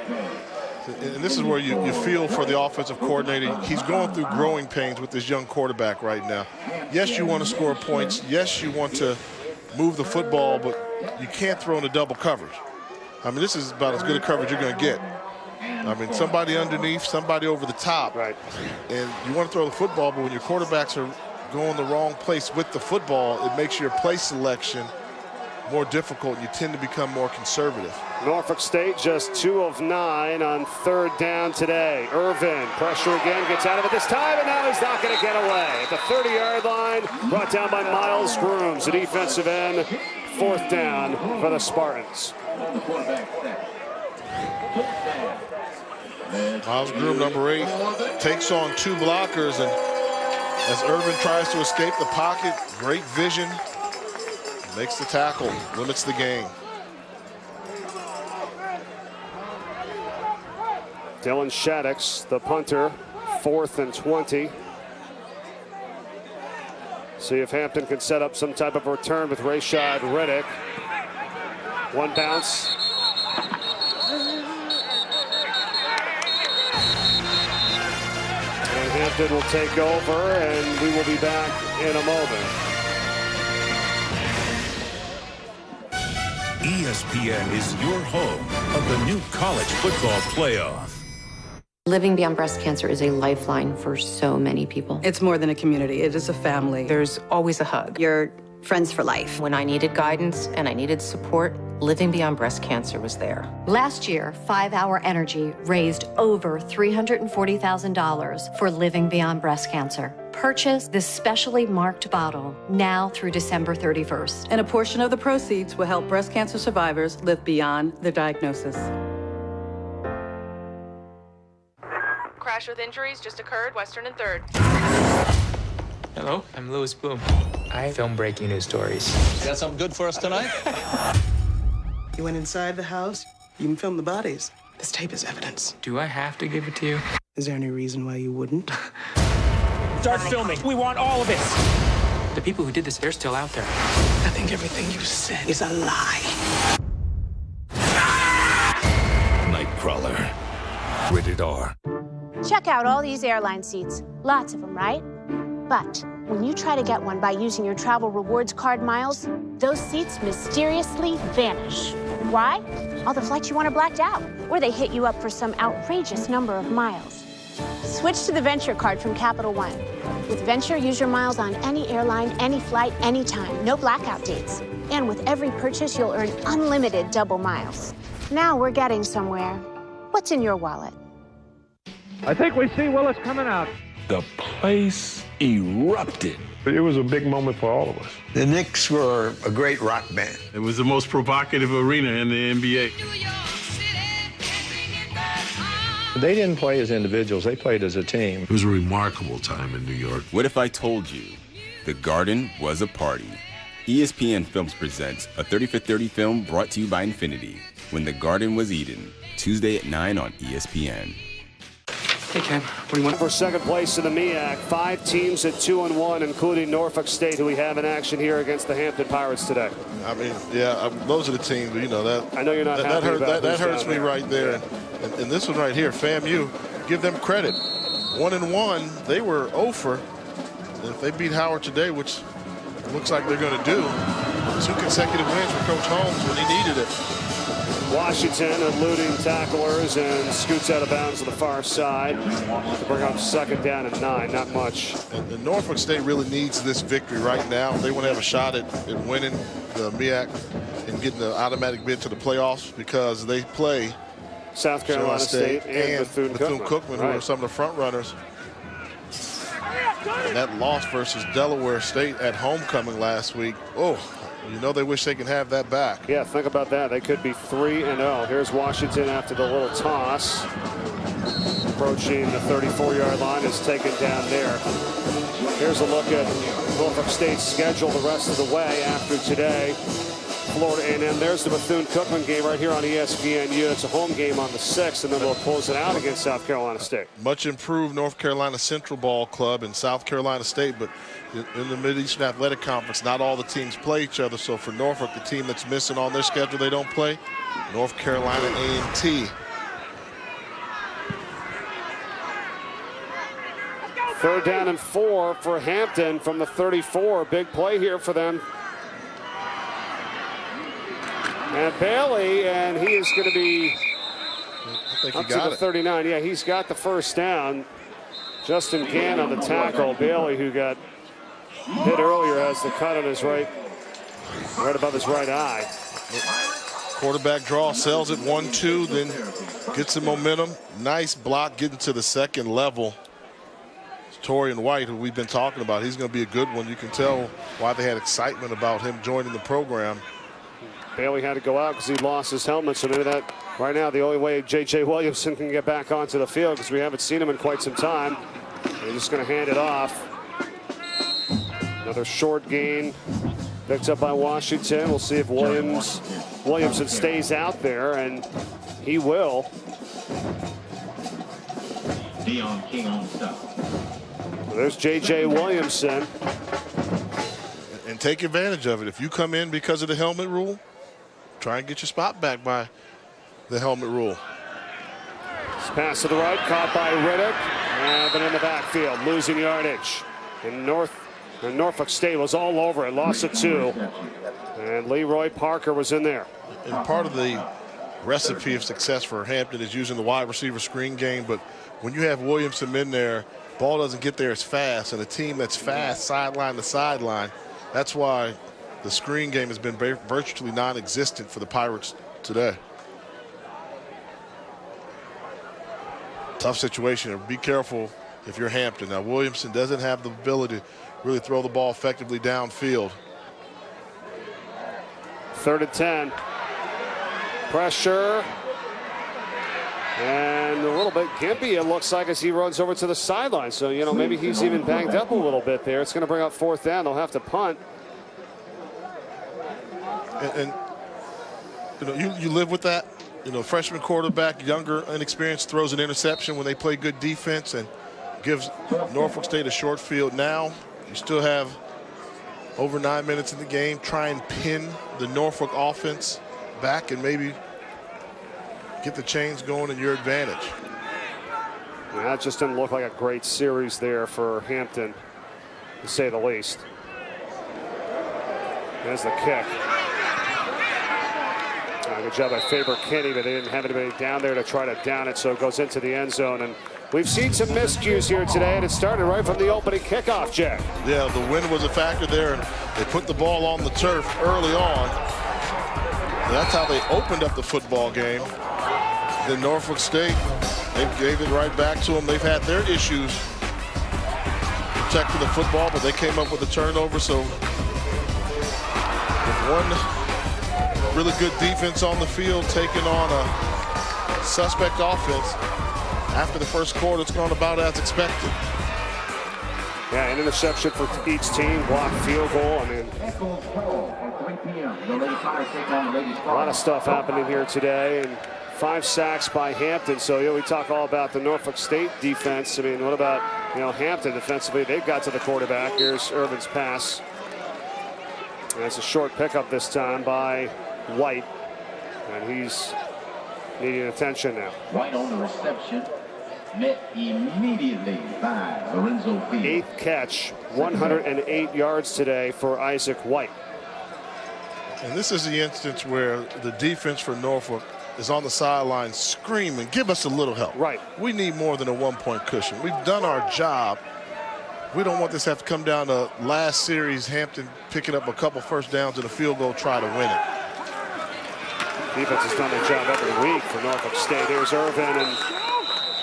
And this is where you feel for the offensive coordinator. He's going through growing pains with this young quarterback right now. Yes, you want to score points. Yes, you want to move the football, but you can't throw into double coverage. I mean, this is about as good a coverage you're going to get. I mean, somebody underneath, somebody over the top. Right. And you want to throw the football, but when your quarterbacks are going the wrong place with the football, it makes your play selection more difficult, and you tend to become more conservative. Norfolk State just 2 of 9 on 3rd down today. Irvin, pressure again, gets out of it this time, and now he's not going to get away. At the 30-yard line, brought down by Miles Grooms, the defensive end. 4th down for the Spartans. Miles Groom, number 8, takes on 2 blockers, and as Irvin tries to escape the pocket, great vision, makes the tackle, limits the game. Dylan Shaddix, the punter, 4th and 20. See if Hampton can set up some type of return with Rashad Riddick. 1 bounce. And Hampton will take over, and we will be back in a moment. ESPN is your home of the new college football playoff. Living Beyond Breast Cancer is a lifeline for so many people. It's more than a community. It is a family. There's always a hug. You're friends for life. When I needed guidance and I needed support, Living Beyond Breast Cancer was there. Last year, 5 Hour Energy raised over $340,000 for Living Beyond Breast Cancer. Purchase this specially marked bottle now through December 31st. And a portion of the proceeds will help breast cancer survivors live beyond their diagnosis. Crash with injuries just occurred, Western and 3rd. Hello, I'm Louis Boom. I film breaking news stories. Got something good for us tonight? You went inside the house, you even filmed the bodies. This tape is evidence. Do I have to give it to you? Is there any reason why you wouldn't? Start filming. We want all of it. The people who did this, they're still out there. I think everything you said is a lie. Nightcrawler. Rated R. Check out all these airline seats. Lots of them, right? But when you try to get one by using your travel rewards card miles, those seats mysteriously vanish. Why? All the flights you want are blacked out, or they hit you up for some outrageous number of miles. Switch to the Venture card from Capital One. With Venture, use your miles on any airline, any flight, anytime. No blackout dates. And with every purchase, you'll earn unlimited double miles. Now we're getting somewhere. What's in your wallet? I think we see Willis coming out. The place erupted. It was a big moment for all of us. The Knicks were a great rock band. It was the most provocative arena in the NBA. They didn't play as individuals, they played as a team. It was a remarkable time in New York. What if I told you the Garden was a party? ESPN Films presents a 30 for 30 film brought to you by Infinity. When the Garden was Eden, Tuesday at 9 on ESPN. Hey, Ken, what do you want? For second place in the MEAC, 5 teams at 2-1, including Norfolk State, who we have in action here against the Hampton Pirates today. I mean, yeah, those are the teams, you know, that. I know you're not happy about that hurts me right there. And this one right here, FAMU, give them credit. 1-1, they were 0 for. If they beat Howard today, which looks like they're going to do, 2 consecutive wins for Coach Holmes when he needed it. Washington eluding tacklers and scoots out of bounds to the far side to bring up 2nd down and 9. Not much. And Norfolk State really needs this victory right now. They want to have a shot at winning the MEAC and getting the automatic bid to the playoffs because they play South Carolina State and Bethune-Cookman, who are some of the front runners. And that loss versus Delaware State at homecoming last week. Oh, you know they wish they could have that back. Yeah, think about that. They could be 3-0. Here's Washington after the little toss. Approaching the 34-yard line, is taken down there. Here's a look at Norfolk State's schedule the rest of the way after today. Florida A&M. There's the Bethune-Cookman game right here on ESPNU. It's a home game on the 6th, and then they'll close it out against South Carolina State. Much improved North Carolina Central Ball Club and South Carolina State, but in the Mid-Eastern Athletic Conference, not all the teams play each other. So for Norfolk, the team that's missing on their schedule they don't play, North Carolina A&T. Third down and 4 for Hampton from the 34. Big play here for them. And Bailey, and he is going to be up to the 39. Yeah, he's got the first down. Justin Gann on the tackle. Bailey, who got hit earlier, has the cut on his right above his right eye. Quarterback draw, sells it 1-2, then gets some momentum. Nice block getting to the second level. Torian White, who we've been talking about, he's going to be a good one. You can tell why they had excitement about him joining the program. Bailey had to go out because he lost his helmet, so maybe that right now the only way J.J. Williamson can get back onto the field, because we haven't seen him in quite some time. They're just going to hand it off. Another short gain picked up by Washington. We'll see if Williamson stays out there, and he will. There's J.J. Williamson. And take advantage of it. If you come in because of the helmet rule, try and get your spot back by the helmet rule. This pass to the right, caught by Riddick, but in the backfield, losing yardage. And Norfolk State was all over it, lost it 2. And Leroy Parker was in there. And part of the recipe of success for Hampton is using the wide receiver screen game, but when you have Williamson in there, ball doesn't get there as fast, and a team that's fast sideline to sideline, That's why the screen game has been virtually non-existent for the Pirates today. Tough situation. Be careful if you're Hampton. Now, Williamson doesn't have the ability to really throw the ball effectively downfield. 3rd and 10. Pressure. And a little bit gimpy, it looks like, as he runs over to the sideline. So, you know, maybe he's even banged up a little bit there. It's going to bring up 4th down. They'll have to punt. And you know, you live with that. You know, freshman quarterback, younger, inexperienced, throws an interception when they play good defense and gives Norfolk State a short field. Now you still have over 9 minutes in the game. Try and pin the Norfolk offense back and maybe get the chains going in your advantage. Yeah, that just didn't look like a great series there for Hampton, to say the least. There's the kick. Good job by Faber-Kinney, but they didn't have anybody down there to try to down it, so it goes into the end zone. And we've seen some miscues here today, and it started right from the opening kickoff, Jack. Yeah, the wind was a factor there, and they put the ball on the turf early on. That's how they opened up the football game. Then Norfolk State, they gave it right back to them. They've had their issues protecting the football, but they came up with a turnover. So with one really good defense on the field taking on a suspect offense, after the first quarter, it's gone about as expected. Yeah, an interception for each team, blocked field goal. I mean, a lot of stuff happening here today, and 5 sacks by Hampton. So, you know, we talk all about the Norfolk State defense. I mean, what about, you know, Hampton defensively? They've got to the quarterback. Here's Irvin's pass. And it's a short pickup this time by White, and he's needing attention now. White on the reception, met immediately by Lorenzo Field. 8th catch, 108 yards today for Isaac White. And this is the instance where the defense for Norfolk is on the sideline screaming, give us a little help. Right. We need more than a 1-point cushion. We've done our job. We don't want this to have to come down to last series, Hampton picking up a couple first downs and a field goal, try to win it. Defense has done their job every week for Norfolk State. Here's Irvin, and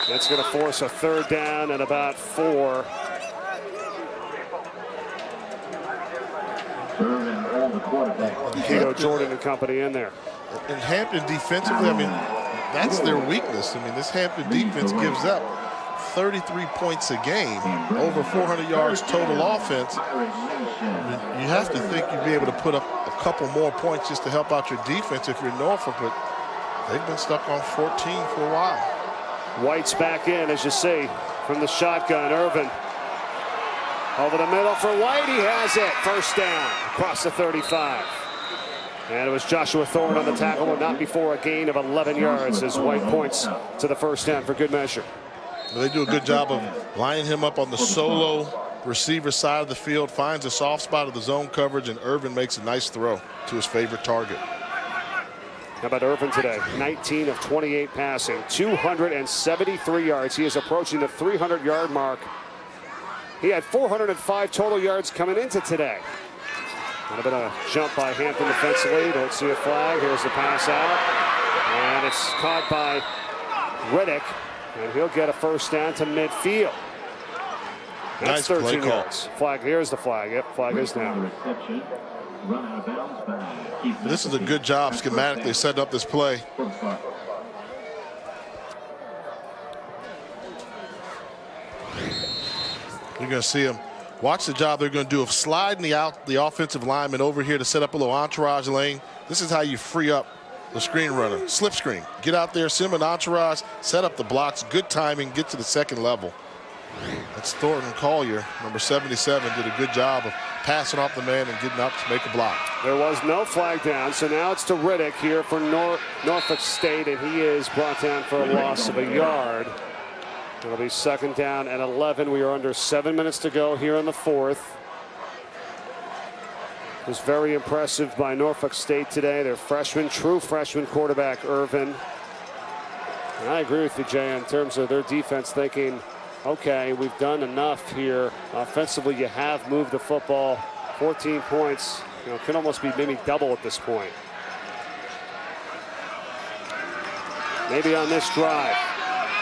that's going to force a 3rd down and about 4. Keto Jordan and company in there. And Hampton defensively, I mean, that's their weakness. I mean, this Hampton defense gives up 33 points a game, over 400 yards total offense. You have to think you'd be able to put up a couple more points just to help out your defense if you're Norfolk, but they've been stuck on 14 for a while. White's back in, as you see, from the shotgun. Irvin over the middle for White. He has it. 1st down across the 35. And it was Joshua Thorne on the tackle, but not before a gain of 11 yards as White points to the 1st down for good measure. Well, they do a good job of lining him up on the solo receiver side of the field, finds a soft spot of the zone coverage, and Irvin makes a nice throw to his favorite target. How about Irvin today? 19 of 28 passing, 273 yards. He is approaching the 300-yard mark. He had 405 total yards coming into today. A bit of a jump by Hampton defensively. Don't see a flag. Here's the pass out. And it's caught by Riddick. And he'll get a 1st down to midfield. That's nice 13 yards. Flag. Here's the flag. Yep, flag is down. This is a good job schematically setting up this play. You're going to see them. Watch the job they're going to do of sliding the offensive lineman over here to set up a little entourage lane. This is how you free up the screen runner. Slip screen. Get out there, send an entourage, set up the blocks. Good timing, get to the 2nd level. That's Thornton Collier, number 77, did a good job of passing off the man and getting up to make a block. There was no flag down, so now it's to Riddick here for Norfolk State, and he is brought down for a loss of a yard. It'll be 2nd down and 11. We are under 7 minutes to go here in the 4th. It was very impressive by Norfolk State today. Their true freshman quarterback, Irvin. And I agree with you, Jay, in terms of their defense thinking, okay, we've done enough here. Offensively, you have moved the football 14 points, could almost be maybe double at this point. Maybe on this drive.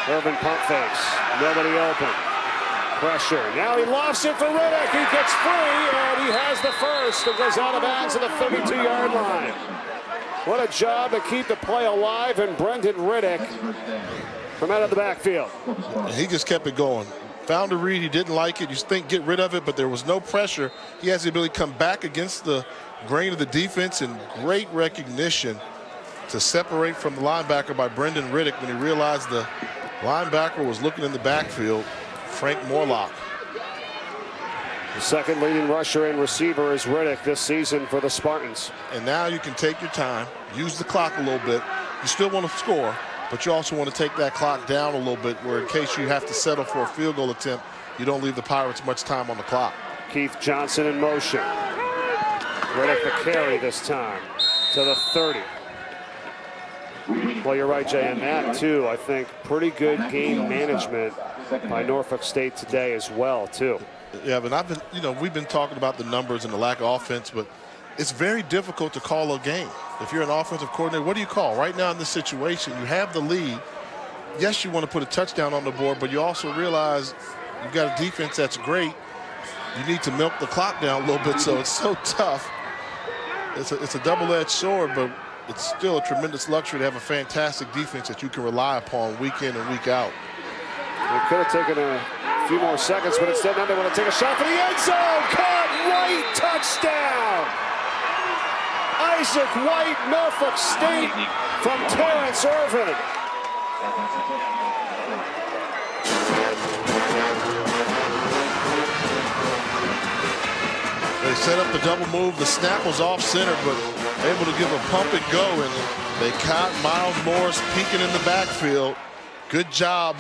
Irvin pump fakes. Nobody open. Pressure. Now he lofts it for Riddick. He gets free, and he has the first. It goes out of bounds at the 32-yard line. What a job to keep the play alive, and Brendan Riddick from out of the backfield. He just kept it going. Found a read. He didn't like it. You think get rid of it, but there was no pressure. He has the ability to come back against the grain of the defense, and great recognition to separate from the linebacker by Brendan Riddick when he realized the linebacker was looking in the backfield, Frank Morlock. The second leading rusher and receiver is Riddick this season for the Spartans. And now you can take your time, use the clock a little bit. You still want to score, but you also want to take that clock down a little bit where in case you have to settle for a field goal attempt, you don't leave the Pirates much time on the clock. Keith Johnson in motion. Riddick the carry this time to the 30. Well, you're right, Jay, and that too, I think, pretty good game management by Norfolk State today as well, too. Yeah, but we've been talking about the numbers and the lack of offense, but it's very difficult to call a game. If you're an offensive coordinator, what do you call? Right now in this situation, you have the lead. Yes, you want to put a touchdown on the board, but you also realize you've got a defense that's great. You need to milk the clock down a little bit, so it's so tough. It's a double-edged sword, but it's still a tremendous luxury to have a fantastic defense that you can rely upon week in and week out. They could have taken a few more seconds, but instead now they want to take a shot for the end zone. Caught White, touchdown! Isaac White, Norfolk State from Terrence Irvin. They set up the double move. The snap was off center, but able to give a pump and go, and they caught Miles Morris peeking in the backfield. Good job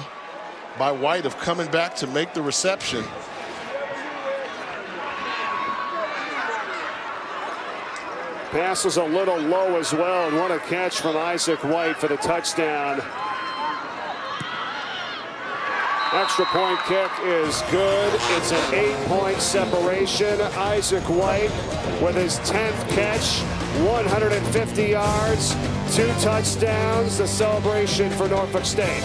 by White of coming back to make the reception. Pass was a little low as well, and what a catch from Isaac White for the touchdown. Extra point kick is good. It's an 8-point separation. Isaac White with his 10th catch, 150 yards, 2 touchdowns. The celebration for Norfolk State.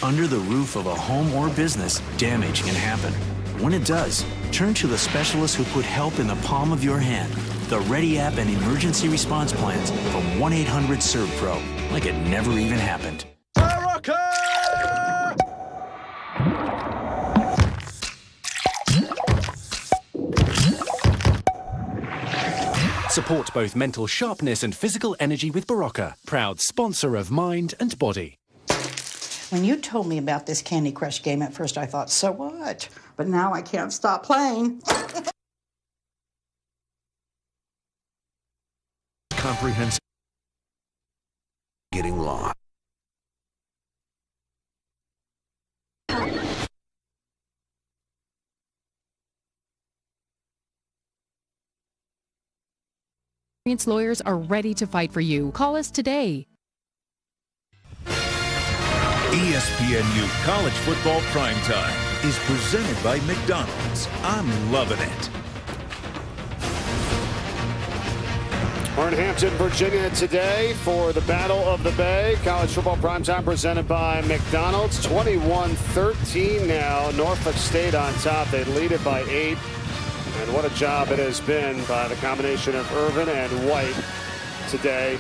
Under the roof of a home or business, damage can happen. When it does, turn to the specialists who put help in the palm of your hand. The Ready app and emergency response plans from 1-800-SERVPRO, like it never even happened. Support both mental sharpness and physical energy with Barocca, proud sponsor of Mind and Body. When you told me about this Candy Crush game, at first I thought, so what? But now I can't stop playing. Comprehensive. Getting lost. Lawyers are ready to fight for you. Call us today. ESPNU College Football Primetime is presented by McDonald's. I'm loving it. We're in Hampton, Virginia today for the Battle of the Bay. College Football Primetime presented by McDonald's. 21-13 now. Norfolk State on top. They lead it by 8. And what a job it has been by the combination of Irvin and White today.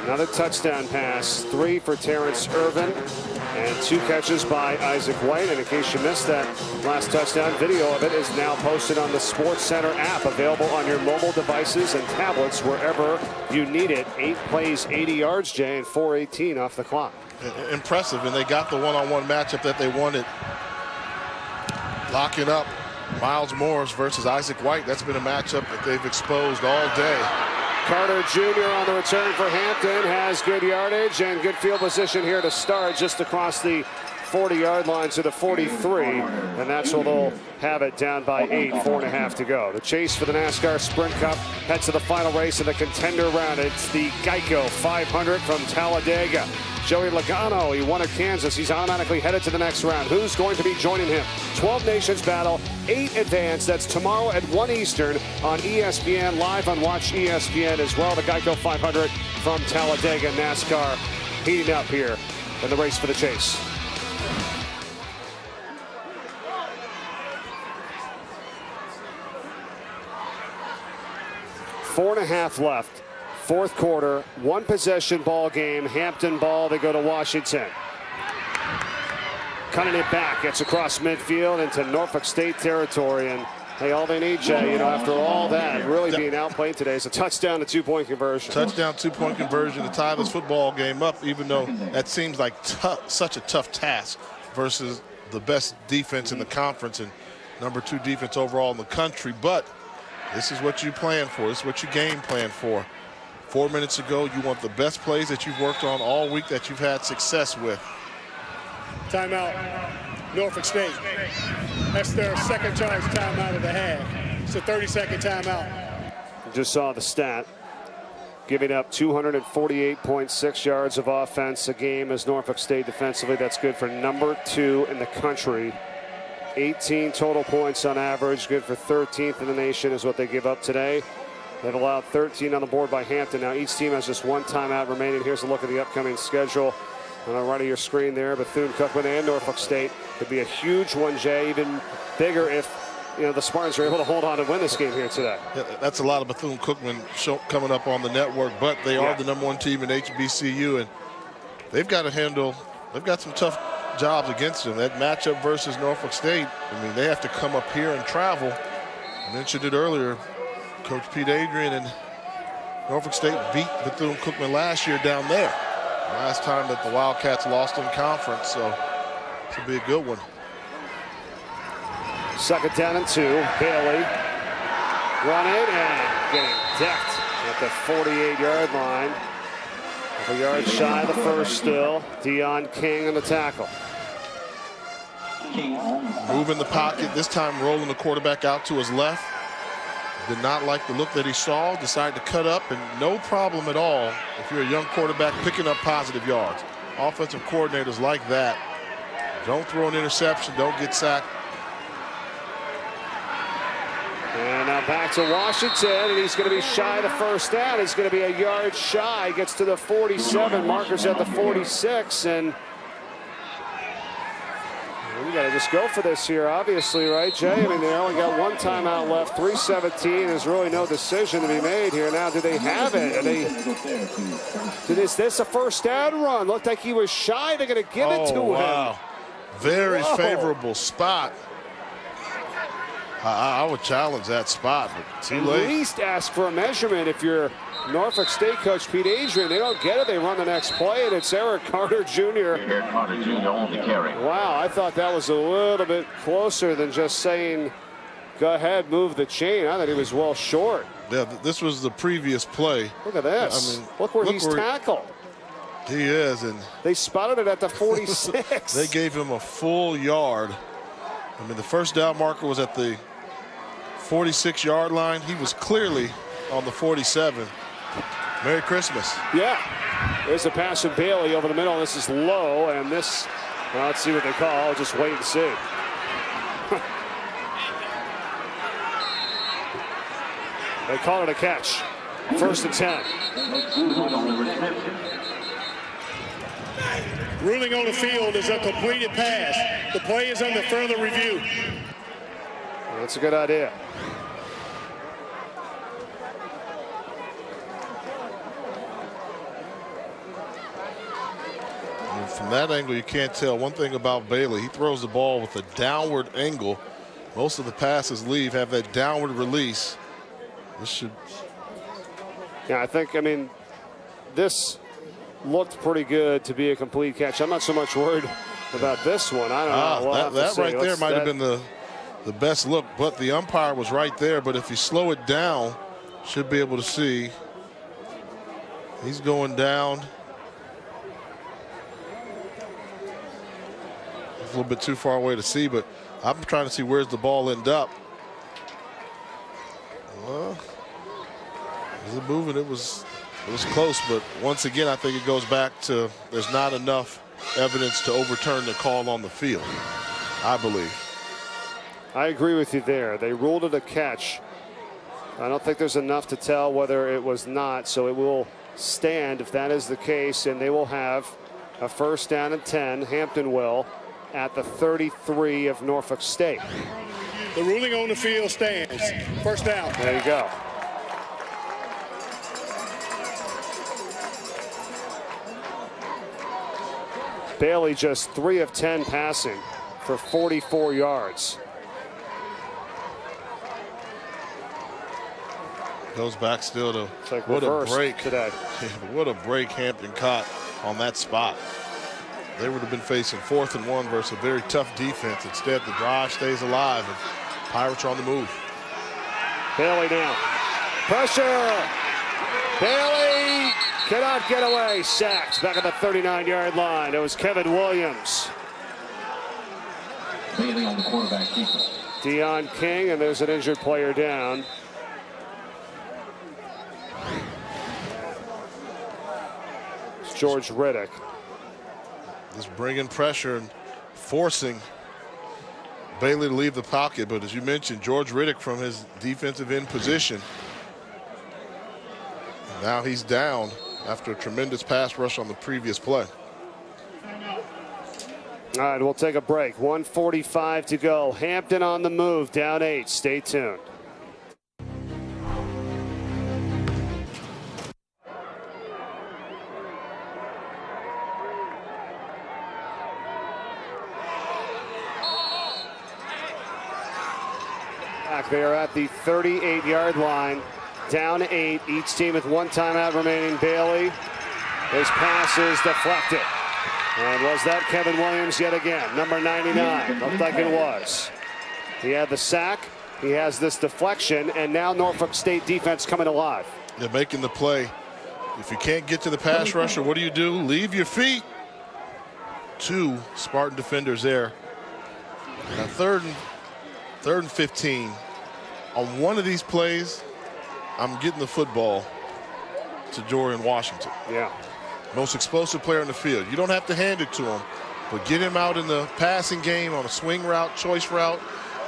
Another touchdown pass, 3 for Terrence Irvin, and 2 catches by Isaac White. And in case you missed that last touchdown, video of it is now posted on the SportsCenter app, available on your mobile devices and tablets wherever you need it. 8 plays, 80 yards, Jay, and 4:18 off the clock. Impressive, and they got the one-on-one matchup that they wanted. Locking up Miles Morris versus Isaac White. That's been a matchup that they've exposed all day. Carter Jr. on the return for Hampton has good yardage and good field position here to start just across the 40-yard line to the 43, and that's where they'll have it down by 8, 4.5 to go. The chase for the NASCAR Sprint Cup heads to the final race of the contender round. It's the Geico 500 from Talladega. Joey Logano, he won at Kansas. He's automatically headed to the next round. Who's going to be joining him? 12 nations battle, 8 advance. That's tomorrow at 1 Eastern on ESPN, live on Watch ESPN as well. The Geico 500 from Talladega. NASCAR heating up here in the race for the chase. Four and a half left. Fourth quarter, 1 possession ball game. Hampton ball, they go to Washington. Cutting it back, gets across midfield into Norfolk State territory. And hey, all they need, Jay, after all that, really being outplayed today, is a touchdown to 2-point conversion. Touchdown, 2-point conversion to tie this football game up, even though that seems like such a tough task versus the best defense in the conference and number 2 defense overall in the country. But this is what you plan for. This is what you game plan for. 4 minutes ago, you want the best plays that you've worked on all week that you've had success with. Timeout, Norfolk State. That's their second charge timeout of the half. It's a 30-second timeout. Just saw the stat. Giving up 248.6 yards of offense a game as Norfolk State defensively. That's good for number 2 in the country. 18 total points on average. Good for 13th in the nation is what they give up today. They've allowed 13 on the board by Hampton. Now each team has just 1 timeout remaining. Here's a look at the upcoming schedule on the right of your screen there. Bethune-Cookman and Norfolk State could be a huge one, Jay. Even bigger if the Spartans are able to hold on and win this game here today. Yeah, that's a lot of Bethune-Cookman coming up on the network, but they are the number 1 team in HBCU, and they've got to handle. They've got some tough jobs against them. That matchup versus Norfolk State. I mean, they have to come up here and travel. I mentioned it earlier. Coach Pete Adrian and Norfolk State beat Bethune-Cookman last year down there. Last time that the Wildcats lost in conference, so this will be a good one. Second down and 2. Bailey running and getting decked at the 48-yard line. A yard shy of the first still. Deion King on the tackle. Move in the pocket, this time rolling the quarterback out to his left. Did not like the look that he saw, decided to cut up, and no problem at all if you're a young quarterback picking up positive yards. Offensive coordinators like that. Don't throw an interception, don't get sacked. And now back to Washington, and he's going to be shy of the first down. He's going to be a yard shy, gets to the 47, markers at the 46, and we got to just go for this here, obviously, right, Jay? I mean, they only got 1 timeout left. 3:17. There's really no decision to be made here. Now, do they have it? Is this a first down run? Looked like he was shy. They're going to give it to him. Very favorable spot. I would challenge that spot, but too late. At least ask for a measurement if you're Norfolk State coach Pete Adrian. They don't get it. They run the next play, and it's Eric Carter Jr. Eric Carter Jr. on the carry. Wow, I thought that was a little bit closer than just saying, go ahead, move the chain. I thought he was well short. Yeah, this was the previous play. Look at this. I mean, look where he's tackled. He is, and they spotted it at the 46. They gave him a full yard. I mean, the first down marker was at the 46-yard line. He was clearly on the 47. Merry Christmas. Yeah. There's a pass from Bailey over the middle. This is low, and this, well, let's see what they call. I'll just wait and see. They call it a catch. 1st and 10. Ruling on the field is a completed pass. The play is under further review. That's a good idea. From that angle, you can't tell. One thing about Bailey, he throws the ball with a downward angle. Most of the passes have that downward release. This should. Yeah, I mean, this looked pretty good to be a complete catch. I'm not so much worried about this one. I don't know. That right there might have been the best look, but the umpire was right there. But if you slow it down, should be able to see. He's going down. a little bit too far away to see, but I'm trying to see where's the ball end up. Well, is it moving? It was close, but once again, I think it goes back to there's not enough evidence to overturn the call on the field, I believe. I agree with you there. They ruled it a catch. I don't think there's enough to tell whether it was not, so it will stand if that is the case, and they will have a first down and 10. Hampton will at the 33 of Norfolk State. The ruling on the field stands. First down. There you go. Bailey just 3 of 10 passing for 44 yards. Goes back still to like what a break today. What a break Hampton caught on that spot. They would have been facing 4th and 1 versus a very tough defense. Instead, the drive stays alive and Pirates are on the move. Bailey now. Pressure. Bailey cannot get away. Sacked back at the 39-yard line. It was Kevin Williams. Bailey on the quarterback keeper. Deion King, and there's an injured player down. It's George Riddick. Just bringing pressure and forcing Bailey to leave the pocket, but as you mentioned, George Riddick from his defensive end position. Now he's down after a tremendous pass rush on the previous play. All right, we'll take a break. 1:45 to go. Hampton on the move, down 8. Stay tuned. They are at the 38-yard line, down 8. Each team with 1 timeout remaining. Bailey, his pass is deflected. And was that Kevin Williams yet again? Number 99, looked like it was. He had the sack, he has this deflection, and now Norfolk State defense coming alive. They're making the play. If you can't get to the pass rusher, what do? Leave your feet. 2 Spartan defenders there. Now third and 15. On one of these plays, I'm getting the football to Jordan Washington. Yeah. Most explosive player in the field. You don't have to hand it to him, but get him out in the passing game on a swing route, choice route.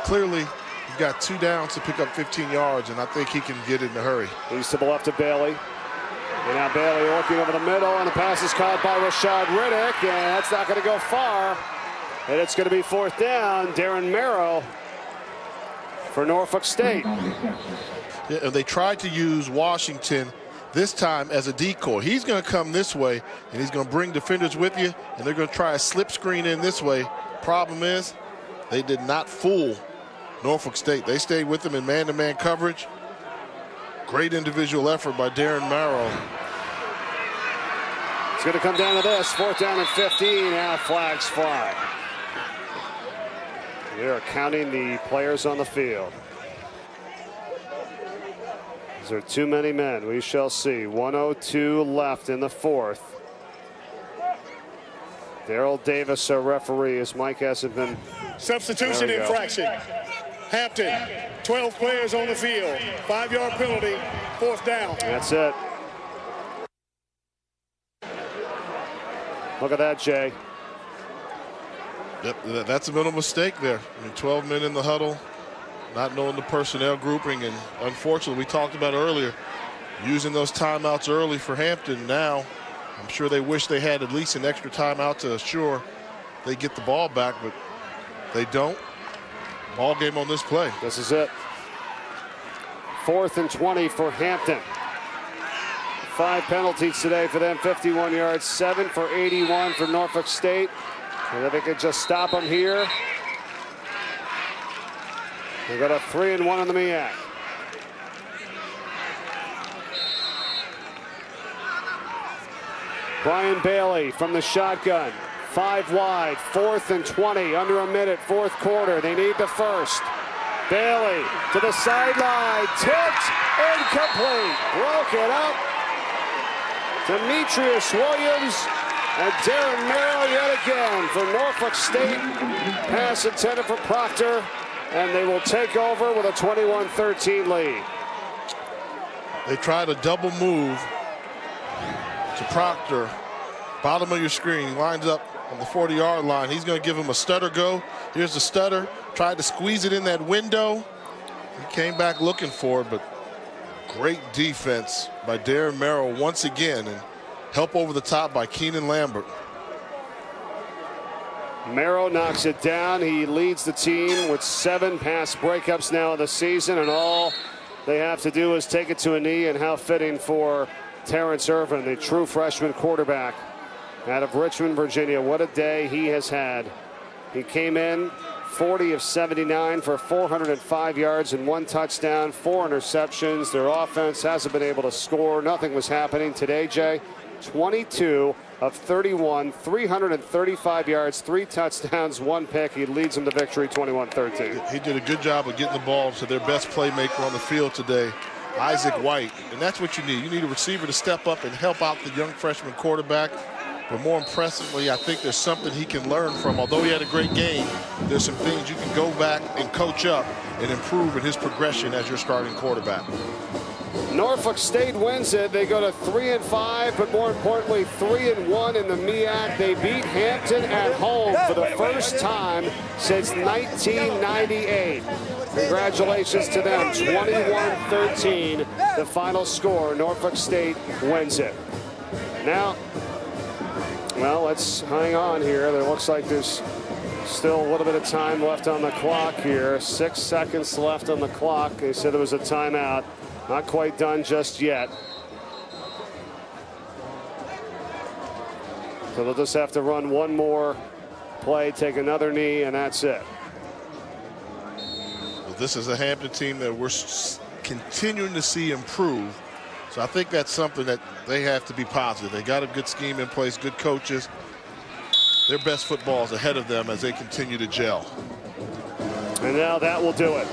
Clearly, you've got 2 downs to pick up 15 yards, and I think he can get it in a hurry. He's to the left of Bailey. And now Bailey working over the middle, and the pass is caught by Rashad Riddick, and that's not going to go far. And it's going to be 4th down. Darren Merrow for Norfolk State. Yeah, and they tried to use Washington this time as a decoy. He's going to come this way, and he's going to bring defenders with you, and they're going to try a slip screen in this way. Problem is, they did not fool Norfolk State. They stayed with them in man-to-man coverage. Great individual effort by Darren Merrow. It's going to come down to this. 4th down and 15. Now flags fly. They are counting the players on the field. Is there too many men? We shall see. 1:02 left in the 4th. Daryl Davis, our referee, as Mike hasn't been. Substitution infraction. Hampton, 12 players on the field. 5-yard penalty, 4th down. That's it. Look at that, Jay. Yep, that's a mental mistake there. I mean, 12 men in the huddle, not knowing the personnel grouping, and unfortunately, we talked about earlier, using those timeouts early for Hampton. Now, I'm sure they wish they had at least an extra timeout to assure they get the ball back, but they don't. Ball game on this play. This is it. 4th and 20 for Hampton. 5 penalties today for them, 51 yards, 7 for 81 for Norfolk State. And if they could just stop them here. They've got a 3-1 in the MEAC. Brian Bailey from the shotgun. 5 wide, 4th and 20, under a minute, 4th quarter. They need the first. Bailey to the sideline, tipped, incomplete, broken up. Demetrius Williams And Darren Merrill yet again for Norfolk State. Pass intended for Proctor. And they will take over with a 21-13 lead. They tried a double move to Proctor. Bottom of your screen, lines up on the 40-yard line. He's going to give him a stutter go. Here's the stutter. Tried to squeeze it in that window. He came back looking for it, but great defense by Darren Merrill once again, and help over the top by Keenan Lambert. Merrill knocks it down. He leads the team with 7 pass breakups now in the season, and all they have to do is take it to a knee, and how fitting for Terrence Irvin, the true freshman quarterback out of Richmond, Virginia. What a day he has had. He came in 40 of 79 for 405 yards and 1 touchdown, 4 interceptions. Their offense hasn't been able to score. Nothing was happening today, Jay. 22 of 31, 335 yards, 3 touchdowns, 1 pick. He leads them to victory 21-13. He did a good job of getting the ball to their best playmaker on the field today, Isaac White. And that's what you need. You need a receiver to step up and help out the young freshman quarterback. But more impressively, I think there's something he can learn from. Although he had a great game, there's some things you can go back and coach up and improve in his progression as your starting quarterback. Norfolk State wins it. They go to 3-5, but more importantly, 3-1 in the MEAC. They beat Hampton at home for the first time since 1998. Congratulations to them. 21-13, the final score. Norfolk State wins it. Now, well, let's hang on here. There looks like there's still a little bit of time left on the clock here. 6 seconds left on the clock. They said there was a timeout. Not quite done just yet. So they'll just have to run one more play, take another knee, and that's it. Well, this is a Hampton team that we're continuing to see improve. So I think that's something that they have to be positive. They got a good scheme in place, good coaches. Their best football is ahead of them as they continue to gel. And now that will do it.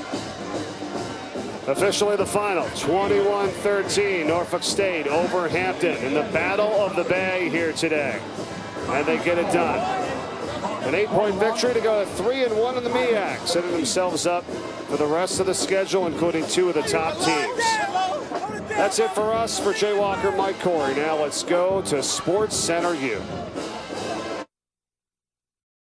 Officially the final, 21-13, Norfolk State over Hampton in the Battle of the Bay here today. And they get it done. An 8-point victory to go to 3-1 in the MEAC, setting themselves up for the rest of the schedule, including 2 of the top teams. That's it for us. For Jay Walker, Mike Corey. Now let's go to Sports Center U.